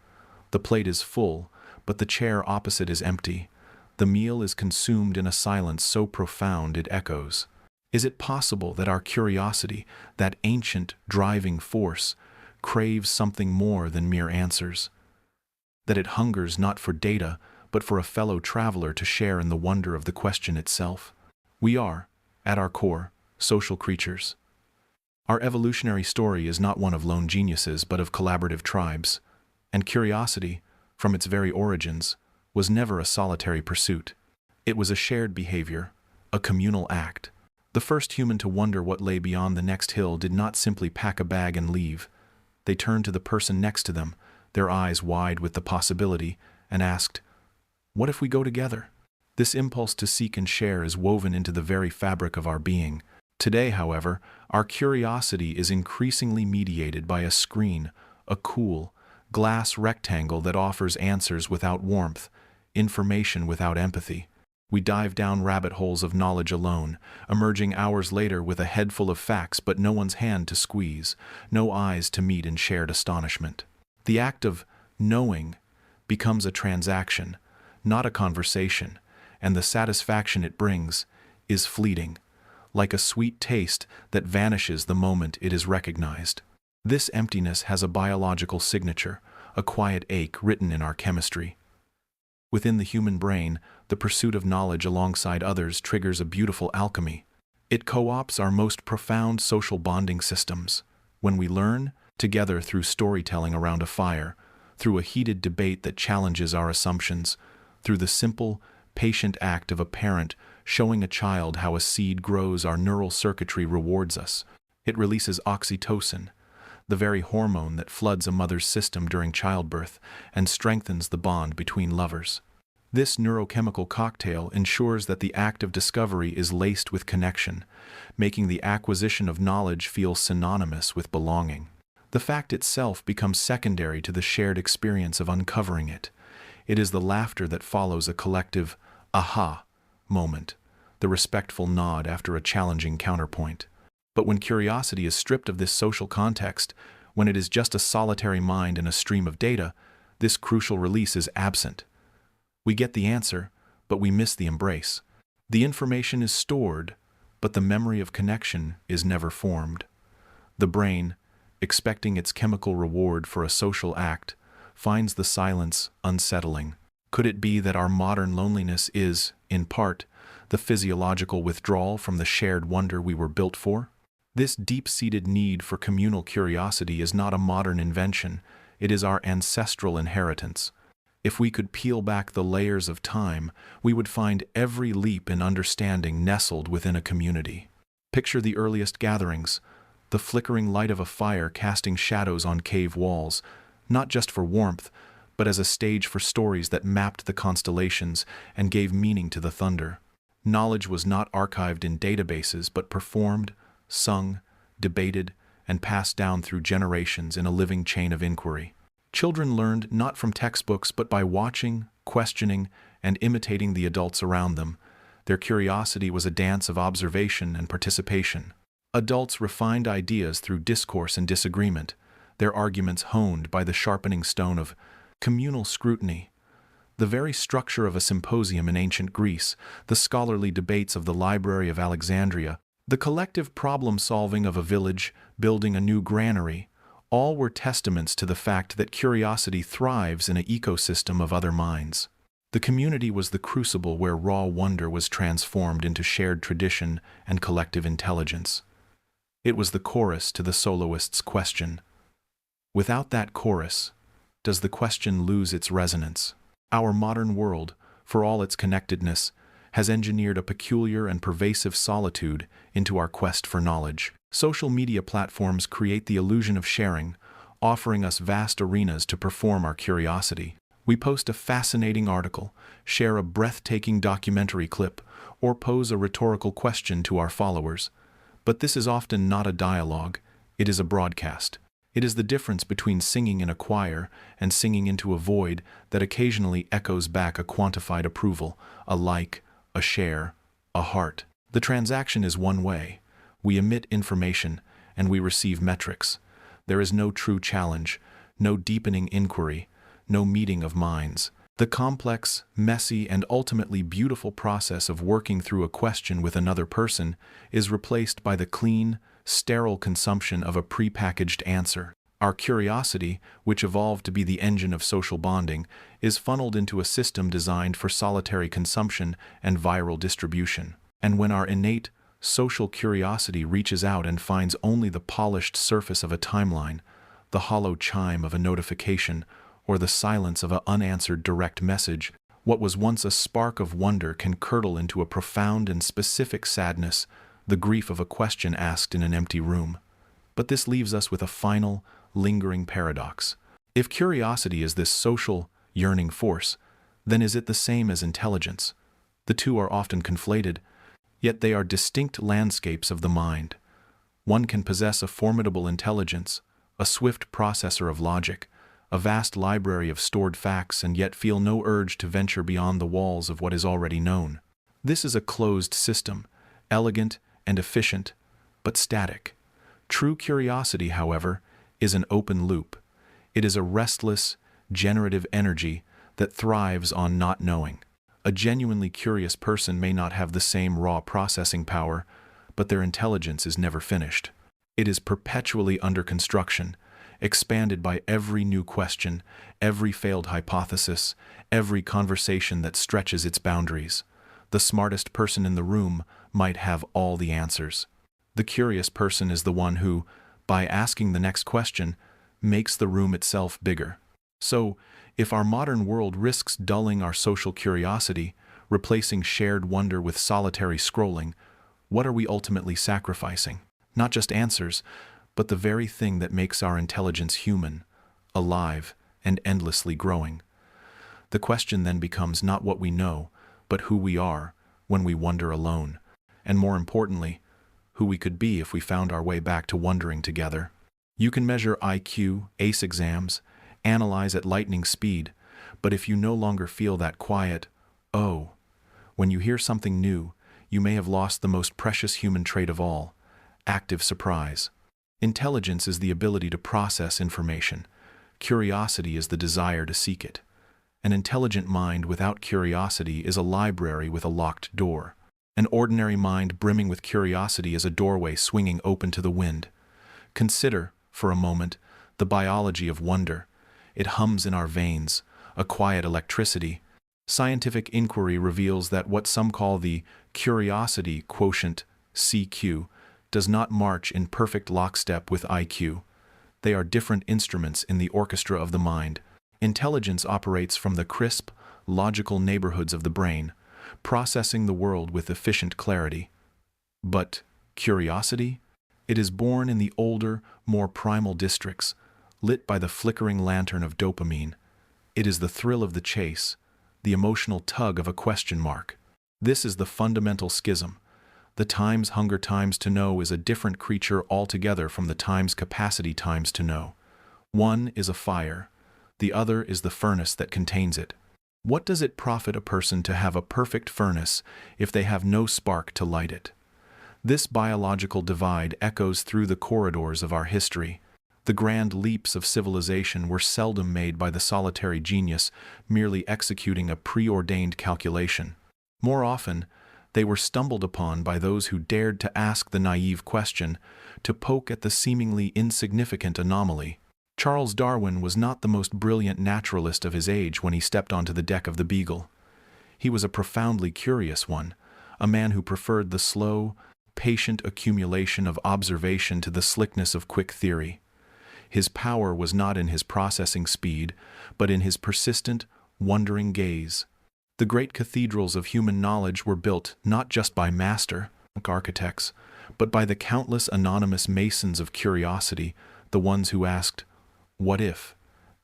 The plate is full, but the chair opposite is empty. The meal is consumed in a silence so profound it echoes. Is it possible that our curiosity, that ancient driving force, craves something more than mere answers? That it hungers not for data, but for a fellow traveler to share in the wonder of the question itself? We are, at our core, social creatures. Our evolutionary story is not one of lone geniuses, but of collaborative tribes. And curiosity, from its very origins, was never a solitary pursuit. It was a shared behavior, a communal act. The first human to wonder what lay beyond the next hill did not simply pack a bag and leave. They turned to the person next to them, their eyes wide with the possibility, and asked, "What if we go together?" This impulse to seek and share is woven into the very fabric of our being. Today, however, our curiosity is increasingly mediated by a screen, a cool, glass rectangle that offers answers without warmth, information without empathy. We dive down rabbit holes of knowledge alone, emerging hours later with a head full of facts but no one's hand to squeeze, no eyes to meet in shared astonishment. The act of knowing becomes a transaction, not a conversation, and the satisfaction it brings is fleeting, like a sweet taste that vanishes the moment it is recognized. This emptiness has a biological signature, a quiet ache written in our chemistry. Within the human brain, the pursuit of knowledge alongside others triggers a beautiful alchemy. It co-opts our most profound social bonding systems. When we learn, together through storytelling around a fire, through a heated debate that challenges our assumptions, through the simple, patient act of a parent showing a child how a seed grows, our neural circuitry rewards us. It releases oxytocin, the very hormone that floods a mother's system during childbirth and strengthens the bond between lovers. This neurochemical cocktail ensures that the act of discovery is laced with connection, making the acquisition of knowledge feel synonymous with belonging. The fact itself becomes secondary to the shared experience of uncovering it. It is the laughter that follows a collective aha moment, the respectful nod after a challenging counterpoint. But when curiosity is stripped of this social context, when it is just a solitary mind and a stream of data, this crucial release is absent. We get the answer, but we miss the embrace. The information is stored, but the memory of connection is never formed. The brain, expecting its chemical reward for a social act, finds the silence unsettling. Could it be that our modern loneliness is, in part, the physiological withdrawal from the shared wonder we were built for? This deep-seated need for communal curiosity is not a modern invention, it is our ancestral inheritance. If we could peel back the layers of time, we would find every leap in understanding nestled within a community. Picture the earliest gatherings, the flickering light of a fire casting shadows on cave walls, not just for warmth, but as a stage for stories that mapped the constellations and gave meaning to the thunder. Knowledge was not archived in databases but performed, sung, debated, and passed down through generations in a living chain of inquiry. Children learned not from textbooks but by watching, questioning, and imitating the adults around them. Their curiosity was a dance of observation and participation. Adults refined ideas through discourse and disagreement, their arguments honed by the sharpening stone of communal scrutiny. The very structure of a symposium in ancient Greece, the scholarly debates of the Library of Alexandria, the collective problem-solving of a village building a new granary, all were testaments to the fact that curiosity thrives in an ecosystem of other minds. The community was the crucible where raw wonder was transformed into shared tradition and collective intelligence. It was the chorus to the soloist's question. Without that chorus, does the question lose its resonance? Our modern world, for all its connectedness, has engineered a peculiar and pervasive solitude into our quest for knowledge. Social media platforms create the illusion of sharing, offering us vast arenas to perform our curiosity. We post a fascinating article, share a breathtaking documentary clip, or pose a rhetorical question to our followers. But this is often not a dialogue, it is a broadcast. It is the difference between singing in a choir and singing into a void that occasionally echoes back a quantified approval, a like, a share, a heart. The transaction is one way. We emit information, and we receive metrics. There is no true challenge, no deepening inquiry, no meeting of minds. The complex, messy, and ultimately beautiful process of working through a question with another person is replaced by the clean, sterile consumption of a prepackaged answer. Our curiosity, which evolved to be the engine of social bonding, is funneled into a system designed for solitary consumption and viral distribution. And when our innate, social curiosity reaches out and finds only the polished surface of a timeline, the hollow chime of a notification, or the silence of an unanswered direct message, what was once a spark of wonder can curdle into a profound and specific sadness, the grief of a question asked in an empty room. But this leaves us with a final, lingering paradox. If curiosity is this social, yearning force, then is it the same as intelligence? The two are often conflated, yet they are distinct landscapes of the mind. One can possess a formidable intelligence, a swift processor of logic, a vast library of stored facts, and yet feel no urge to venture beyond the walls of what is already known. This is a closed system, elegant and efficient, but static. True curiosity, however, is an open loop. It is a restless, generative energy that thrives on not knowing. A genuinely curious person may not have the same raw processing power, but their intelligence is never finished. It is perpetually under construction, expanded by every new question, every failed hypothesis, every conversation that stretches its boundaries. The smartest person in the room might have all the answers. The curious person is the one who, by asking the next question, makes the room itself bigger. So, if our modern world risks dulling our social curiosity, replacing shared wonder with solitary scrolling, what are we ultimately sacrificing? Not just answers, but the very thing that makes our intelligence human, alive, and endlessly growing. The question then becomes not what we know, but who we are when we wonder alone, and more importantly, who we could be if we found our way back to wondering together. You can measure IQ, ACE exams, analyze at lightning speed, but if you no longer feel that quiet, oh, when you hear something new, you may have lost the most precious human trait of all, active surprise. Intelligence is the ability to process information. Curiosity is the desire to seek it. An intelligent mind without curiosity is a library with a locked door. An ordinary mind brimming with curiosity is a doorway swinging open to the wind. Consider, for a moment, the biology of wonder. It hums in our veins, a quiet electricity. Scientific inquiry reveals that what some call the curiosity quotient, CQ, does not march in perfect lockstep with IQ. They are different instruments in the orchestra of the mind. Intelligence operates from the crisp, logical neighborhoods of the brain, processing the world with efficient clarity. But curiosity? It is born in the older, more primal districts, lit by the flickering lantern of dopamine. It is the thrill of the chase, the emotional tug of a question mark. This is the fundamental schism. The times hunger times to know is a different creature altogether from the times capacity times to know. One is a fire, the other is the furnace that contains it. What does it profit a person to have a perfect furnace if they have no spark to light it? This biological divide echoes through the corridors of our history. The grand leaps of civilization were seldom made by the solitary genius merely executing a preordained calculation. More often, they were stumbled upon by those who dared to ask the naive question, to poke at the seemingly insignificant anomaly. Charles Darwin was not the most brilliant naturalist of his age when he stepped onto the deck of the Beagle. He was a profoundly curious one, a man who preferred the slow, patient accumulation of observation to the slickness of quick theory. His power was not in his processing speed, but in his persistent, wondering gaze. The great cathedrals of human knowledge were built not just by master architects, but by the countless anonymous masons of curiosity, the ones who asked, "What if?"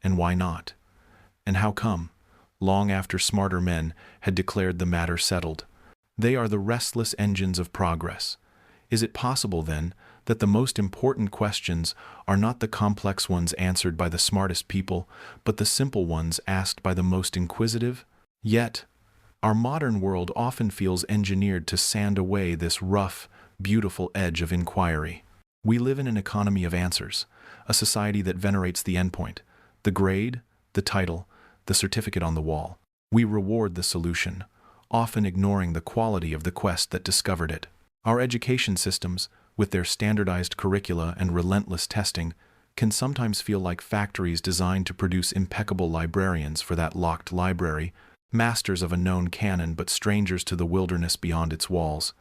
and "Why not?" and "How come?" long after smarter men had declared the matter settled. They are the restless engines of progress. Is it possible, then, that the most important questions are not the complex ones answered by the smartest people, but the simple ones asked by the most inquisitive? Yet, our modern world often feels engineered to sand away this rough, beautiful edge of inquiry. We live in an economy of answers, a society that venerates the endpoint, the grade, the title, the certificate on the wall. We reward the solution, often ignoring the quality of the quest that discovered it. Our education systems, with their standardized curricula and relentless testing, can sometimes feel like factories designed to produce impeccable librarians for that locked library, masters of a known canon but strangers to the wilderness beyond its walls.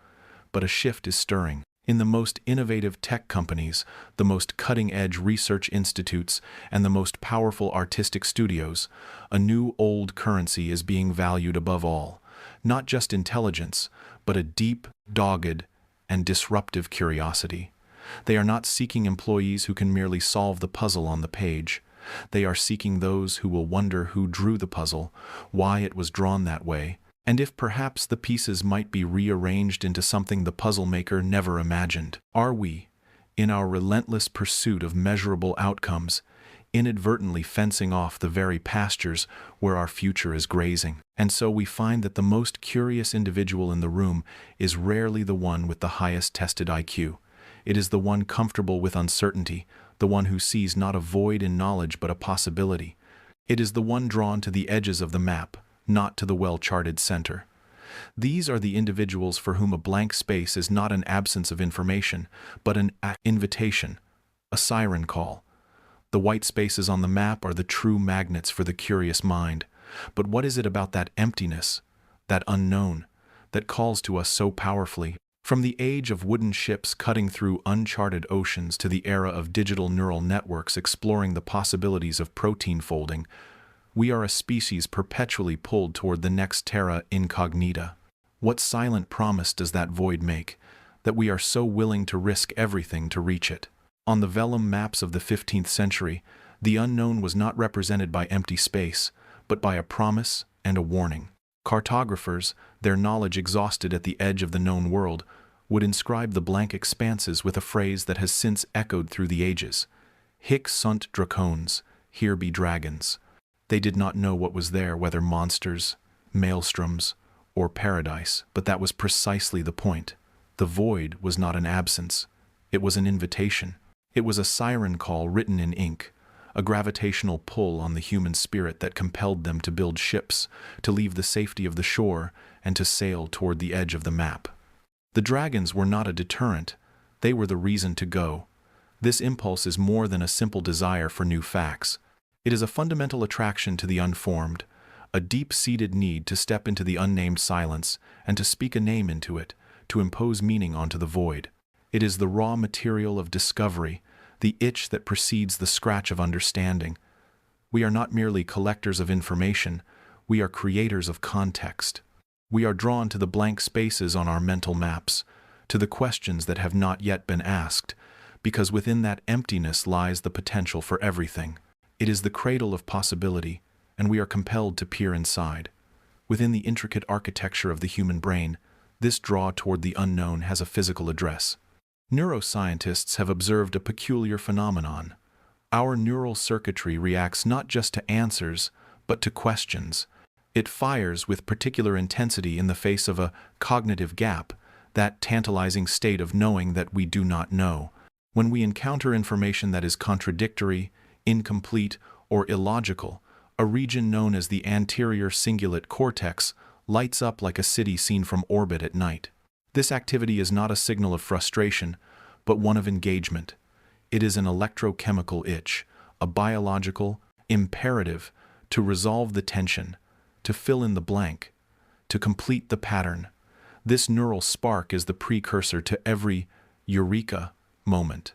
But a shift is stirring. In the most innovative tech companies, the most cutting-edge research institutes, and the most powerful artistic studios, a new old currency is being valued above all. Not just intelligence, but a deep, dogged, and disruptive curiosity. They are not seeking employees who can merely solve the puzzle on the page. They are seeking those who will wonder who drew the puzzle, why it was drawn that way, and if perhaps the pieces might be rearranged into something the puzzle maker never imagined. Are we, in our relentless pursuit of measurable outcomes, inadvertently fencing off the very pastures where our future is grazing? And so we find that the most curious individual in the room is rarely the one with the highest tested IQ. It is the one comfortable with uncertainty, the one who sees not a void in knowledge but a possibility. It is the one drawn to the edges of the map, not to the well-charted center. These are the individuals for whom a blank space is not an absence of information, but an invitation, a siren call. The white spaces on the map are the true magnets for the curious mind. But what is it about that emptiness, that unknown, that calls to us so powerfully? From the age of wooden ships cutting through uncharted oceans to the era of digital neural networks exploring the possibilities of protein folding, we are a species perpetually pulled toward the next terra incognita. What silent promise does that void make, that we are so willing to risk everything to reach it? On the vellum maps of the 15th century, the unknown was not represented by empty space, but by a promise and a warning. Cartographers, their knowledge exhausted at the edge of the known world, would inscribe the blank expanses with a phrase that has since echoed through the ages. Hic sunt dracones, here be dragons. They did not know what was there, whether monsters, maelstroms, or paradise, but that was precisely the point. The void was not an absence. It was an invitation. It was a siren call written in ink, a gravitational pull on the human spirit that compelled them to build ships, to leave the safety of the shore, and to sail toward the edge of the map. The dragons were not a deterrent. They were the reason to go. This impulse is more than a simple desire for new facts. It is a fundamental attraction to the unformed, a deep-seated need to step into the unnamed silence and to speak a name into it, to impose meaning onto the void. It is the raw material of discovery, the itch that precedes the scratch of understanding. We are not merely collectors of information, we are creators of context. We are drawn to the blank spaces on our mental maps, to the questions that have not yet been asked, because within that emptiness lies the potential for everything. It is the cradle of possibility, and we are compelled to peer inside. Within the intricate architecture of the human brain, this draw toward the unknown has a physical address. Neuroscientists have observed a peculiar phenomenon. Our neural circuitry reacts not just to answers, but to questions. It fires with particular intensity in the face of a cognitive gap, that tantalizing state of knowing that we do not know. When we encounter information that is contradictory, incomplete, or illogical, a region known as the anterior cingulate cortex lights up like a city seen from orbit at night. This activity is not a signal of frustration, but one of engagement. It is an electrochemical itch, a biological imperative to resolve the tension, to fill in the blank, to complete the pattern. This neural spark is the precursor to every eureka moment,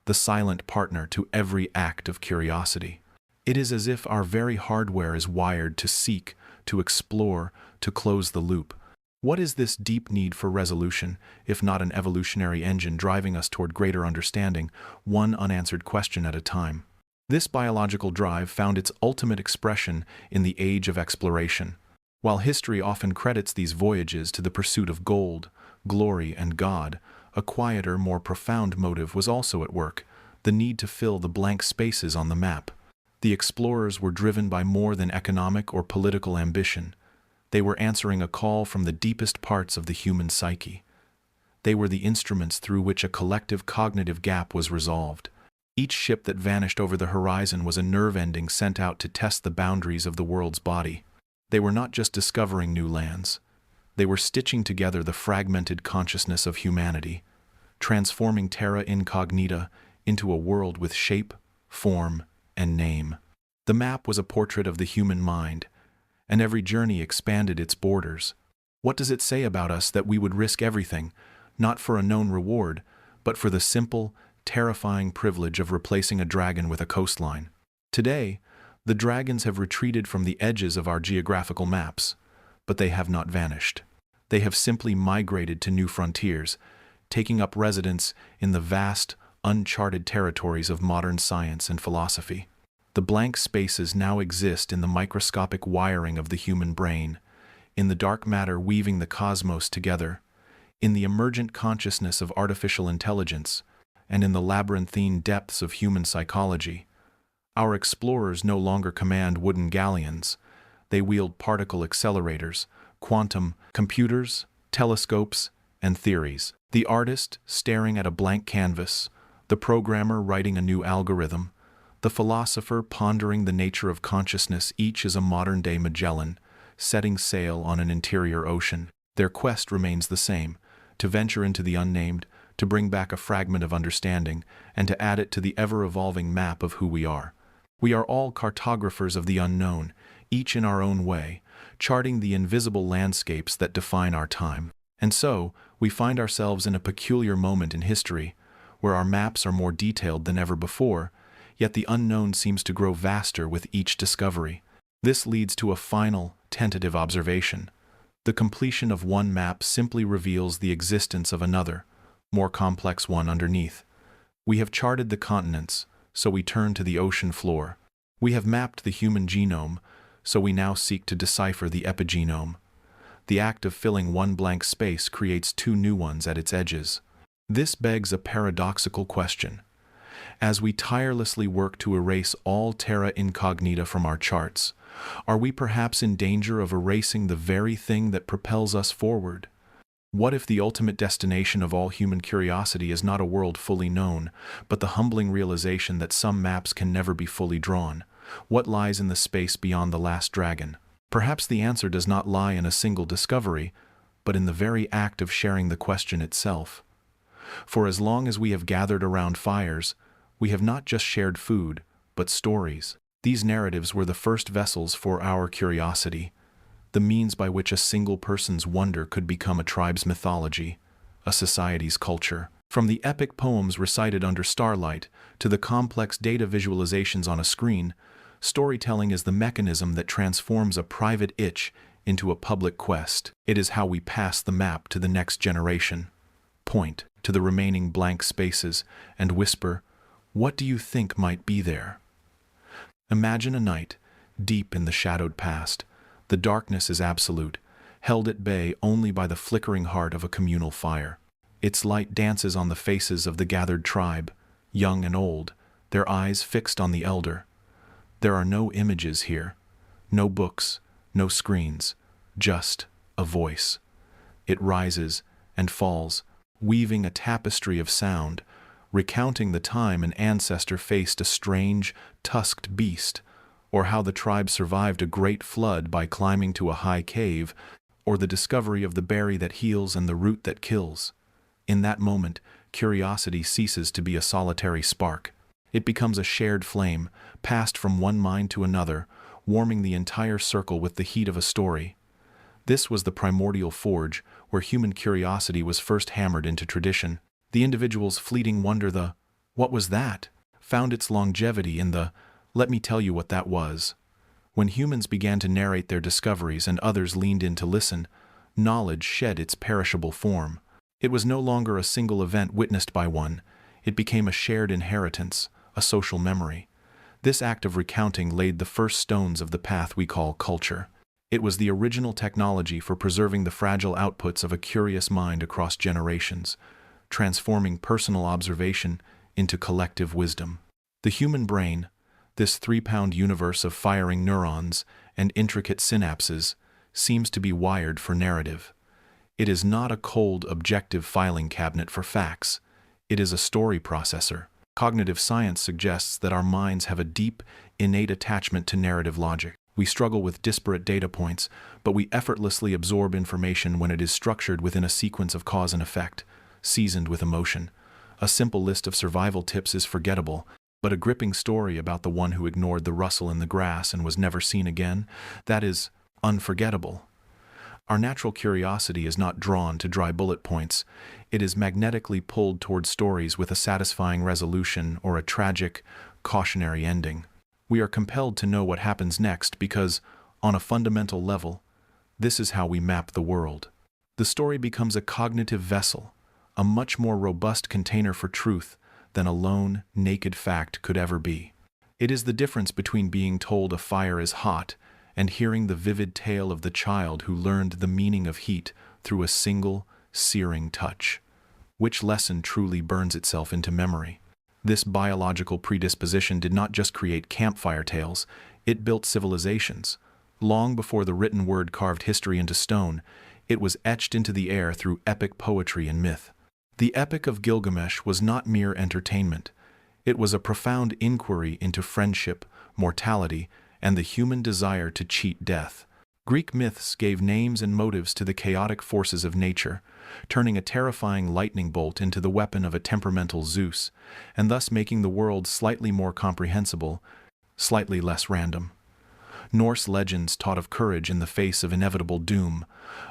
the silent partner to every act of curiosity. It is as if our very hardware is wired to seek, to explore, to close the loop. What is this deep need for resolution, if not an evolutionary engine driving us toward greater understanding, one unanswered question at a time? This biological drive found its ultimate expression in the age of exploration. While history often credits these voyages to the pursuit of gold, glory, and God, a quieter, more profound motive was also at work: the need to fill the blank spaces on the map. The explorers were driven by more than economic or political ambition. They were answering a call from the deepest parts of the human psyche. They were the instruments through which a collective cognitive gap was resolved. Each ship that vanished over the horizon was a nerve ending sent out to test the boundaries of the world's body. They were not just discovering new lands. They were stitching together the fragmented consciousness of humanity, transforming terra incognita into a world with shape, form, and name. The map was a portrait of the human mind, and every journey expanded its borders. What does it say about us that we would risk everything, not for a known reward, but for the simple, terrifying privilege of replacing a dragon with a coastline? Today, the dragons have retreated from the edges of our geographical maps, but they have not vanished. They have simply migrated to new frontiers, taking up residence in the vast, uncharted territories of modern science and philosophy. The blank spaces now exist in the microscopic wiring of the human brain, in the dark matter weaving the cosmos together, in the emergent consciousness of artificial intelligence, and in the labyrinthine depths of human psychology. Our explorers no longer command wooden galleons. They wield particle accelerators, quantum computers, telescopes, and theories. The artist staring at a blank canvas, the programmer writing a new algorithm, the philosopher pondering the nature of consciousness, each is a modern-day Magellan, setting sail on an interior ocean. Their quest remains the same: to venture into the unnamed, to bring back a fragment of understanding, and to add it to the ever-evolving map of who we are. We are all cartographers of the unknown, each in our own way, charting the invisible landscapes that define our time. And so, we find ourselves in a peculiar moment in history, where our maps are more detailed than ever before, yet the unknown seems to grow vaster with each discovery. This leads to a final, tentative observation. The completion of one map simply reveals the existence of another, more complex one underneath. We have charted the continents, so we turn to the ocean floor. We have mapped the human genome, so we now seek to decipher the epigenome. The act of filling one blank space creates two new ones at its edges. This begs a paradoxical question. As we tirelessly work to erase all terra incognita from our charts, are we perhaps in danger of erasing the very thing that propels us forward? What if the ultimate destination of all human curiosity is not a world fully known, but the humbling realization that some maps can never be fully drawn? What lies in the space beyond the last dragon? Perhaps the answer does not lie in a single discovery, but in the very act of sharing the question itself. For as long as we have gathered around fires, we have not just shared food, but stories. These narratives were the first vessels for our curiosity, the means by which a single person's wonder could become a tribe's mythology, a society's culture. From the epic poems recited under starlight to the complex data visualizations on a screen, storytelling is the mechanism that transforms a private itch into a public quest. It is how we pass the map to the next generation, point to the remaining blank spaces, and whisper, "What do you think might be there?" Imagine a night, deep in the shadowed past, The darkness is absolute, held at bay only by the flickering heart of a communal fire. Its light dances on the faces of the gathered tribe, young and old, their eyes fixed on the elder. There are no images here, no books, no screens, just a voice. It rises and falls, weaving a tapestry of sound, recounting the time an ancestor faced a strange, tusked beast, or how the tribe survived a great flood by climbing to a high cave, or the discovery of the berry that heals and the root that kills. In that moment, curiosity ceases to be a solitary spark. It becomes a shared flame, passed from one mind to another, warming the entire circle with the heat of a story. This was the primordial forge, where human curiosity was first hammered into tradition. The individual's fleeting wonder, the "what was that?" found its longevity in the "let me tell you what that was." When humans began to narrate their discoveries and others leaned in to listen, knowledge shed its perishable form. It was no longer a single event witnessed by one. It became a shared inheritance, a social memory. This act of recounting laid the first stones of the path we call culture. It was the original technology for preserving the fragile outputs of a curious mind across generations, transforming personal observation into collective wisdom. The human brain, this 3-pound universe of firing neurons and intricate synapses, seems to be wired for narrative. It is not a cold, objective filing cabinet for facts. It is a story processor. Cognitive science suggests that our minds have a deep, innate attachment to narrative logic. We struggle with disparate data points, but we effortlessly absorb information when it is structured within a sequence of cause and effect, seasoned with emotion. A simple list of survival tips is forgettable, but a gripping story about the one who ignored the rustle in the grass and was never seen again, that is unforgettable. Our natural curiosity is not drawn to dry bullet points. It is magnetically pulled toward stories with a satisfying resolution or a tragic, cautionary ending. We are compelled to know what happens next because, on a fundamental level, this is how we map the world. The story becomes a cognitive vessel, a much more robust container for truth than a lone, naked fact could ever be. It is the difference between being told a fire is hot and hearing the vivid tale of the child who learned the meaning of heat through a single, searing touch. Which lesson truly burns itself into memory? This biological predisposition did not just create campfire tales, it built civilizations. Long before the written word carved history into stone, it was etched into the air through epic poetry and myth. The Epic of Gilgamesh was not mere entertainment. It was a profound inquiry into friendship, mortality, and the human desire to cheat death. Greek myths gave names and motives to the chaotic forces of nature, turning a terrifying lightning bolt into the weapon of a temperamental Zeus, and thus making the world slightly more comprehensible, slightly less random. Norse legends taught of courage in the face of inevitable doom,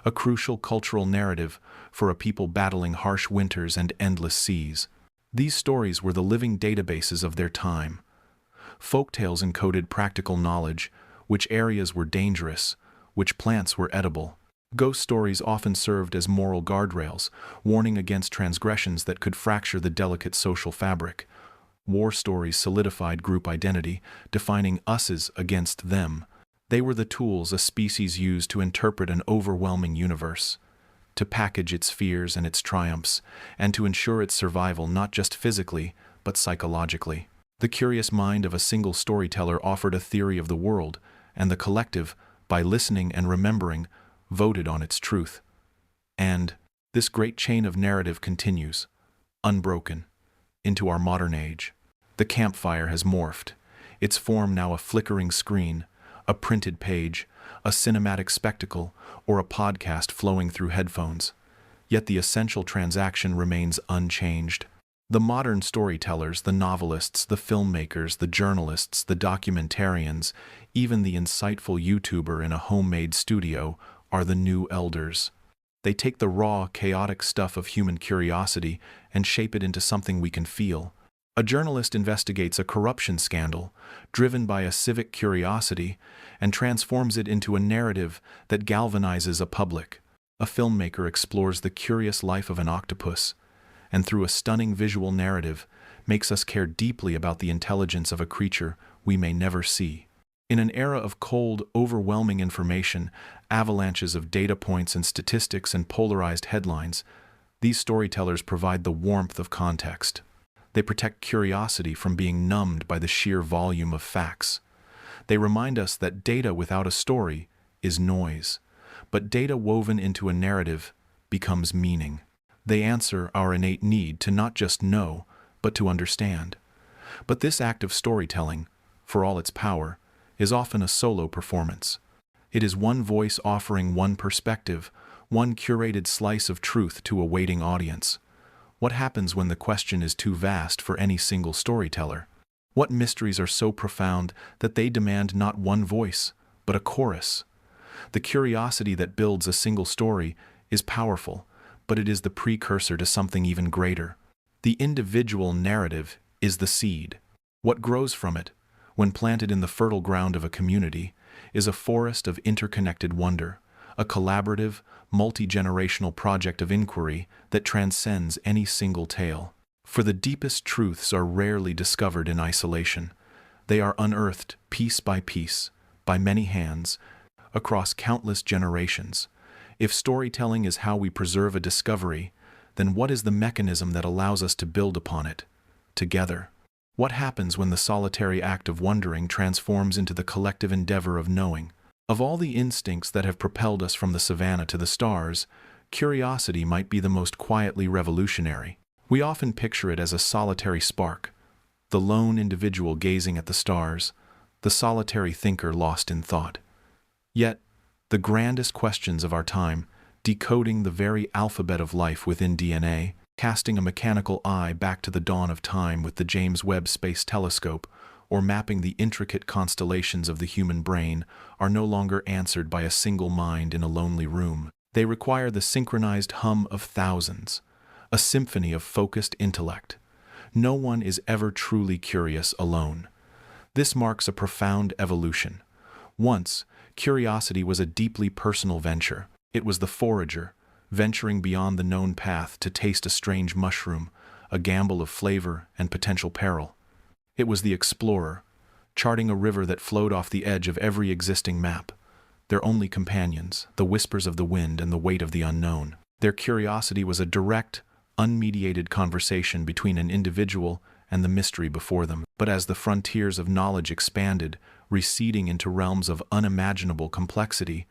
a crucial cultural narrative for a people battling harsh winters and endless seas. These stories were the living databases of their time. Folktales encoded practical knowledge, which areas were dangerous, which plants were edible. Ghost stories often served as moral guardrails, warning against transgressions that could fracture the delicate social fabric. War stories solidified group identity, defining us against them. They were the tools a species used to interpret an overwhelming universe, to package its fears and its triumphs, and to ensure its survival not just physically, but psychologically. The curious mind of a single storyteller offered a theory of the world, and the collective, by listening and remembering, voted on its truth. And this great chain of narrative continues, unbroken, into our modern age. The campfire has morphed, its form now a flickering screen, a printed page, a cinematic spectacle, or a podcast flowing through headphones. Yet the essential transaction remains unchanged. The modern storytellers, the novelists, the filmmakers, the journalists, the documentarians, even the insightful YouTuber in a homemade studio are the new elders. They take the raw, chaotic stuff of human curiosity and shape it into something we can feel. A journalist investigates a corruption scandal, driven by a civic curiosity, and transforms it into a narrative that galvanizes a public. A filmmaker explores the curious life of an octopus, and through a stunning visual narrative, makes us care deeply about the intelligence of a creature we may never see. In an era of cold, overwhelming information, avalanches of data points and statistics and polarized headlines, these storytellers provide the warmth of context. They protect curiosity from being numbed by the sheer volume of facts. They remind us that data without a story is noise, but data woven into a narrative becomes meaning. They answer our innate need to not just know, but to understand. But this act of storytelling, for all its power, is often a solo performance. It is one voice offering one perspective, one curated slice of truth to a waiting audience. What happens when the question is too vast for any single storyteller? What mysteries are so profound that they demand not one voice, but a chorus? The curiosity that builds a single story is powerful, but it is the precursor to something even greater. The individual narrative is the seed. What grows from it, when planted in the fertile ground of a community, is a forest of interconnected wonder, a collaborative, multi-generational project of inquiry that transcends any single tale. For the deepest truths are rarely discovered in isolation. They are unearthed piece by piece, by many hands, across countless generations. If storytelling is how we preserve a discovery, then what is the mechanism that allows us to build upon it, together? What happens when the solitary act of wondering transforms into the collective endeavor of knowing? Of all the instincts that have propelled us from the savannah to the stars, curiosity might be the most quietly revolutionary. We often picture it as a solitary spark, the lone individual gazing at the stars, the solitary thinker lost in thought. Yet, the grandest questions of our time, decoding the very alphabet of life within DNA, casting a mechanical eye back to the dawn of time with the James Webb Space Telescope, or mapping the intricate constellations of the human brain, are no longer answered by a single mind in a lonely room. They require the synchronized hum of thousands, a symphony of focused intellect. No one is ever truly curious alone. This marks a profound evolution. Once, curiosity was a deeply personal venture. It was the forager, venturing beyond the known path to taste a strange mushroom, a gamble of flavor and potential peril. It was the explorer, charting a river that flowed off the edge of every existing map. Their only companions, the whispers of the wind and the weight of the unknown. Their curiosity was a direct, unmediated conversation between an individual and the mystery before them. But as the frontiers of knowledge expanded, receding into realms of unimaginable complexity,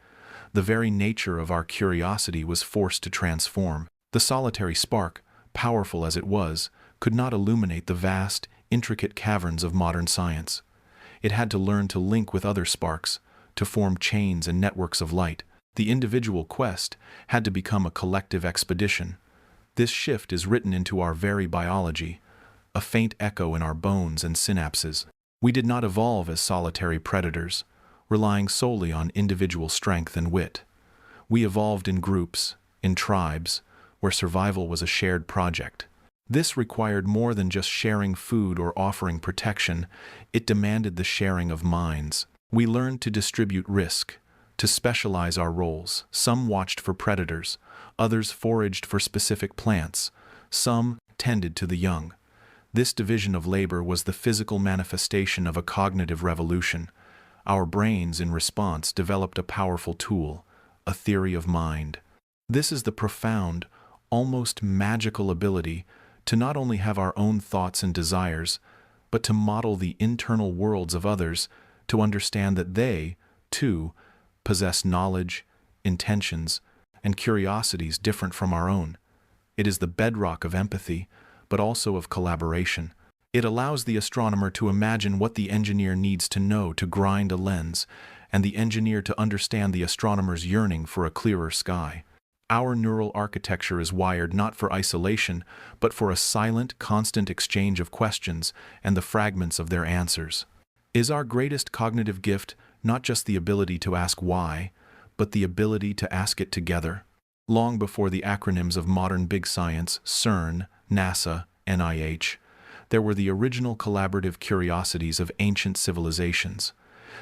the very nature of our curiosity was forced to transform. The solitary spark, powerful as it was, could not illuminate the vast, intricate caverns of modern science. It had to learn to link with other sparks, to form chains and networks of light. The individual quest had to become a collective expedition. This shift is written into our very biology, a faint echo in our bones and synapses. We did not evolve as solitary predators, relying solely on individual strength and wit. We evolved in groups, in tribes, where survival was a shared project. This required more than just sharing food or offering protection. It demanded the sharing of minds. We learned to distribute risk, to specialize our roles. Some watched for predators, others foraged for specific plants, some tended to the young. This division of labor was the physical manifestation of a cognitive revolution. Our brains, in response, developed a powerful tool, a theory of mind. This is the profound, almost magical ability to not only have our own thoughts and desires, but to model the internal worlds of others, to understand that they, too, possess knowledge, intentions, and curiosities different from our own. It is the bedrock of empathy, but also of collaboration. It allows the astronomer to imagine what the engineer needs to know to grind a lens, and the engineer to understand the astronomer's yearning for a clearer sky. Our neural architecture is wired not for isolation, but for a silent, constant exchange of questions and the fragments of their answers. Is our greatest cognitive gift not just the ability to ask why, but the ability to ask it together? Long before the acronyms of modern big science, CERN, NASA, NIH, there were the original collaborative curiosities of ancient civilizations.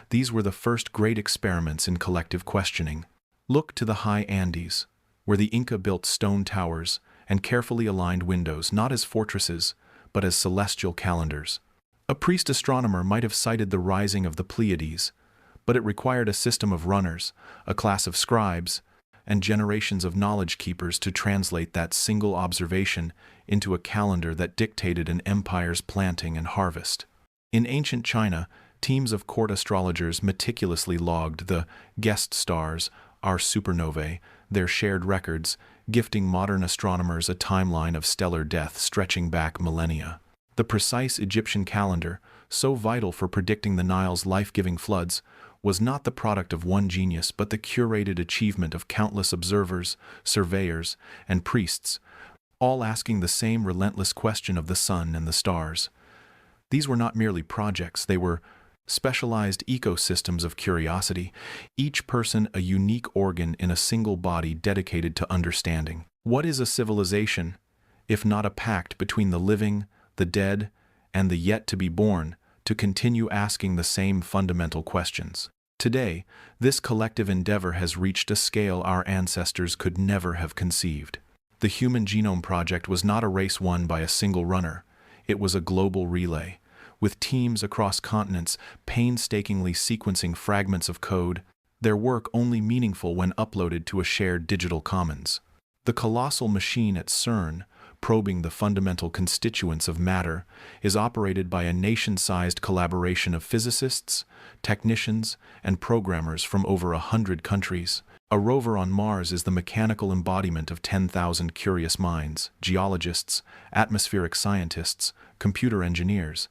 These were the first great experiments in collective questioning. Look to the high Andes, where the Inca built stone towers and carefully aligned windows not as fortresses, but as celestial calendars. A priest astronomer might have cited the rising of the Pleiades, But it required a system of runners, a class of scribes, and generations of knowledge keepers to translate that single observation into a calendar that dictated an empire's planting and harvest. In ancient China, teams of court astrologers meticulously logged the guest stars, our supernovae, their shared records, gifting modern astronomers a timeline of stellar death stretching back millennia. The precise Egyptian calendar, so vital for predicting the Nile's life-giving floods, was not the product of one genius but the curated achievement of countless observers, surveyors, and priests, all asking the same relentless question of the sun and the stars. These were not merely projects, they were specialized ecosystems of curiosity, each person a unique organ in a single body dedicated to understanding. What is a civilization, if not a pact between the living, the dead, and the yet-to-be-born, to continue asking the same fundamental questions? Today, this collective endeavor has reached a scale our ancestors could never have conceived. The Human Genome Project was not a race won by a single runner. It was a global relay, with teams across continents painstakingly sequencing fragments of code, their work only meaningful when uploaded to a shared digital commons. The colossal machine at CERN, probing the fundamental constituents of matter, is operated by a nation-sized collaboration of physicists, technicians, and programmers from over 100 countries. A rover on Mars is the mechanical embodiment of 10,000 curious minds, geologists, atmospheric scientists, computer engineers,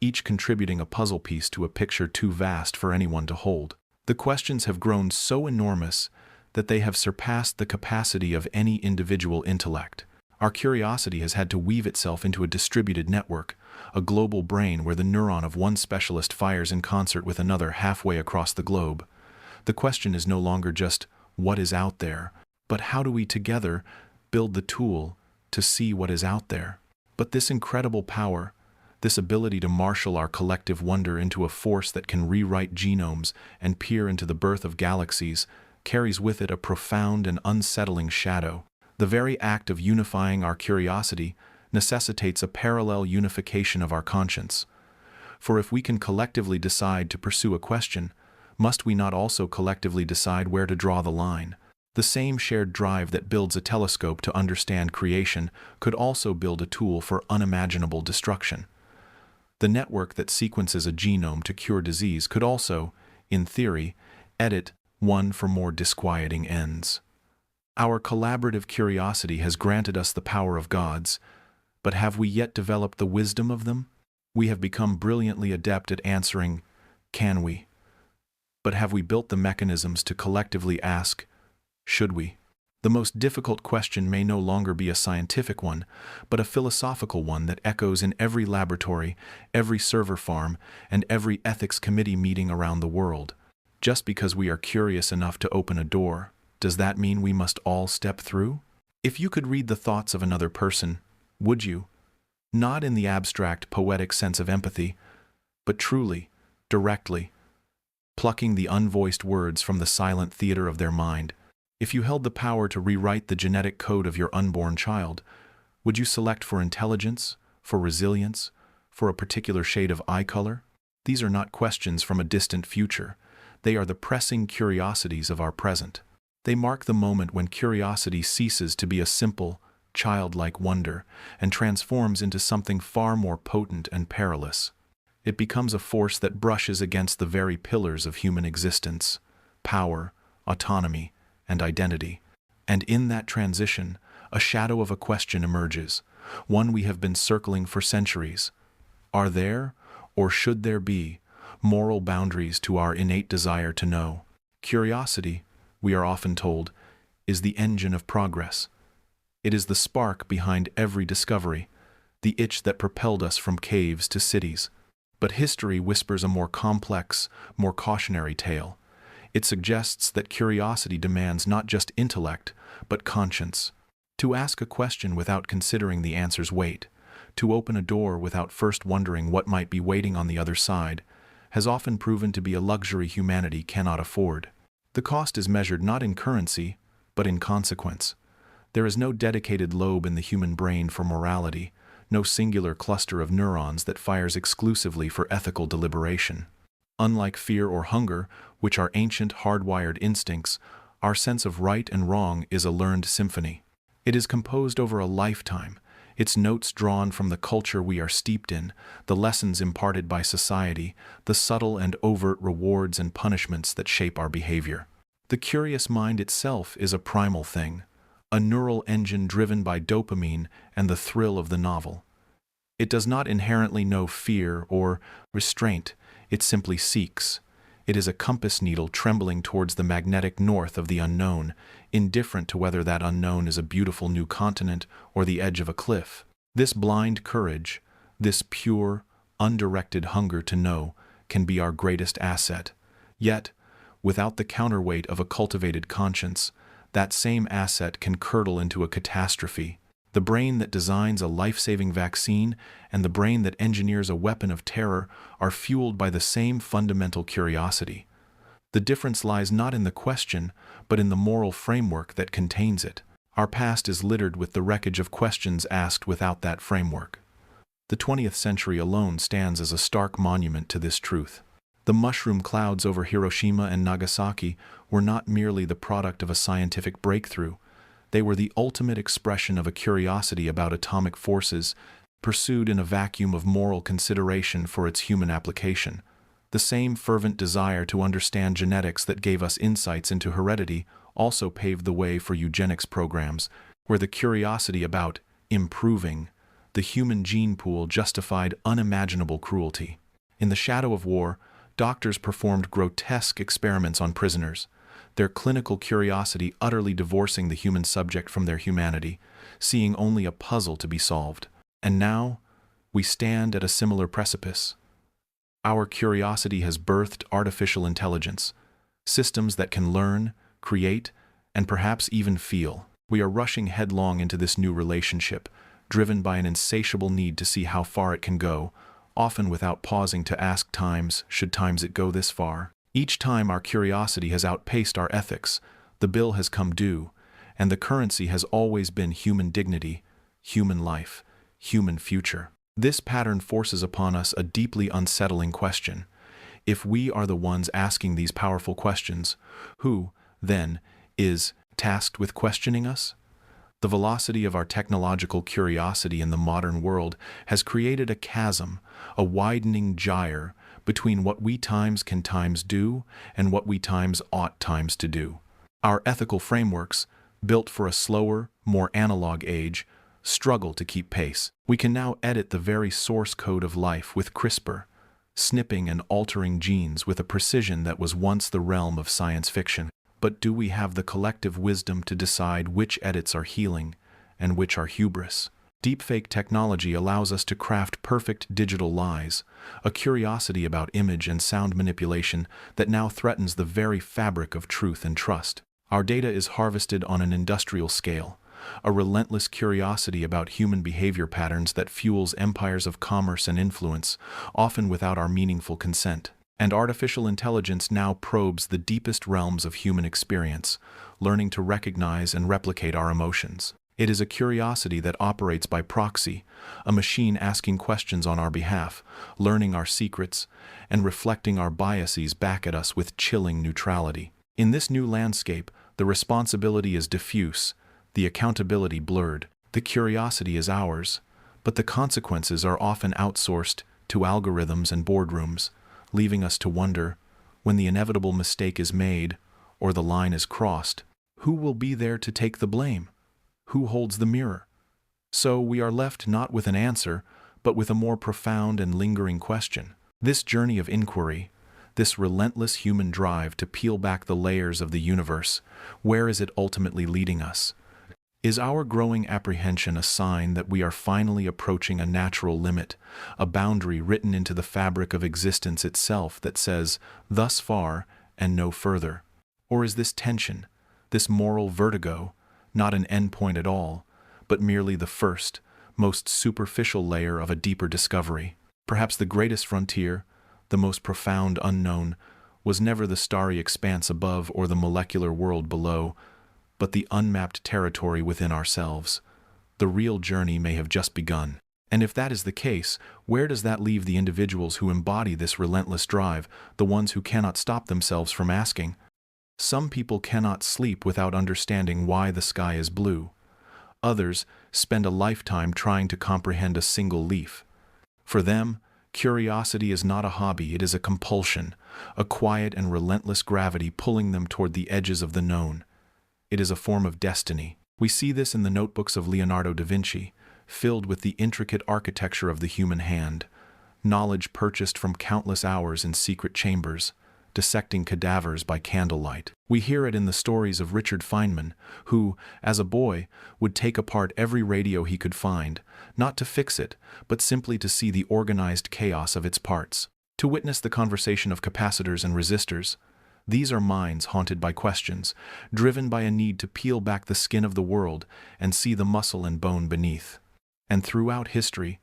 each contributing a puzzle piece to a picture too vast for anyone to hold. The questions have grown so enormous that they have surpassed the capacity of any individual intellect. Our curiosity has had to weave itself into a distributed network, a global brain where the neuron of one specialist fires in concert with another halfway across the globe. The question is no longer just, what is out there, but how do we together build the tool to see what is out there? But this incredible power, this ability to marshal our collective wonder into a force that can rewrite genomes and peer into the birth of galaxies, carries with it a profound and unsettling shadow. The very act of unifying our curiosity necessitates a parallel unification of our conscience. For if we can collectively decide to pursue a question, must we not also collectively decide where to draw the line? The same shared drive that builds a telescope to understand creation could also build a tool for unimaginable destruction. The network that sequences a genome to cure disease could also, in theory, edit one for more disquieting ends. Our collaborative curiosity has granted us the power of gods, but have we yet developed the wisdom of them? We have become brilliantly adept at answering, can we? But have we built the mechanisms to collectively ask, should we? The most difficult question may no longer be a scientific one, but a philosophical one that echoes in every laboratory, every server farm, and every ethics committee meeting around the world. Just because we are curious enough to open a door, does that mean we must all step through? If you could read the thoughts of another person, would you? Not in the abstract, poetic sense of empathy, but truly, directly, plucking the unvoiced words from the silent theater of their mind. If you held the power to rewrite the genetic code of your unborn child, would you select for intelligence, for resilience, for a particular shade of eye color? These are not questions from a distant future. They are the pressing curiosities of our present. They mark the moment when curiosity ceases to be a simple, childlike wonder and transforms into something far more potent and perilous. It becomes a force that brushes against the very pillars of human existence: power, autonomy, and identity. And in that transition, a shadow of a question emerges, one we have been circling for centuries. Are there, or should there be, moral boundaries to our innate desire to know? Curiosity, we are often told, is the engine of progress. It is the spark behind every discovery, the itch that propelled us from caves to cities. But history whispers a more complex, more cautionary tale. It suggests that curiosity demands not just intellect, but conscience. To ask a question without considering the answer's weight, to open a door without first wondering what might be waiting on the other side, has often proven to be a luxury humanity cannot afford. The cost is measured not in currency, but in consequence. There is no dedicated lobe in the human brain for morality, no singular cluster of neurons that fires exclusively for ethical deliberation. Unlike fear or hunger, which are ancient hardwired instincts, our sense of right and wrong is a learned symphony. It is composed over a lifetime, its notes drawn from the culture we are steeped in, the lessons imparted by society, the subtle and overt rewards and punishments that shape our behavior. The curious mind itself is a primal thing, a neural engine driven by dopamine and the thrill of the novel. It does not inherently know fear or restraint, it simply seeks. It is a compass needle trembling towards the magnetic north of the unknown, indifferent to whether that unknown is a beautiful new continent or the edge of a cliff. This blind courage, this pure, undirected hunger to know, can be our greatest asset. Yet, without the counterweight of a cultivated conscience, that same asset can curdle into a catastrophe. The brain that designs a life-saving vaccine and the brain that engineers a weapon of terror are fueled by the same fundamental curiosity. The difference lies not in the question, but in the moral framework that contains it. Our past is littered with the wreckage of questions asked without that framework. The 20th century alone stands as a stark monument to this truth. The mushroom clouds over Hiroshima and Nagasaki were not merely the product of a scientific breakthrough. They were the ultimate expression of a curiosity about atomic forces, pursued in a vacuum of moral consideration for its human application. The same fervent desire to understand genetics that gave us insights into heredity also paved the way for eugenics programs, where the curiosity about improving the human gene pool justified unimaginable cruelty. In the shadow of war, doctors performed grotesque experiments on prisoners, their clinical curiosity utterly divorcing the human subject from their humanity, seeing only a puzzle to be solved. And now, we stand at a similar precipice. Our curiosity has birthed artificial intelligence, systems that can learn, create, and perhaps even feel. We are rushing headlong into this new relationship, driven by an insatiable need to see how far it can go, often without pausing to ask times, should times it go this far? Each time our curiosity has outpaced our ethics, the bill has come due, and the currency has always been human dignity, human life, human future. This pattern forces upon us a deeply unsettling question. If we are the ones asking these powerful questions, who, then, is tasked with questioning us? The velocity of our technological curiosity in the modern world has created a chasm, a widening gyre, between what we times can times do and what we times ought times to do. Our ethical frameworks, built for a slower, more analog age, struggle to keep pace. We can now edit the very source code of life with CRISPR, snipping and altering genes with a precision that was once the realm of science fiction. But do we have the collective wisdom to decide which edits are healing and which are hubris? Deepfake technology allows us to craft perfect digital lies, a curiosity about image and sound manipulation that now threatens the very fabric of truth and trust. Our data is harvested on an industrial scale, a relentless curiosity about human behavior patterns that fuels empires of commerce and influence, often without our meaningful consent. And artificial intelligence now probes the deepest realms of human experience, learning to recognize and replicate our emotions. It is a curiosity that operates by proxy, a machine asking questions on our behalf, learning our secrets, and reflecting our biases back at us with chilling neutrality. In this new landscape, the responsibility is diffuse, the accountability blurred. The curiosity is ours, but the consequences are often outsourced to algorithms and boardrooms, leaving us to wonder, when the inevitable mistake is made or the line is crossed, who will be there to take the blame? Who holds the mirror? So we are left not with an answer, but with a more profound and lingering question. This journey of inquiry, this relentless human drive to peel back the layers of the universe, where is it ultimately leading us? Is our growing apprehension a sign that we are finally approaching a natural limit, a boundary written into the fabric of existence itself that says, thus far and no further? Or is this tension, this moral vertigo, not an endpoint at all, but merely the first, most superficial layer of a deeper discovery? Perhaps the greatest frontier, the most profound unknown, was never the starry expanse above or the molecular world below, but the unmapped territory within ourselves. The real journey may have just begun. And if that is the case, where does that leave the individuals who embody this relentless drive, the ones who cannot stop themselves from asking? Some people cannot sleep without understanding why the sky is blue. Others spend a lifetime trying to comprehend a single leaf. For them, curiosity is not a hobby, it is a compulsion, a quiet and relentless gravity pulling them toward the edges of the known. It is a form of destiny. We see this in the notebooks of Leonardo da Vinci, filled with the intricate architecture of the human hand, knowledge purchased from countless hours in secret chambers, dissecting cadavers by candlelight. We hear it in the stories of Richard Feynman, who, as a boy, would take apart every radio he could find, not to fix it, but simply to see the organized chaos of its parts, to witness the conversation of capacitors and resistors. These are minds haunted by questions, driven by a need to peel back the skin of the world and see the muscle and bone beneath. And throughout history,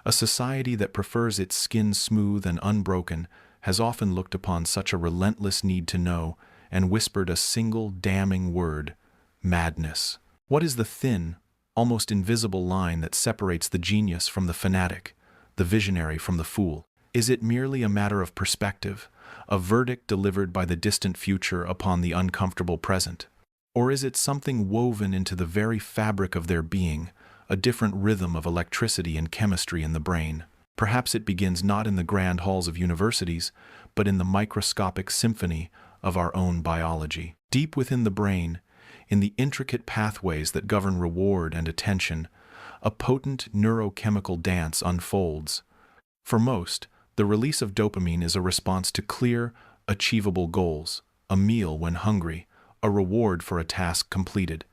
a society that prefers its skin smooth and unbroken has often looked upon such a relentless need to know and whispered a single damning word: madness. What is the thin, almost invisible line that separates the genius from the fanatic, the visionary from the fool? Is it merely a matter of perspective, a verdict delivered by the distant future upon the uncomfortable present? Or is it something woven into the very fabric of their being, a different rhythm of electricity and chemistry in the brain? Perhaps it begins not in the grand halls of universities, but in the microscopic symphony of our own biology. Deep within the brain, in the intricate pathways that govern reward and attention, a potent neurochemical dance unfolds. For most, the release of dopamine is a response to clear, achievable goals, a meal when hungry, a reward for a task completed.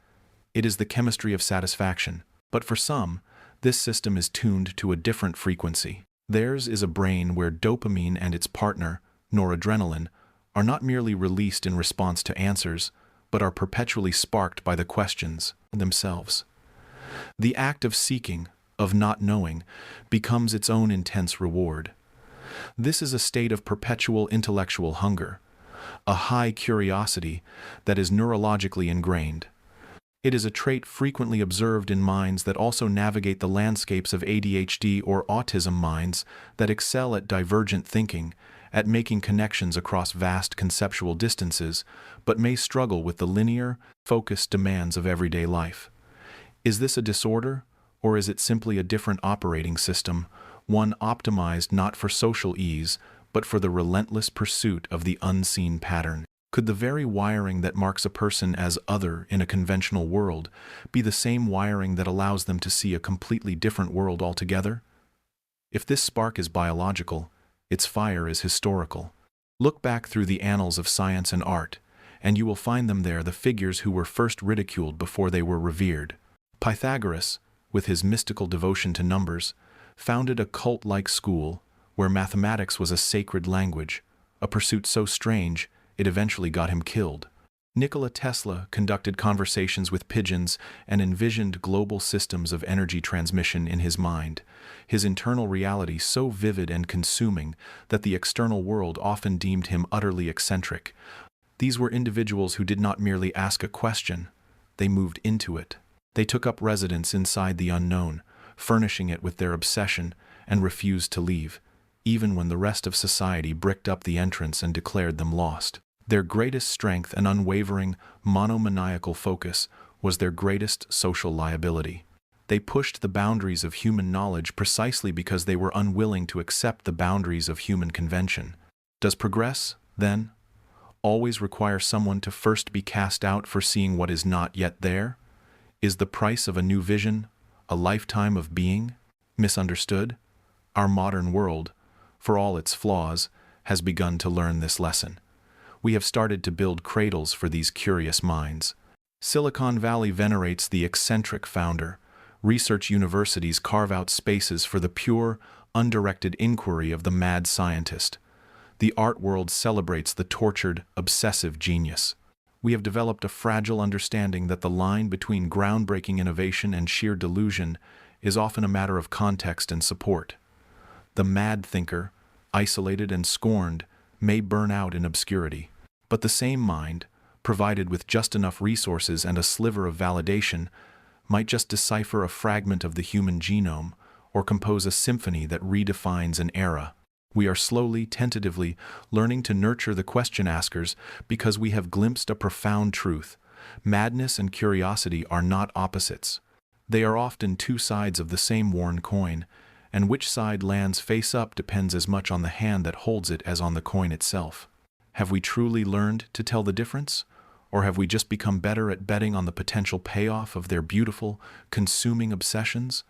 It is the chemistry of satisfaction. But for some, this system is tuned to a different frequency. Theirs is a brain where dopamine and its partner, noradrenaline, are not merely released in response to answers, but are perpetually sparked by the questions themselves. The act of seeking, of not knowing, becomes its own intense reward. This is a state of perpetual intellectual hunger, a high curiosity that is neurologically ingrained. It is a trait frequently observed in minds that also navigate the landscapes of ADHD or autism, minds that excel at divergent thinking, at making connections across vast conceptual distances, but may struggle with the linear, focused demands of everyday life. Is this a disorder, or is it simply a different operating system, one optimized not for social ease, but for the relentless pursuit of the unseen pattern? Could the very wiring that marks a person as other in a conventional world be the same wiring that allows them to see a completely different world altogether? If this spark is biological, its fire is historical. Look back through the annals of science and art, and you will find them there, the figures who were first ridiculed before they were revered. Pythagoras, with his mystical devotion to numbers, founded a cult-like school where mathematics was a sacred language, a pursuit so strange it eventually got him killed. Nikola Tesla conducted conversations with pigeons and envisioned global systems of energy transmission in his mind, his internal reality so vivid and consuming that the external world often deemed him utterly eccentric. These were individuals who did not merely ask a question, they moved into it. They took up residence inside the unknown, furnishing it with their obsession, and refused to leave, even when the rest of society bricked up the entrance and declared them lost. Their greatest strength and unwavering, monomaniacal focus was their greatest social liability. They pushed the boundaries of human knowledge precisely because they were unwilling to accept the boundaries of human convention. Does progress, then, always require someone to first be cast out for seeing what is not yet there? Is the price of a new vision a lifetime of being misunderstood? Our modern world, for all its flaws, has begun to learn this lesson. We have started to build cradles for these curious minds. Silicon Valley venerates the eccentric founder. Research universities carve out spaces for the pure, undirected inquiry of the mad scientist. The art world celebrates the tortured, obsessive genius. We have developed a fragile understanding that the line between groundbreaking innovation and sheer delusion is often a matter of context and support. The mad thinker, isolated and scorned, may burn out in obscurity. But the same mind, provided with just enough resources and a sliver of validation, might just decipher a fragment of the human genome or compose a symphony that redefines an era. We are slowly, tentatively, learning to nurture the question askers because we have glimpsed a profound truth. Madness and curiosity are not opposites. They are often two sides of the same worn coin, and which side lands face up depends as much on the hand that holds it as on the coin itself. Have we truly learned to tell the difference? Or have we just become better at betting on the potential payoff of their beautiful, consuming obsessions?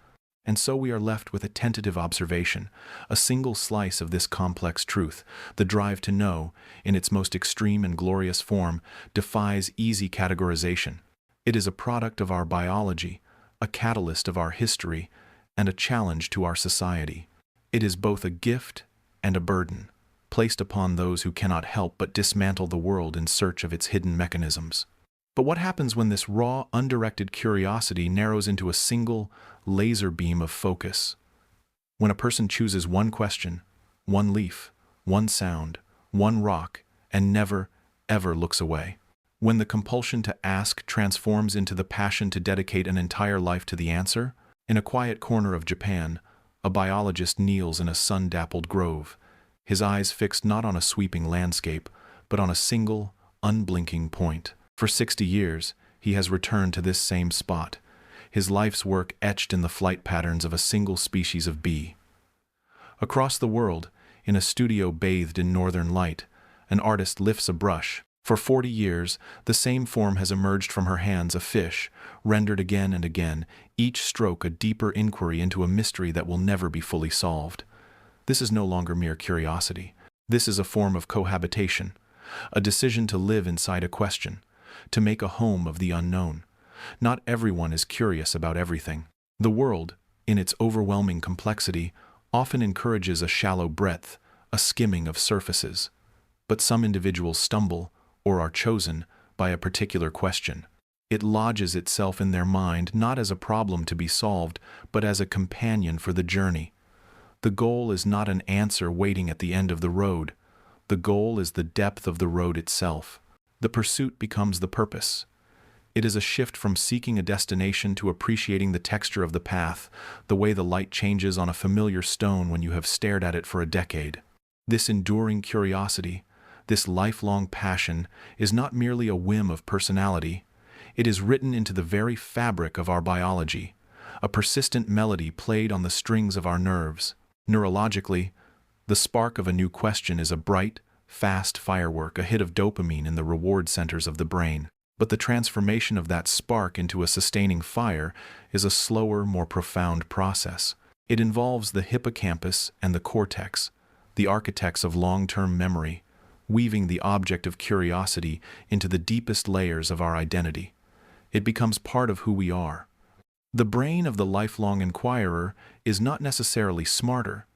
And so we are left with a tentative observation, a single slice of this complex truth. The drive to know, in its most extreme and glorious form, defies easy categorization. It is a product of our biology, a catalyst of our history, and a challenge to our society. It is both a gift and a burden, placed upon those who cannot help but dismantle the world in search of its hidden mechanisms. But what happens when this raw, undirected curiosity narrows into a single, laser beam of focus? When a person chooses one question, one leaf, one sound, one rock, and never, ever looks away. When the compulsion to ask transforms into the passion to dedicate an entire life to the answer? In a quiet corner of Japan, a biologist kneels in a sun-dappled grove, his eyes fixed not on a sweeping landscape, but on a single, unblinking point. For 60 years, he has returned to this same spot, his life's work etched in the flight patterns of a single species of bee. Across the world, in a studio bathed in northern light, an artist lifts a brush. For 40 years, the same form has emerged from her hands, a fish, rendered again and again, each stroke a deeper inquiry into a mystery that will never be fully solved. This is no longer mere curiosity. This is a form of cohabitation, a decision to live inside a question, to make a home of the unknown. Not everyone is curious about everything. The world, in its overwhelming complexity, often encourages a shallow breadth, a skimming of surfaces. But some individuals stumble, or are chosen, by a particular question. It lodges itself in their mind not as a problem to be solved, but as a companion for the journey. The goal is not an answer waiting at the end of the road. The goal is the depth of the road itself. The pursuit becomes the purpose. It is a shift from seeking a destination to appreciating the texture of the path, the way the light changes on a familiar stone when you have stared at it for a decade. This enduring curiosity, this lifelong passion, is not merely a whim of personality. It is written into the very fabric of our biology, a persistent melody played on the strings of our nerves. Neurologically, the spark of a new question is a bright, fast firework, a hit of dopamine in the reward centers of the brain. But the transformation of that spark into a sustaining fire is a slower, more profound process. It involves the hippocampus and the cortex, the architects of long-term memory, weaving the object of curiosity into the deepest layers of our identity. It becomes part of who we are. The brain of the lifelong inquirer is not necessarily smarter.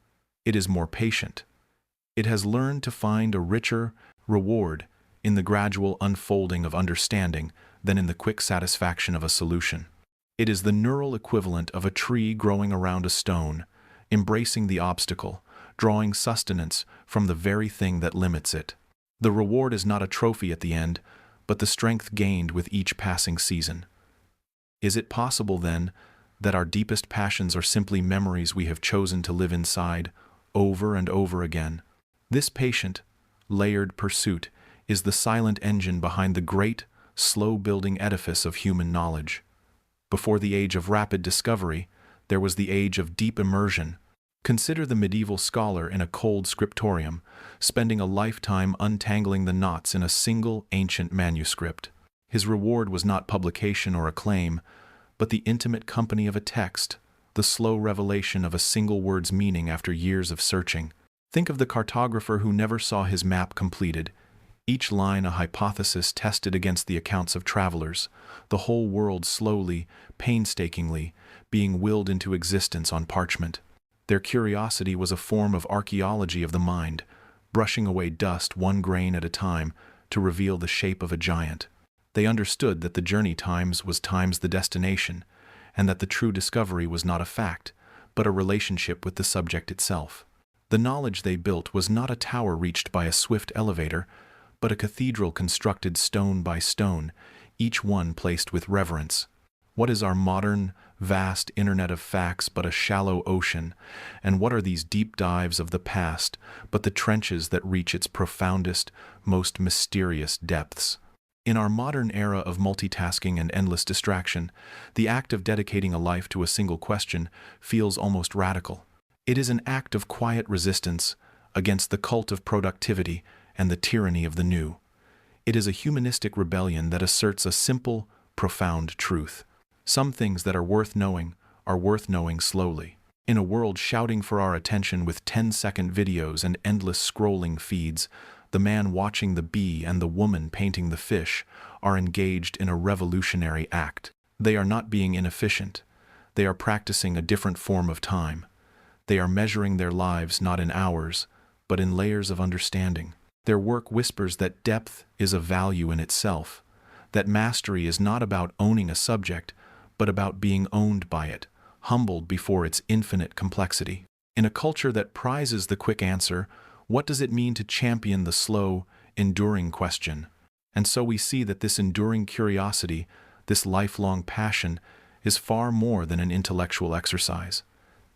It is more patient. It has learned to find a richer reward in the gradual unfolding of understanding than in the quick satisfaction of a solution. It is the neural equivalent of a tree growing around a stone, embracing the obstacle, drawing sustenance from the very thing that limits it. The reward is not a trophy at the end, but the strength gained with each passing season. Is it possible, then, that our deepest passions are simply memories we have chosen to live inside, over and over again? This patient, layered pursuit is the silent engine behind the great, slow-building edifice of human knowledge. Before the age of rapid discovery, there was the age of deep immersion. Consider the medieval scholar in a cold scriptorium, spending a lifetime untangling the knots in a single ancient manuscript. His reward was not publication or acclaim, but the intimate company of a text, the slow revelation of a single word's meaning after years of searching. Think of the cartographer who never saw his map completed, each line a hypothesis tested against the accounts of travelers, the whole world slowly, painstakingly, being willed into existence on parchment. Their curiosity was a form of archaeology of the mind, brushing away dust one grain at a time to reveal the shape of a giant. They understood that the journey times was times the destination, and that the true discovery was not a fact, but a relationship with the subject itself. The knowledge they built was not a tower reached by a swift elevator, but a cathedral constructed stone by stone, each one placed with reverence. What is our modern, vast internet of facts but a shallow ocean? And what are these deep dives of the past but the trenches that reach its profoundest, most mysterious depths? In our modern era of multitasking and endless distraction, the act of dedicating a life to a single question feels almost radical. It is an act of quiet resistance against the cult of productivity and the tyranny of the new. It is a humanistic rebellion that asserts a simple, profound truth. Some things that are worth knowing slowly. In a world shouting for our attention with 10-second videos and endless scrolling feeds, the man watching the bee and the woman painting the fish are engaged in a revolutionary act. They are not being inefficient. They are practicing a different form of time. They are measuring their lives not in hours, but in layers of understanding. Their work whispers that depth is a value in itself, that mastery is not about owning a subject, but about being owned by it, humbled before its infinite complexity. In a culture that prizes the quick answer, what does it mean to champion the slow, enduring question? And so we see that this enduring curiosity, this lifelong passion, is far more than an intellectual exercise.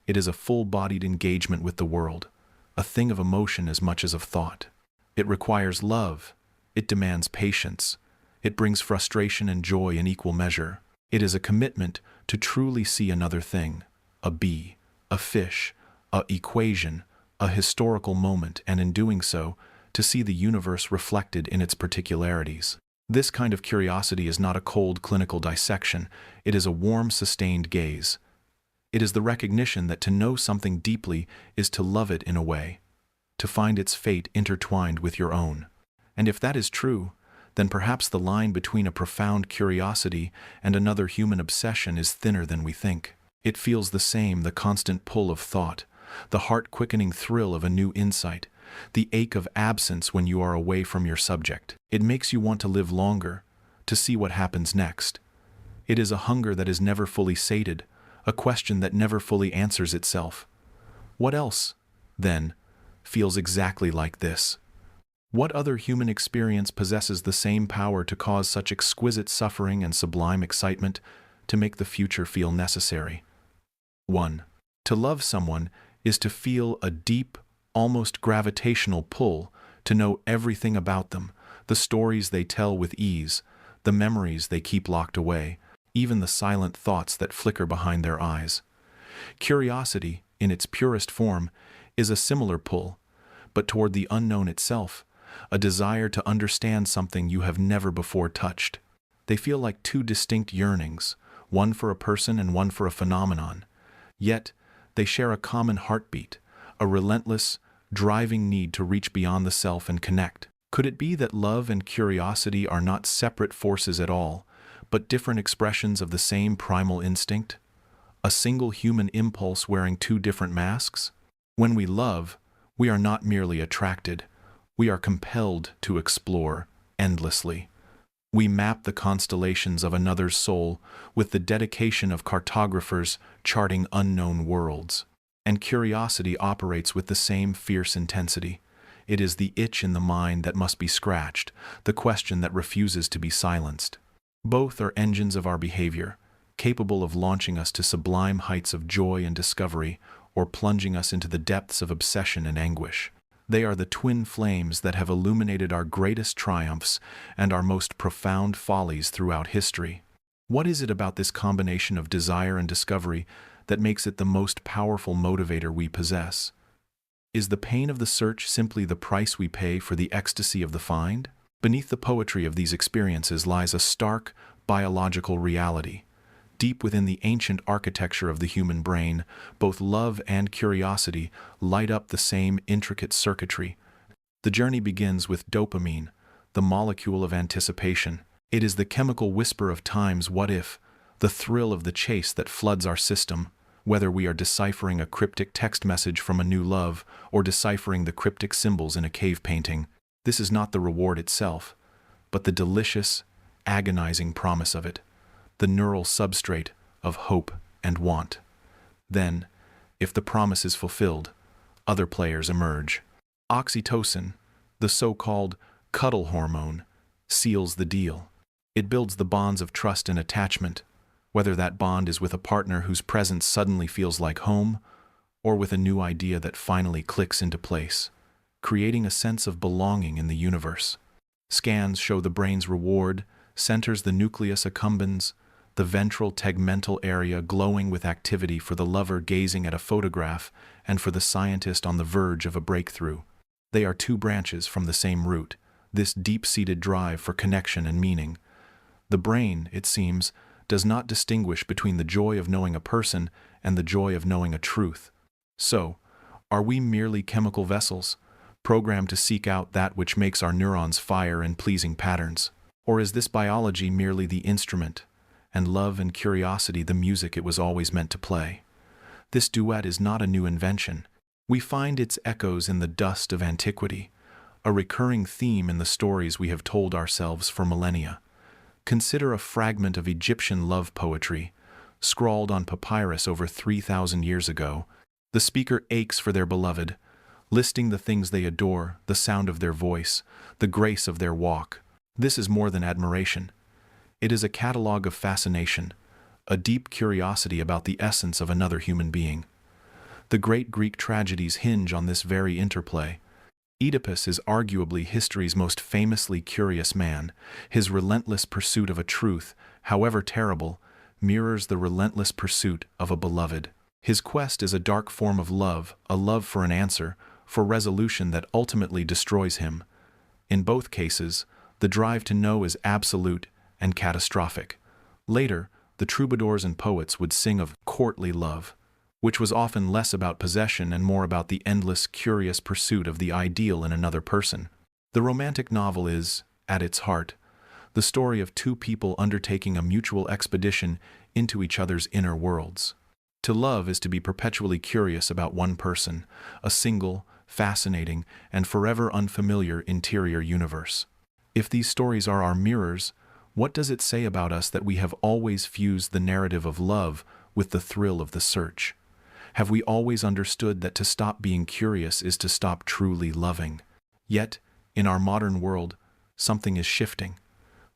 It is a full-bodied engagement with the world, a thing of emotion as much as of thought. It requires love. It demands patience. It brings frustration and joy in equal measure. It is a commitment to truly see another thing, a bee, a fish, a equation, a historical moment, and in doing so, to see the universe reflected in its particularities. This kind of curiosity is not a cold clinical dissection. It is a warm, sustained gaze. It is the recognition that to know something deeply is to love it in a way, to find its fate intertwined with your own. And if that is true, then perhaps the line between a profound curiosity and another human obsession is thinner than we think. It feels the same, the constant pull of thought, the heart-quickening thrill of a new insight, the ache of absence when you are away from your subject. It makes you want to live longer, to see what happens next. It is a hunger that is never fully sated, a question that never fully answers itself. What else, then, feels exactly like this? What other human experience possesses the same power to cause such exquisite suffering and sublime excitement, to make the future feel necessary? 1. To love someone is to feel a deep, almost gravitational pull, to know everything about them, the stories they tell with ease, the memories they keep locked away, even the silent thoughts that flicker behind their eyes. Curiosity, in its purest form, is a similar pull, but toward the unknown itself, a desire to understand something you have never before touched. They feel like two distinct yearnings, one for a person and one for a phenomenon. Yet, they share a common heartbeat, a relentless, driving need to reach beyond the self and connect. Could it be that love and curiosity are not separate forces at all, but different expressions of the same primal instinct? A single human impulse wearing two different masks? When we love, we are not merely attracted. We are compelled to explore endlessly. We map the constellations of another's soul with the dedication of cartographers charting unknown worlds. And curiosity operates with the same fierce intensity. It is the itch in the mind that must be scratched, the question that refuses to be silenced. Both are engines of our behavior, capable of launching us to sublime heights of joy and discovery, or plunging us into the depths of obsession and anguish. They are the twin flames that have illuminated our greatest triumphs and our most profound follies throughout history. What is it about this combination of desire and discovery that makes it the most powerful motivator we possess? Is the pain of the search simply the price we pay for the ecstasy of the find? Beneath the poetry of these experiences lies a stark, biological reality. Deep within the ancient architecture of the human brain, both love and curiosity light up the same intricate circuitry. The journey begins with dopamine, the molecule of anticipation. It is the chemical whisper of time's what if, the thrill of the chase that floods our system, whether we are deciphering a cryptic text message from a new love or deciphering the cryptic symbols in a cave painting. This is not the reward itself, but the delicious, agonizing promise of it, the neural substrate of hope and want. Then, if the promise is fulfilled, other players emerge. Oxytocin, the so-called cuddle hormone, seals the deal. It builds the bonds of trust and attachment, whether that bond is with a partner whose presence suddenly feels like home, or with a new idea that finally clicks into place, creating a sense of belonging in the universe. Scans show the brain's reward centers the nucleus accumbens, the ventral tegmental area glowing with activity for the lover gazing at a photograph and for the scientist on the verge of a breakthrough. They are two branches from the same root, this deep-seated drive for connection and meaning. The brain, it seems, does not distinguish between the joy of knowing a person and the joy of knowing a truth. So, are we merely chemical vessels, programmed to seek out that which makes our neurons fire in pleasing patterns? Or is this biology merely the instrument, and love and curiosity the music it was always meant to play? This duet is not a new invention. We find its echoes in the dust of antiquity, a recurring theme in the stories we have told ourselves for millennia. Consider a fragment of Egyptian love poetry, scrawled on papyrus over 3,000 years ago. The speaker aches for their beloved, listing the things they adore, the sound of their voice, the grace of their walk. This is more than admiration. It is a catalogue of fascination, a deep curiosity about the essence of another human being. The great Greek tragedies hinge on this very interplay. Oedipus is arguably history's most famously curious man. His relentless pursuit of a truth, however terrible, mirrors the relentless pursuit of a beloved. His quest is a dark form of love, a love for an answer, for resolution that ultimately destroys him. In both cases, the drive to know is absolute and catastrophic. Later, the troubadours and poets would sing of courtly love, which was often less about possession and more about the endless, curious pursuit of the ideal in another person. The romantic novel is, at its heart, the story of two people undertaking a mutual expedition into each other's inner worlds. To love is to be perpetually curious about one person, a single, fascinating, and forever unfamiliar interior universe. If these stories are our mirrors, what does it say about us that we have always fused the narrative of love with the thrill of the search? Have we always understood that to stop being curious is to stop truly loving? Yet, in our modern world, something is shifting.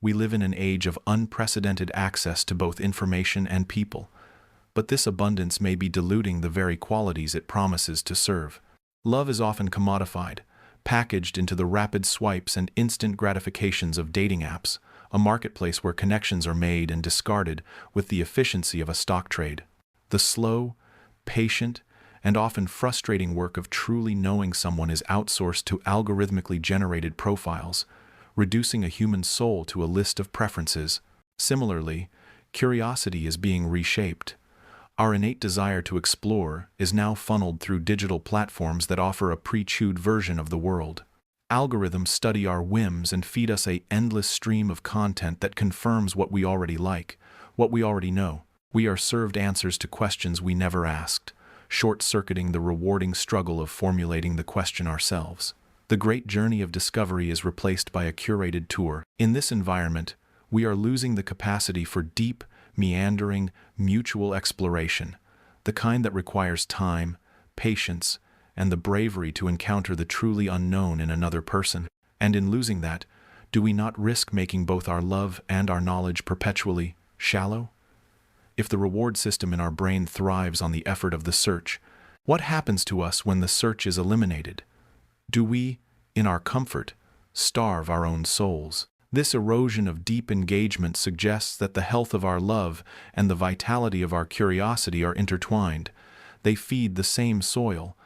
We live in an age of unprecedented access to both information and people, but this abundance may be diluting the very qualities it promises to serve. Love is often commodified, packaged into the rapid swipes and instant gratifications of dating apps, a marketplace where connections are made and discarded with the efficiency of a stock trade. The slow, patient, and often frustrating work of truly knowing someone is outsourced to algorithmically generated profiles, reducing a human soul to a list of preferences. Similarly, curiosity is being reshaped. Our innate desire to explore is now funneled through digital platforms that offer a pre-chewed version of the world. Algorithms study our whims and feed us an endless stream of content that confirms what we already like, what we already know. We are served answers to questions we never asked, short-circuiting the rewarding struggle of formulating the question ourselves. The great journey of discovery is replaced by a curated tour. In this environment, we are losing the capacity for deep, meandering, mutual exploration, the kind that requires time, patience, and the bravery to encounter the truly unknown in another person. And in losing that, do we not risk making both our love and our knowledge perpetually shallow? If the reward system in our brain thrives on the effort of the search, what happens to us when the search is eliminated? Do we, in our comfort, starve our own souls? This erosion of deep engagement suggests that the health of our love and the vitality of our curiosity are intertwined. They feed the same soil.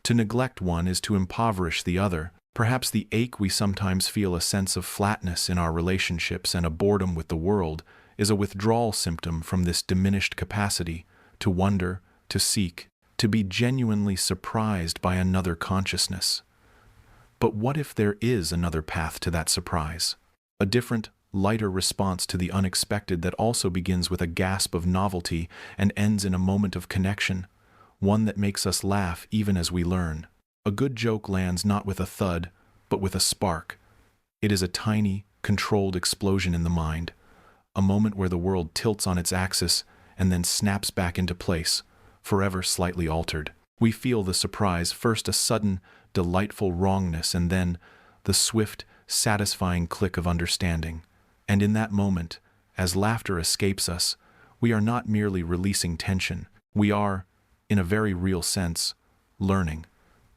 To neglect one is to impoverish the other. Perhaps the ache we sometimes feel, a sense of flatness in our relationships and a boredom with the world, is a withdrawal symptom from this diminished capacity to wonder, to seek, to be genuinely surprised by another consciousness. But what if there is another path to that surprise? A different, lighter response to the unexpected that also begins with a gasp of novelty and ends in a moment of connection, one that makes us laugh even as we learn. A good joke lands not with a thud, but with a spark. It is a tiny, controlled explosion in the mind, a moment where the world tilts on its axis and then snaps back into place, forever slightly altered. We feel the surprise, first a sudden, delightful wrongness, and then the swift, satisfying click of understanding. And in that moment, as laughter escapes us, We are not merely releasing tension. We are, in a very real sense, learning.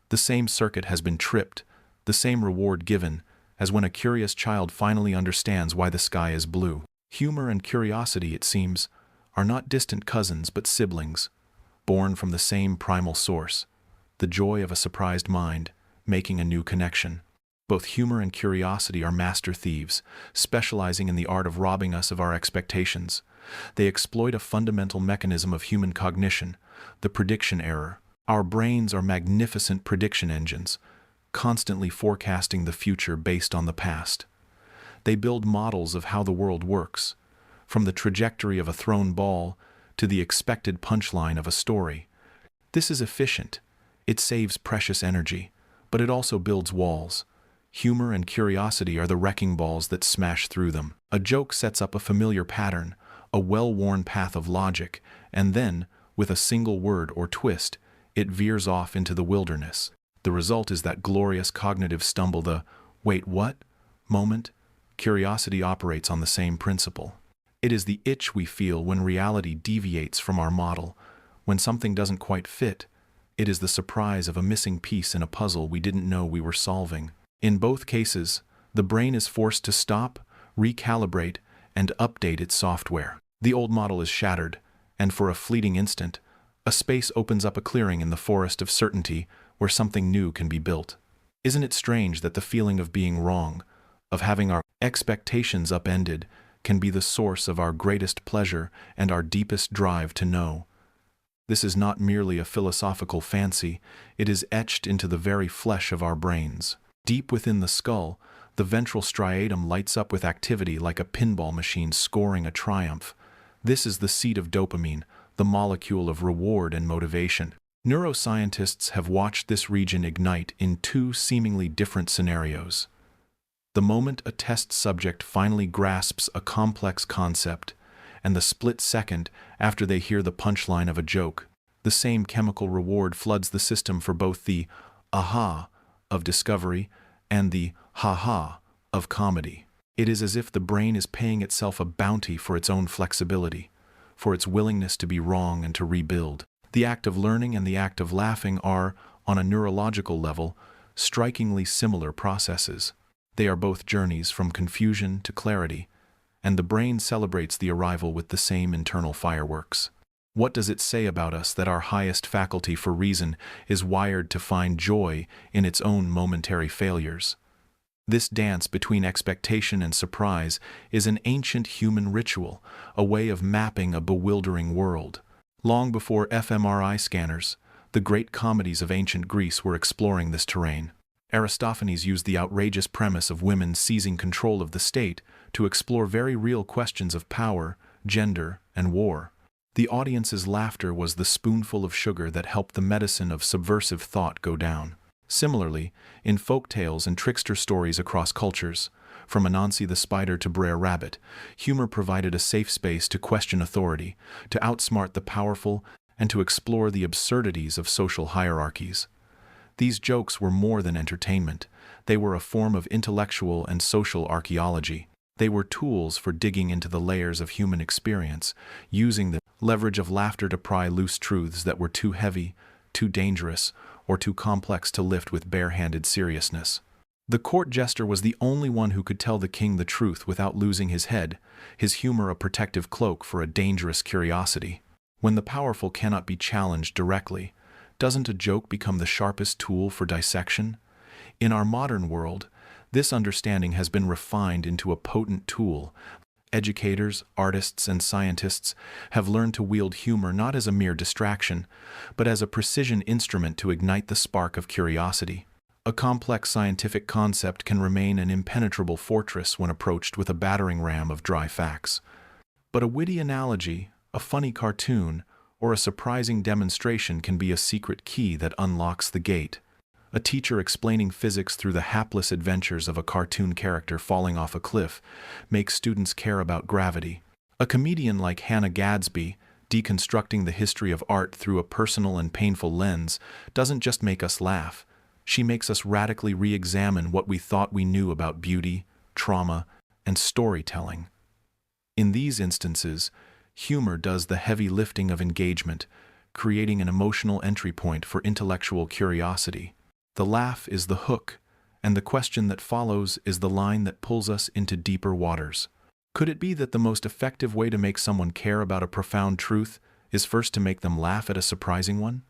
The same circuit has been tripped, the same reward given, as when a curious child finally understands why the sky is blue. Humor and curiosity, it seems, are not distant cousins but siblings, born from the same primal source, the joy of a surprised mind, making a new connection. Both humor and curiosity are master thieves, specializing in the art of robbing us of our expectations. They exploit a fundamental mechanism of human cognition, the prediction error. Our brains are magnificent prediction engines, constantly forecasting the future based on the past. They build models of how the world works, from the trajectory of a thrown ball to the expected punchline of a story. This is efficient. It saves precious energy, but it also builds walls. Humor and curiosity are the wrecking balls that smash through them. A joke sets up a familiar pattern, a well-worn path of logic, and then, with a single word or twist, it veers off into the wilderness. The result is that glorious cognitive stumble, the "wait, what?" moment. Curiosity operates on the same principle. It is the itch we feel when reality deviates from our model, when something doesn't quite fit. It is the surprise of a missing piece in a puzzle we didn't know we were solving. In both cases, the brain is forced to stop, recalibrate, and update its software. The old model is shattered, and for a fleeting instant, a space opens up, a clearing in the forest of certainty where something new can be built. Isn't it strange that the feeling of being wrong, of having our expectations upended, can be the source of our greatest pleasure and our deepest drive to know? This is not merely a philosophical fancy, it is etched into the very flesh of our brains. Deep within the skull, the ventral striatum lights up with activity like a pinball machine scoring a triumph. This is the seat of dopamine, the molecule of reward and motivation. Neuroscientists have watched this region ignite in two seemingly different scenarios. The moment a test subject finally grasps a complex concept, and the split second after they hear the punchline of a joke, the same chemical reward floods the system for both the aha of discovery and the ha-ha of comedy. It is as if the brain is paying itself a bounty for its own flexibility, for its willingness to be wrong and to rebuild. The act of learning and the act of laughing are, on a neurological level, strikingly similar processes. They are both journeys from confusion to clarity, and the brain celebrates the arrival with the same internal fireworks. What does it say about us that our highest faculty for reason is wired to find joy in its own momentary failures? This dance between expectation and surprise is an ancient human ritual, a way of mapping a bewildering world. Long before fMRI scanners, the great comedies of ancient Greece were exploring this terrain. Aristophanes used the outrageous premise of women seizing control of the state to explore very real questions of power, gender, and war. The audience's laughter was the spoonful of sugar that helped the medicine of subversive thought go down. Similarly, in folk tales and trickster stories across cultures, from Anansi the spider to Brer Rabbit, humor provided a safe space to question authority, to outsmart the powerful, and to explore the absurdities of social hierarchies. These jokes were more than entertainment. They were a form of intellectual and social archaeology. They were tools for digging into the layers of human experience, using the leverage of laughter to pry loose truths that were too heavy, too dangerous, or too complex to lift with bare-handed seriousness. The court jester was the only one who could tell the king the truth without losing his head, his humor a protective cloak for a dangerous curiosity. When the powerful cannot be challenged directly, doesn't a joke become the sharpest tool for dissection? In our modern world, this understanding has been refined into a potent tool. Educators, artists, and scientists have learned to wield humor not as a mere distraction, but as a precision instrument to ignite the spark of curiosity. A complex scientific concept can remain an impenetrable fortress when approached with a battering ram of dry facts. But a witty analogy, a funny cartoon, or a surprising demonstration can be a secret key that unlocks the gate. A teacher explaining physics through the hapless adventures of a cartoon character falling off a cliff makes students care about gravity. A comedian like Hannah Gadsby, deconstructing the history of art through a personal and painful lens, doesn't just make us laugh. She makes us radically re-examine what we thought we knew about beauty, trauma, and storytelling. In these instances, Humor does the heavy lifting of engagement, creating an emotional entry point for intellectual curiosity. The laugh is the hook, and the question that follows is the line that pulls us into deeper waters. Could it be that the most effective way to make someone care about a profound truth is first to make them laugh at a surprising one?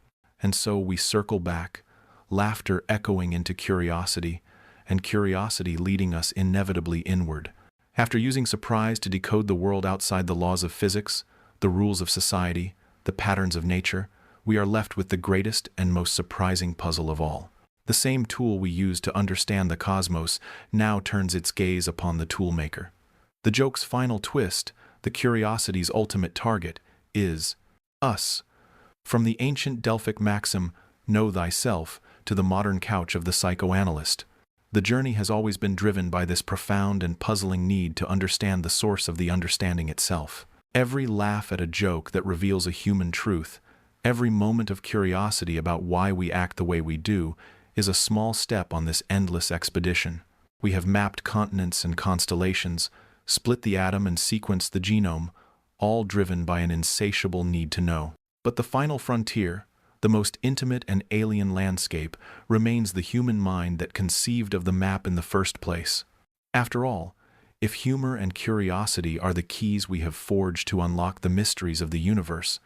And so we circle back, laughter echoing into curiosity, and curiosity leading us inevitably inward. After using surprise to decode the world outside the laws of physics, the rules of society, the patterns of nature, we are left with the greatest and most surprising puzzle of all. The same tool we use to understand the cosmos now turns its gaze upon the toolmaker. The joke's final twist, the curiosity's ultimate target, is us. From the ancient Delphic maxim, "Know thyself," to the modern couch of the psychoanalyst, the journey has always been driven by this profound and puzzling need to understand the source of the understanding itself. Every laugh at a joke that reveals a human truth, every moment of curiosity about why we act the way we do, is a small step on this endless expedition. We have mapped continents and constellations, split the atom and sequenced the genome, all driven by an insatiable need to know. But the final frontier, the most intimate and alien landscape, remains the human mind that conceived of the map in the first place. After all, if humor and curiosity are the keys we have forged to unlock the mysteries of the universe,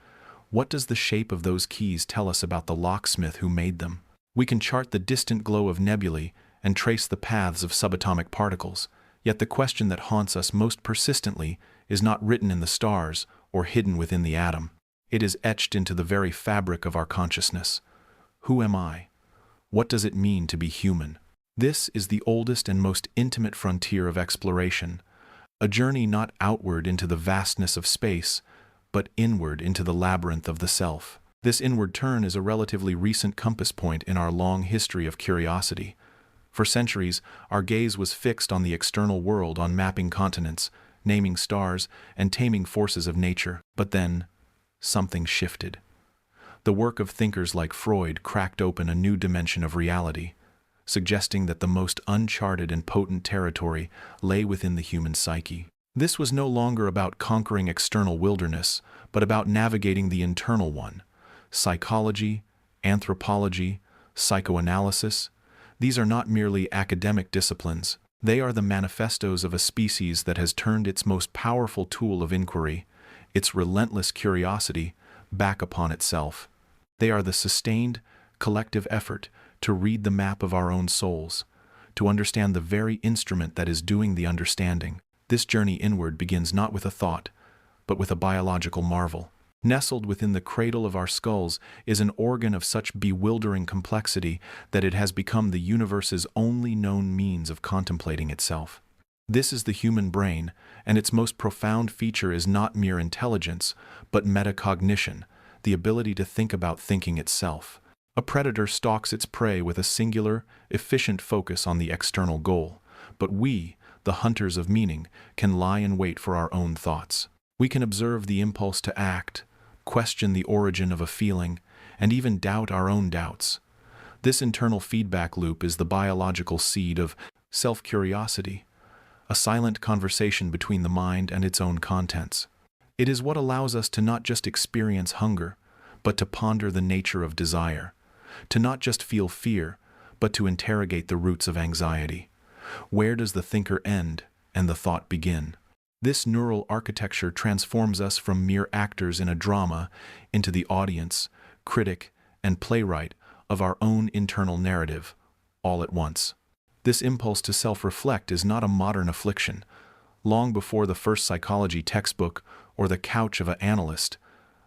what does the shape of those keys tell us about the locksmith who made them? We can chart the distant glow of nebulae and trace the paths of subatomic particles, yet the question that haunts us most persistently is not written in the stars or hidden within the atom. It is etched into the very fabric of our consciousness. Who am I? What does it mean to be human? This is the oldest and most intimate frontier of exploration, a journey not outward into the vastness of space, but inward into the labyrinth of the self. This inward turn is a relatively recent compass point in our long history of curiosity. For centuries, our gaze was fixed on the external world, on mapping continents, naming stars, and taming forces of nature. But then, something shifted. The work of thinkers like Freud cracked open a new dimension of reality, suggesting that the most uncharted and potent territory lay within the human psyche. This was no longer about conquering external wilderness, but about navigating the internal one. Psychology, anthropology, psychoanalysis, these are not merely academic disciplines. They are the manifestos of a species that has turned its most powerful tool of inquiry, its relentless curiosity, back upon itself. They are the sustained, collective effort to read the map of our own souls, to understand the very instrument that is doing the understanding. This journey inward begins not with a thought, but with a biological marvel. Nestled within the cradle of our skulls is an organ of such bewildering complexity that it has become the universe's only known means of contemplating itself. This is the human brain, and its most profound feature is not mere intelligence, but metacognition, the ability to think about thinking itself. A predator stalks its prey with a singular, efficient focus on the external goal, but we, the hunters of meaning, can lie in wait for our own thoughts. We can observe the impulse to act, question the origin of a feeling, and even doubt our own doubts. This internal feedback loop is the biological seed of self-curiosity, a silent conversation between the mind and its own contents. It is what allows us to not just experience hunger, but to ponder the nature of desire, to not just feel fear, but to interrogate the roots of anxiety. Where does the thinker end and the thought begin? This neural architecture transforms us from mere actors in a drama into the audience, critic, and playwright of our own internal narrative, all at once. This impulse to self-reflect is not a modern affliction. Long before the first psychology textbook or the couch of an analyst,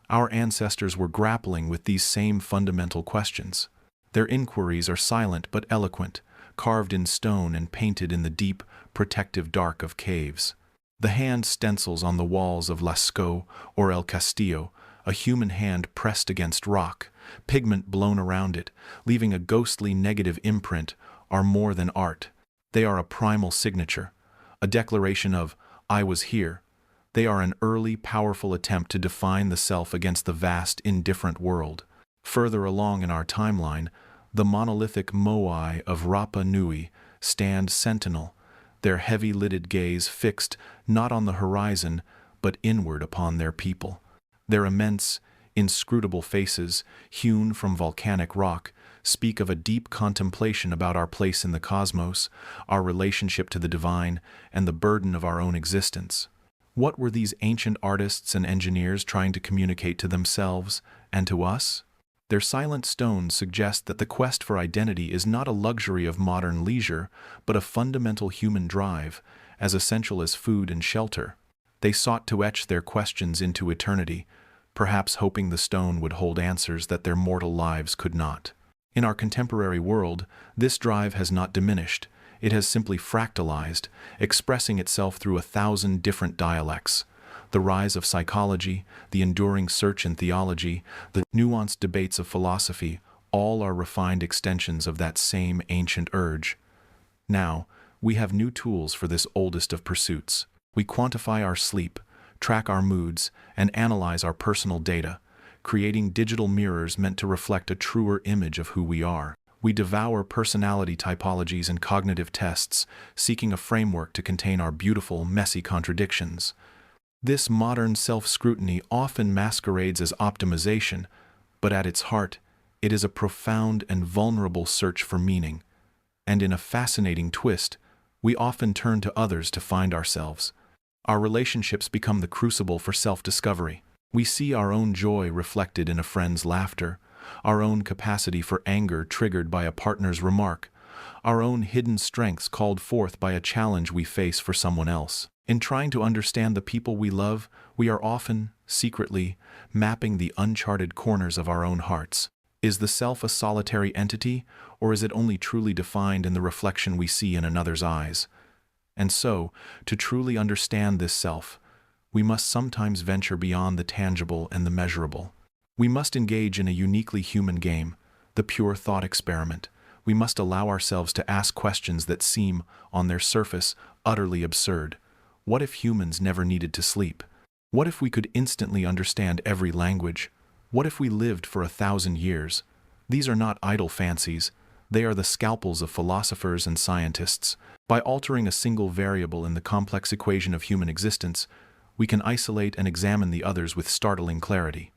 our ancestors were grappling with these same fundamental questions. Their inquiries are silent but eloquent, carved in stone and painted in the deep, protective dark of caves. The hand stencils on the walls of Lascaux or El Castillo, a human hand pressed against rock, pigment blown around it, leaving a ghostly negative imprint, are more than art. They are a primal signature, a declaration of, "I was here." They are an early, powerful attempt to define the self against the vast, indifferent world. Further along in our timeline, the monolithic moai of Rapa Nui stand sentinel, their heavy-lidded gaze fixed not on the horizon, but inward upon their people. Their immense, inscrutable faces, hewn from volcanic rock, speak of a deep contemplation about our place in the cosmos, our relationship to the divine, and the burden of our own existence. What were these ancient artists and engineers trying to communicate to themselves and to us? Their silent stones suggest that the quest for identity is not a luxury of modern leisure, but a fundamental human drive, as essential as food and shelter. They sought to etch their questions into eternity, perhaps hoping the stone would hold answers that their mortal lives could not. In our contemporary world, this drive has not diminished. It has simply fractalized, expressing itself through 1,000 different dialects. The rise of psychology, the enduring search in theology, the nuanced debates of philosophy, all are refined extensions of that same ancient urge. Now, we have new tools for this oldest of pursuits. We quantify our sleep, track our moods, and analyze our personal data, creating digital mirrors meant to reflect a truer image of who we are. We devour personality typologies and cognitive tests, seeking a framework to contain our beautiful, messy contradictions. This modern self-scrutiny often masquerades as optimization, but at its heart, it is a profound and vulnerable search for meaning. And in a fascinating twist, we often turn to others to find ourselves. Our relationships become the crucible for self-discovery. We see our own joy reflected in a friend's laughter, our own capacity for anger triggered by a partner's remark, our own hidden strengths called forth by a challenge we face for someone else. In trying to understand the people we love, we are often, secretly, mapping the uncharted corners of our own hearts. Is the self a solitary entity, or is it only truly defined in the reflection we see in another's eyes? And so, to truly understand this self, we must sometimes venture beyond the tangible and the measurable. We must engage in a uniquely human game, the pure thought experiment. We must allow ourselves to ask questions that seem, on their surface, utterly absurd. What if humans never needed to sleep? What if we could instantly understand every language? What if we lived for 1,000 years? These are not idle fancies. They are the scalpels of philosophers and scientists. By altering a single variable in the complex equation of human existence, we can isolate and examine the others with startling clarity.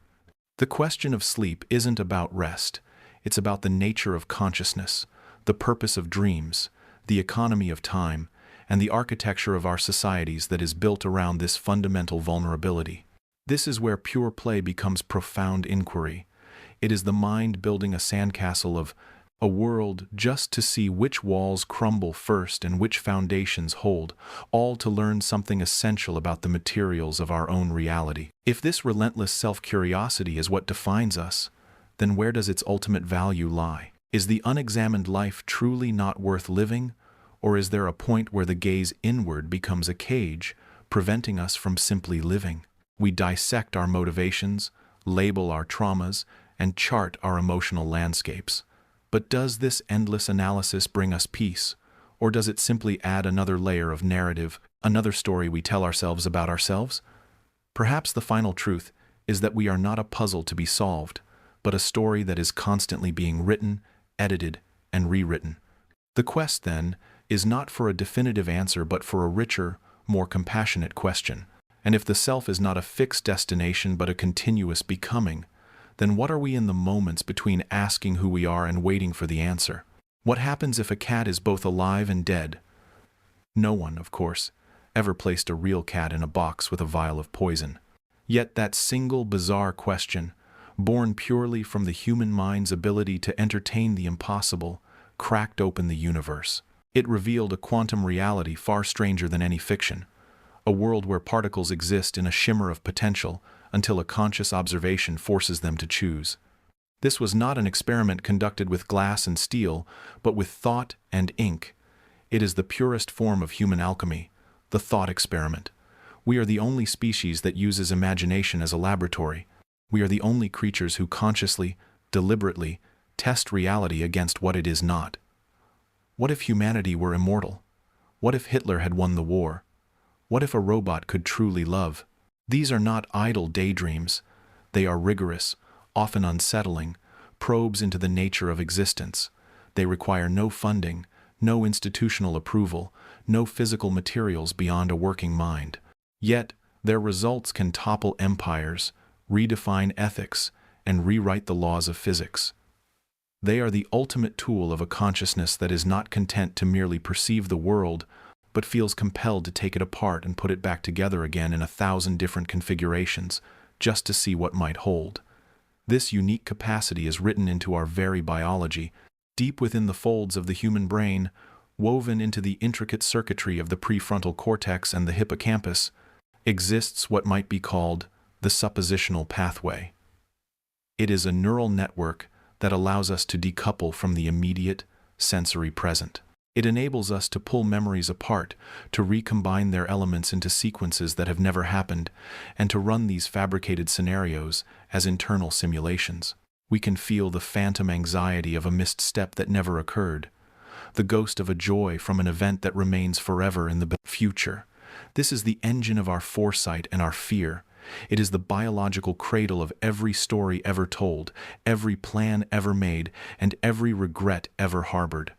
The question of sleep isn't about rest. It's about the nature of consciousness, the purpose of dreams, the economy of time, and the architecture of our societies that is built around this fundamental vulnerability. This is where pure play becomes profound inquiry. It is the mind building a sandcastle of a world just to see which walls crumble first and which foundations hold, all to learn something essential about the materials of our own reality. If this relentless self-curiosity is what defines us, then where does its ultimate value lie? Is the unexamined life truly not worth living, or is there a point where the gaze inward becomes a cage, preventing us from simply living? We dissect our motivations, label our traumas, and chart our emotional landscapes. But does this endless analysis bring us peace, or does it simply add another layer of narrative, another story we tell ourselves about ourselves? Perhaps the final truth is that we are not a puzzle to be solved, but a story that is constantly being written, edited, and rewritten. The quest, then, is not for a definitive answer but for a richer, more compassionate question. And if the self is not a fixed destination but a continuous becoming, then what are we in the moments between asking who we are and waiting for the answer? What happens if a cat is both alive and dead? No one, of course, ever placed a real cat in a box with a vial of poison. Yet that single bizarre question, born purely from the human mind's ability to entertain the impossible, cracked open the universe. It revealed a quantum reality far stranger than any fiction, a world where particles exist in a shimmer of potential until a conscious observation forces them to choose. This was not an experiment conducted with glass and steel, but with thought and ink. It is the purest form of human alchemy, the thought experiment. We are the only species that uses imagination as a laboratory. We are the only creatures who consciously, deliberately, test reality against what it is not. What if humanity were immortal? What if Hitler had won the war? What if a robot could truly love? These are not idle daydreams. They are rigorous, often unsettling, probes into the nature of existence. They require no funding, no institutional approval, no physical materials beyond a working mind. Yet, Their results can topple empires, redefine ethics, and rewrite the laws of physics. They are the ultimate tool of a consciousness that is not content to merely perceive the world, but feels compelled to take it apart and put it back together again in 1,000 different configurations, just to see what might hold. This unique capacity is written into our very biology, deep within the folds of the human brain, woven into the intricate circuitry of the prefrontal cortex and the hippocampus, exists what might be called the suppositional pathway. It is a neural network that allows us to decouple from the immediate, sensory present. It enables us to pull memories apart, to recombine their elements into sequences that have never happened, and to run these fabricated scenarios as internal simulations. We can feel the phantom anxiety of a missed step that never occurred, the ghost of a joy from an event that remains forever in the future. This is the engine of our foresight and our fear. It is the biological cradle of every story ever told, every plan ever made, and every regret ever harbored.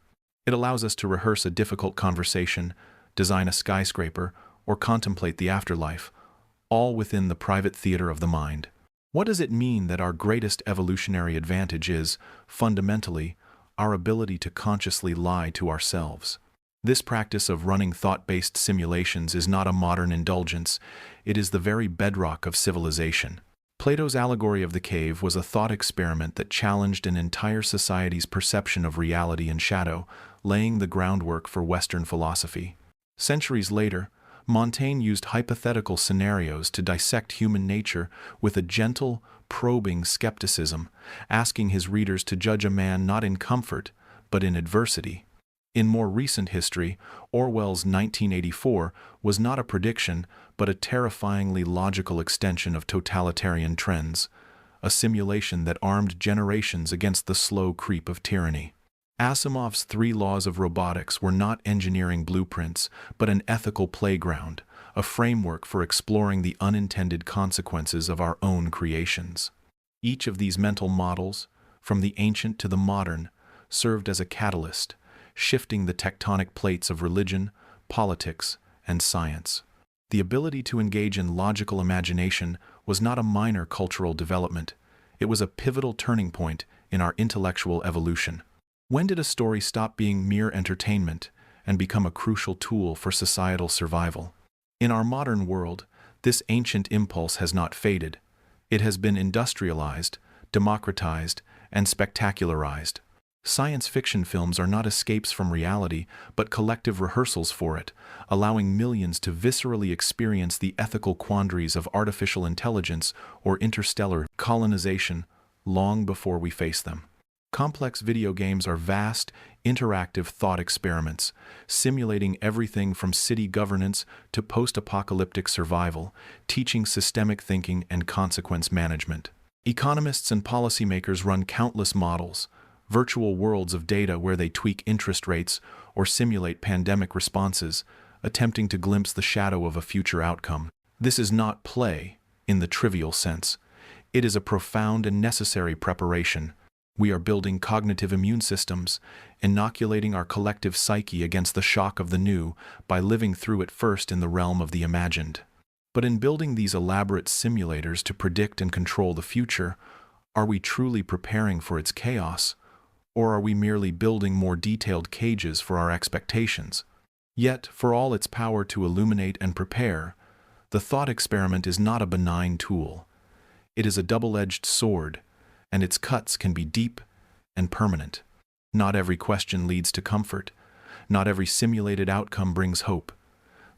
It allows us to rehearse a difficult conversation, design a skyscraper, or contemplate the afterlife, all within the private theater of the mind. What does it mean that our greatest evolutionary advantage is, fundamentally, our ability to consciously lie to ourselves? This practice of running thought-based simulations is not a modern indulgence, it is the very bedrock of civilization. Plato's allegory of the cave was a thought experiment that challenged an entire society's perception of reality and shadow, laying the groundwork for Western philosophy. Centuries later, Montaigne used hypothetical scenarios to dissect human nature with a gentle, probing skepticism, asking his readers to judge a man not in comfort, but in adversity. In more recent history, Orwell's 1984 was not a prediction, but a terrifyingly logical extension of totalitarian trends, a simulation that armed generations against the slow creep of tyranny. Asimov's 3 laws of robotics were not engineering blueprints, but an ethical playground, a framework for exploring the unintended consequences of our own creations. Each of these mental models, from the ancient to the modern, served as a catalyst, shifting the tectonic plates of religion, politics, and science. The ability to engage in logical imagination was not a minor cultural development, it was a pivotal turning point in our intellectual evolution. When did a story stop being mere entertainment and become a crucial tool for societal survival? In our modern world, this ancient impulse has not faded. It has been industrialized, democratized, and spectacularized. Science fiction films are not escapes from reality, but collective rehearsals for it, allowing millions to viscerally experience the ethical quandaries of artificial intelligence or interstellar colonization long before we face them. Complex video games are vast, interactive thought experiments, simulating everything from city governance to post-apocalyptic survival, teaching systemic thinking and consequence management. Economists and policymakers run countless models, virtual worlds of data where they tweak interest rates or simulate pandemic responses, attempting to glimpse the shadow of a future outcome. This is not play, in the trivial sense. It is a profound and necessary preparation. We are building cognitive immune systems, inoculating our collective psyche against the shock of the new by living through it first in the realm of the imagined. But in building these elaborate simulators to predict and control the future, are we truly preparing for its chaos? Or are we merely building more detailed cages for our expectations? Yet, for all its power to illuminate and prepare, the thought experiment is not a benign tool. It is a double-edged sword, and its cuts can be deep and permanent. Not every question leads to comfort. Not every simulated outcome brings hope.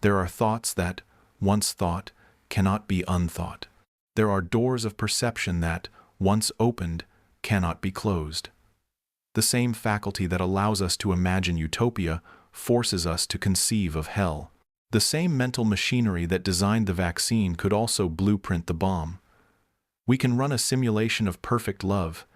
There are thoughts that, once thought, cannot be unthought. There are doors of perception that, once opened, cannot be closed. The same faculty that allows us to imagine utopia forces us to conceive of hell. The same mental machinery that designed the vaccine could also blueprint the bomb. We can run a simulation of perfect love,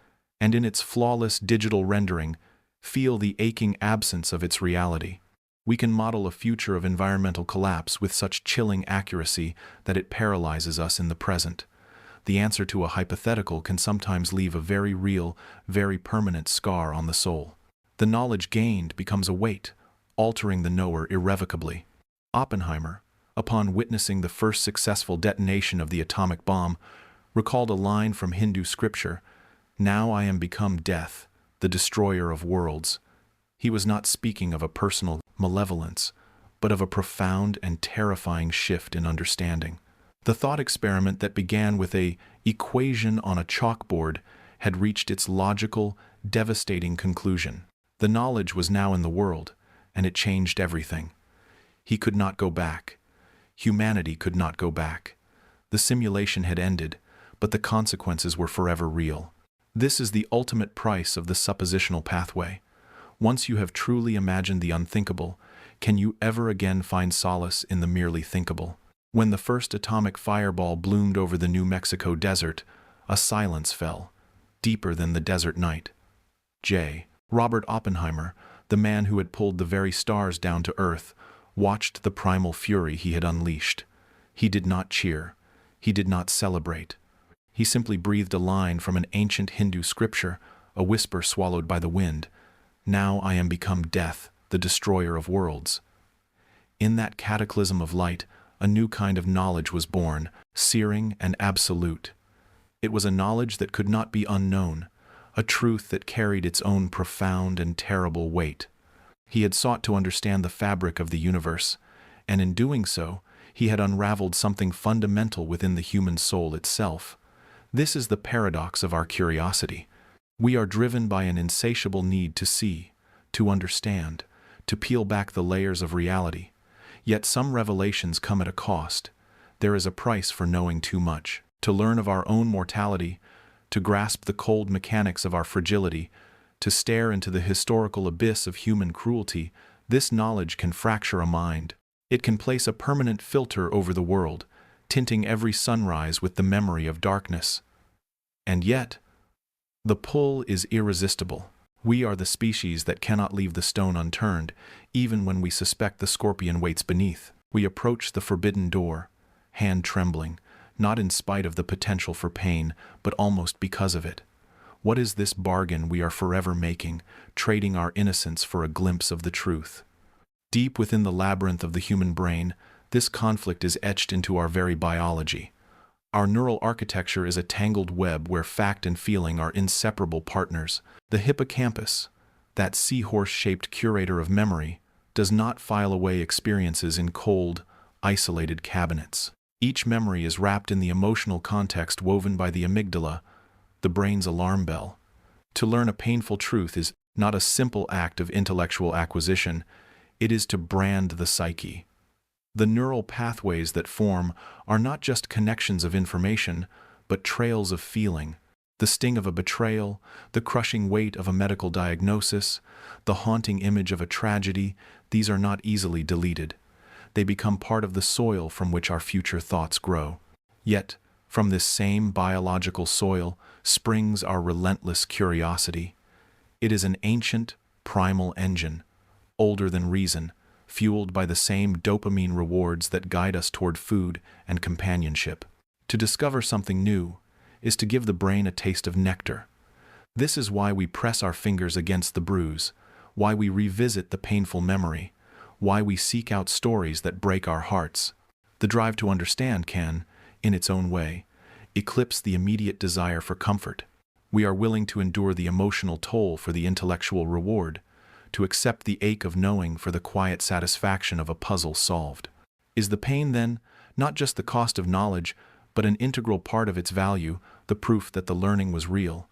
and in its flawless digital rendering, feel the aching absence of its reality. We can model a future of environmental collapse with such chilling accuracy that it paralyzes us in the present. The answer to a hypothetical can sometimes leave a very real, very permanent scar on the soul. The knowledge gained becomes a weight, altering the knower irrevocably. Oppenheimer, upon witnessing the first successful detonation of the atomic bomb, recalled a line from Hindu scripture, "Now I am become death, the destroyer of worlds." He was not speaking of a personal malevolence, but of a profound and terrifying shift in understanding. The thought experiment that began with an equation on a chalkboard had reached its logical, devastating conclusion. The knowledge was now in the world, and it changed everything. He could not go back. Humanity could not go back. The simulation had ended, but the consequences were forever real. This is the ultimate price of the suppositional pathway. Once you have truly imagined the unthinkable, can you ever again find solace in the merely thinkable? When the first atomic fireball bloomed over the New Mexico desert, a silence fell, deeper than the desert night. Robert Oppenheimer, the man who had pulled the very stars down to earth, watched the primal fury he had unleashed. He did not cheer. He did not celebrate. He simply breathed a line from an ancient Hindu scripture, a whisper swallowed by the wind. "Now I am become death, the destroyer of worlds." In that cataclysm of light, a new kind of knowledge was born, searing and absolute. It was a knowledge that could not be unknown, a truth that carried its own profound and terrible weight. He had sought to understand the fabric of the universe, and in doing so, he had unraveled something fundamental within the human soul itself. This is the paradox of our curiosity. We are driven by an insatiable need to see, to understand, to peel back the layers of reality. Yet some revelations come at a cost. There is a price for knowing too much. To learn of our own mortality, to grasp the cold mechanics of our fragility, to stare into the historical abyss of human cruelty, this knowledge can fracture a mind. It can place a permanent filter over the world, tinting every sunrise with the memory of darkness. And yet, the pull is irresistible. We are the species that cannot leave the stone unturned, even when we suspect the scorpion waits beneath. We approach the forbidden door, hand trembling, not in spite of the potential for pain, but almost because of it. What is this bargain we are forever making, trading our innocence for a glimpse of the truth? Deep within the labyrinth of the human brain, this conflict is etched into our very biology. Our neural architecture is a tangled web where fact and feeling are inseparable partners. The hippocampus, that seahorse-shaped curator of memory, does not file away experiences in cold, isolated cabinets. Each memory is wrapped in the emotional context woven by the amygdala, the brain's alarm bell. To learn a painful truth is not a simple act of intellectual acquisition, it is to brand the psyche. The neural pathways that form are not just connections of information, but trails of feeling. The sting of a betrayal, the crushing weight of a medical diagnosis, the haunting image of a tragedy, these are not easily deleted. They become part of the soil from which our future thoughts grow. Yet, from this same biological soil springs our relentless curiosity. It is an ancient, primal engine, older than reason, fueled by the same dopamine rewards that guide us toward food and companionship. To discover something new is to give the brain a taste of nectar. This is why we press our fingers against the bruise, why we revisit the painful memory, why we seek out stories that break our hearts. The drive to understand can, in its own way, eclipse the immediate desire for comfort. We are willing to endure the emotional toll for the intellectual reward, to accept the ache of knowing for the quiet satisfaction of a puzzle solved. Is the pain, then, not just the cost of knowledge, but an integral part of its value, the proof that the learning was real?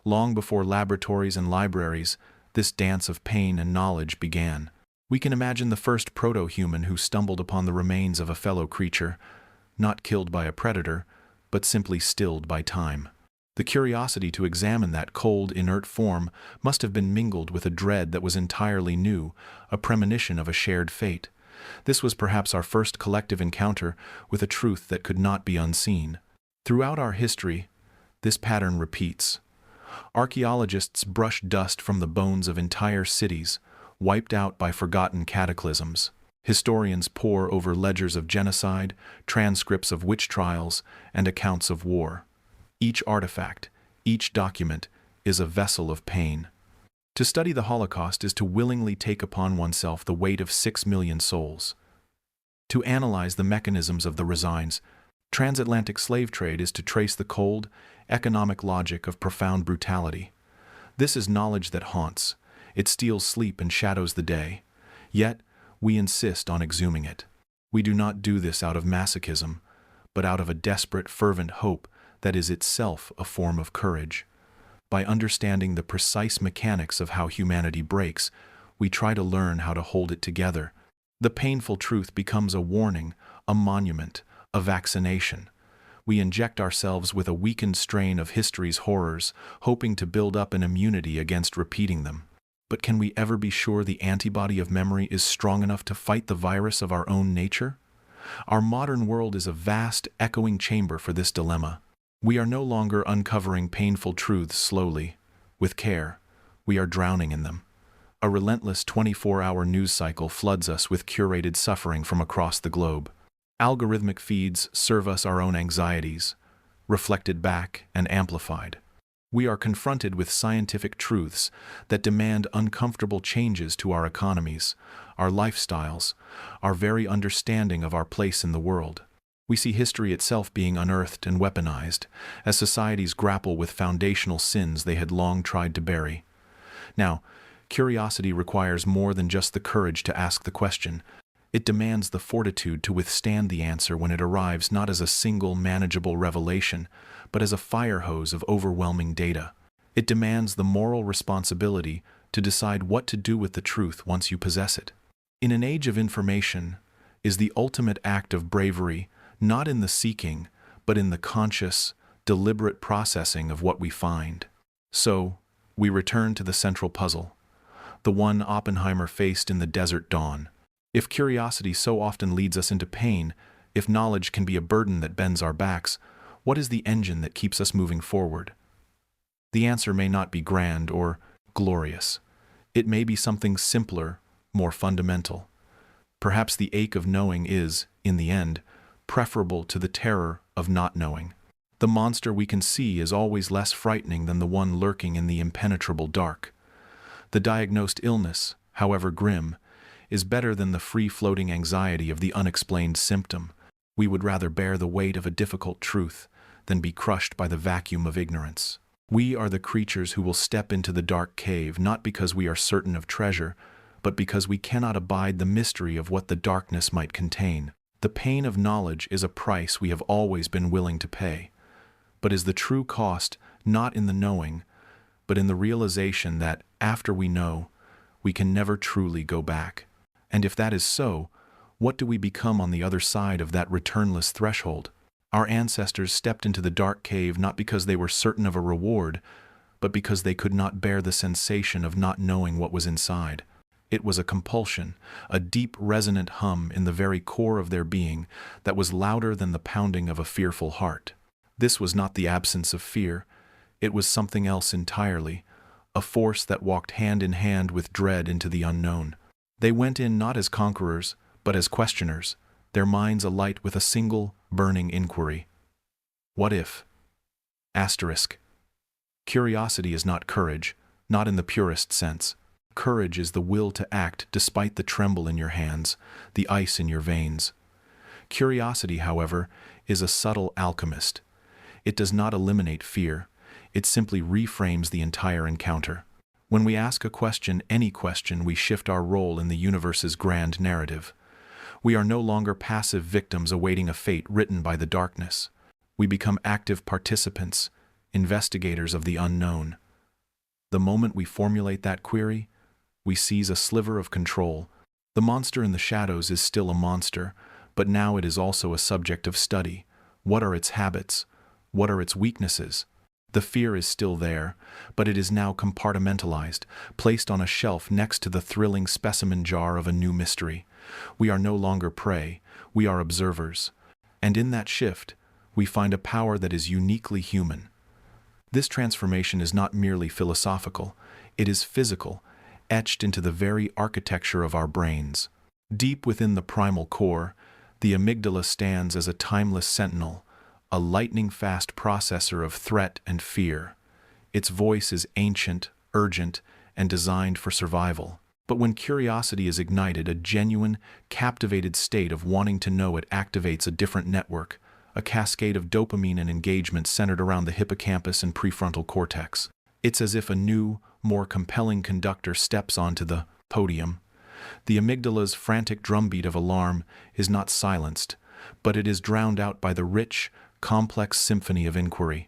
Long before laboratories and libraries, this dance of pain and knowledge began. We can imagine the first proto-human who stumbled upon the remains of a fellow creature, not killed by a predator, but simply stilled by time. The curiosity to examine that cold, inert form must have been mingled with a dread that was entirely new, a premonition of a shared fate. This was perhaps our first collective encounter with a truth that could not be unseen. Throughout our history, this pattern repeats. Archaeologists brush dust from the bones of entire cities, wiped out by forgotten cataclysms. Historians pore over ledgers of genocide, transcripts of witch trials, and accounts of war. Each artifact, each document, is a vessel of pain. To study the Holocaust is to willingly take upon oneself the weight of 6 million souls. to analyze the mechanisms of the resigns. Transatlantic slave trade is to trace the cold, economic logic of profound brutality. This is knowledge that haunts. It steals sleep and shadows the day. Yet, we insist on exhuming it. We do not do this out of masochism, but out of a desperate, fervent hope that is itself a form of courage. By understanding the precise mechanics of how humanity breaks, we try to learn how to hold it together. The painful truth becomes a warning, a monument, a vaccination. We inject ourselves with a weakened strain of history's horrors, hoping to build up an immunity against repeating them. But can we ever be sure the antibody of memory is strong enough to fight the virus of our own nature? Our modern world is a vast, echoing chamber for this dilemma. We are no longer uncovering painful truths slowly. With care, we are drowning in them. A relentless 24-hour news cycle floods us with curated suffering from across the globe. Algorithmic feeds serve us our own anxieties, reflected back and amplified. We are confronted with scientific truths that demand uncomfortable changes to our economies, our lifestyles, our very understanding of our place in the world. We see history itself being unearthed and weaponized as societies grapple with foundational sins they had long tried to bury. Now, curiosity requires more than just the courage to ask the question. It demands the fortitude to withstand the answer when it arrives not as a single manageable revelation, but as a fire hose of overwhelming data. It demands the moral responsibility to decide what to do with the truth once you possess it. In an age of information, is the ultimate act of bravery not in the seeking, but in the conscious, deliberate processing of what we find. So, we return to the central puzzle, the one Oppenheimer faced in the desert dawn. If curiosity so often leads us into pain, if knowledge can be a burden that bends our backs, what is the engine that keeps us moving forward? The answer may not be grand or glorious. It may be something simpler, more fundamental. Perhaps the ache of knowing is, in the end, preferable to the terror of not knowing. The monster we can see is always less frightening than the one lurking in the impenetrable dark. The diagnosed illness, however grim, is better than the free-floating anxiety of the unexplained symptom. We would rather bear the weight of a difficult truth than be crushed by the vacuum of ignorance. We are the creatures who will step into the dark cave not because we are certain of treasure, but because we cannot abide the mystery of what the darkness might contain. The pain of knowledge is a price we have always been willing to pay, but is the true cost not in the knowing, but in the realization that, after we know, we can never truly go back. And if that is so, what do we become on the other side of that returnless threshold? Our ancestors stepped into the dark cave not because they were certain of a reward, but because they could not bear the sensation of not knowing what was inside. It was a compulsion, a deep resonant hum in the very core of their being that was louder than the pounding of a fearful heart. This was not the absence of fear, it was something else entirely, a force that walked hand in hand with dread into the unknown. They went in not as conquerors, but as questioners, their minds alight with a single, burning inquiry. What if? Asterisk. Curiosity is not courage, not in the purest sense. Courage is the will to act despite the tremble in your hands, the ice in your veins. Curiosity, however, is a subtle alchemist. It does not eliminate fear, it simply reframes the entire encounter. When we ask a question, any question, we shift our role in the universe's grand narrative. We are no longer passive victims awaiting a fate written by the darkness. We become active participants, investigators of the unknown. The moment we formulate that query, we seize a sliver of control. The monster in the shadows is still a monster, but now it is also a subject of study. What are its habits? What are its weaknesses? The fear is still there, but it is now compartmentalized, placed on a shelf next to the thrilling specimen jar of a new mystery. We are no longer prey, we are observers. And in that shift, we find a power that is uniquely human. This transformation is not merely philosophical, it is physical, etched into the very architecture of our brains. Deep within the primal core, the amygdala stands as a timeless sentinel, a lightning-fast processor of threat and fear. Its voice is ancient, urgent, and designed for survival. But when curiosity is ignited, a genuine, captivated state of wanting to know, it activates a different network, a cascade of dopamine and engagement centered around the hippocampus and prefrontal cortex. It's as if a new, more compelling conductor steps onto the podium. The amygdala's frantic drumbeat of alarm is not silenced, but it is drowned out by the rich, complex symphony of inquiry.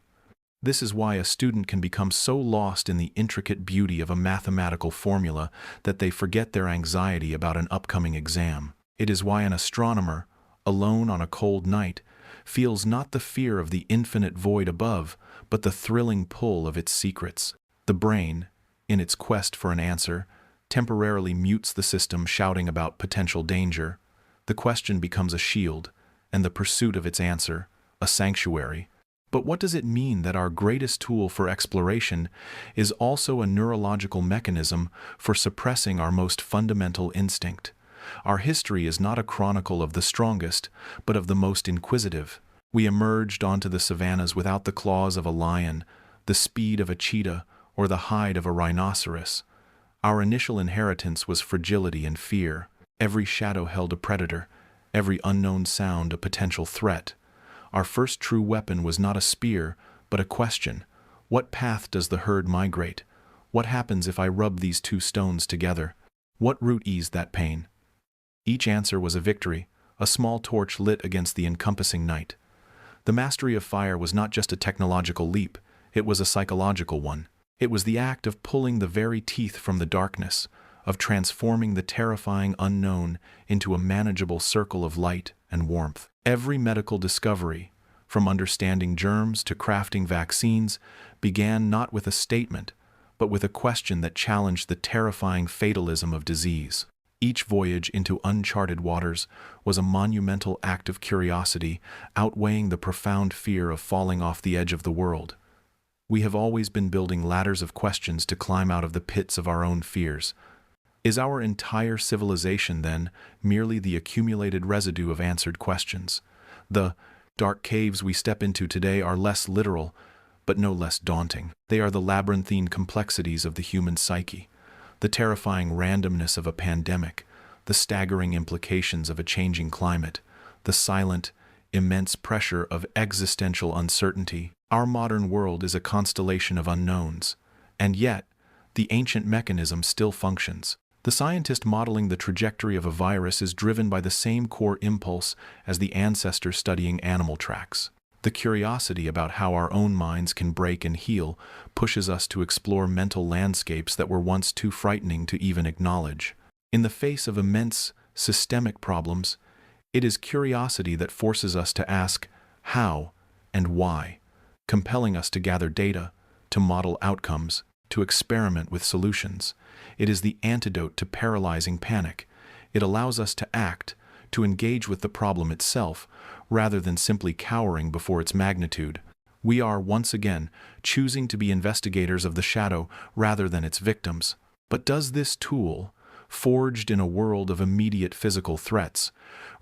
This is why a student can become so lost in the intricate beauty of a mathematical formula that they forget their anxiety about an upcoming exam. It is why an astronomer, alone on a cold night, feels not the fear of the infinite void above, but the thrilling pull of its secrets. The brain, in its quest for an answer, temporarily mutes the system shouting about potential danger. The question becomes a shield, and the pursuit of its answer, a sanctuary. But what does it mean that our greatest tool for exploration is also a neurological mechanism for suppressing our most fundamental instinct? Our history is not a chronicle of the strongest, but of the most inquisitive. We emerged onto the savannas without the claws of a lion, the speed of a cheetah, or the hide of a rhinoceros. Our initial inheritance was fragility and fear. Every shadow held a predator, every unknown sound a potential threat. Our first true weapon was not a spear, but a question. What path does the herd migrate? What happens if I rub these two stones together? What root eased that pain? Each answer was a victory, a small torch lit against the encompassing night. The mastery of fire was not just a technological leap, it was a psychological one. It was the act of pulling the very teeth from the darkness, of transforming the terrifying unknown into a manageable circle of light and warmth. Every medical discovery, from understanding germs to crafting vaccines, began not with a statement, but with a question that challenged the terrifying fatalism of disease. Each voyage into uncharted waters was a monumental act of curiosity, outweighing the profound fear of falling off the edge of the world. We have always been building ladders of questions to climb out of the pits of our own fears. Is our entire civilization, then, merely the accumulated residue of answered questions? The dark caves we step into today are less literal, but no less daunting. They are the labyrinthine complexities of the human psyche, the terrifying randomness of a pandemic, the staggering implications of a changing climate, the silent, immense pressure of existential uncertainty. Our modern world is a constellation of unknowns, and yet, the ancient mechanism still functions. The scientist modeling the trajectory of a virus is driven by the same core impulse as the ancestor studying animal tracks. The curiosity about how our own minds can break and heal pushes us to explore mental landscapes that were once too frightening to even acknowledge. In the face of immense, systemic problems, it is curiosity that forces us to ask how and why, compelling us to gather data, to model outcomes, to experiment with solutions. It is the antidote to paralyzing panic. It allows us to act, to engage with the problem itself, rather than simply cowering before its magnitude. We are, once again, choosing to be investigators of the shadow rather than its victims. But does this tool, forged in a world of immediate physical threats,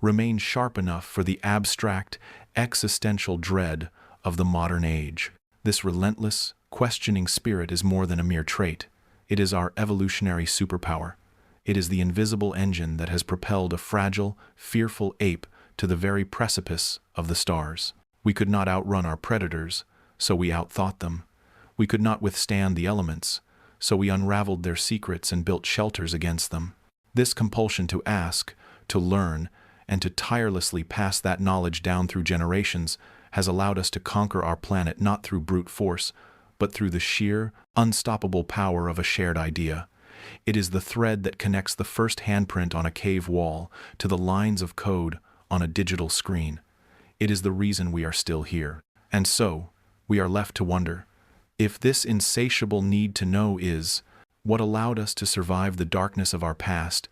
remain sharp enough for the abstract, existential dread of the modern age? This relentless, questioning spirit is more than a mere trait. It is our evolutionary superpower. It is the invisible engine that has propelled a fragile, fearful ape to the very precipice of the stars. We could not outrun our predators, so we outthought them. We could not withstand the elements, so we unraveled their secrets and built shelters against them. This compulsion to ask, to learn, and to tirelessly pass that knowledge down through generations has allowed us to conquer our planet not through brute force, but through the sheer, unstoppable power of a shared idea. It is the thread that connects the first handprint on a cave wall to the lines of code on a digital screen. It is the reason we are still here. And so, we are left to wonder, if this insatiable need to know is what allowed us to survive the darkness of our past,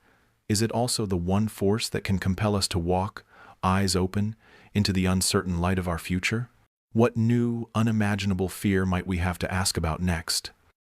is it also the one force that can compel us to walk, eyes open, into the uncertain light of our future? What new, unimaginable fear might we have to ask about next?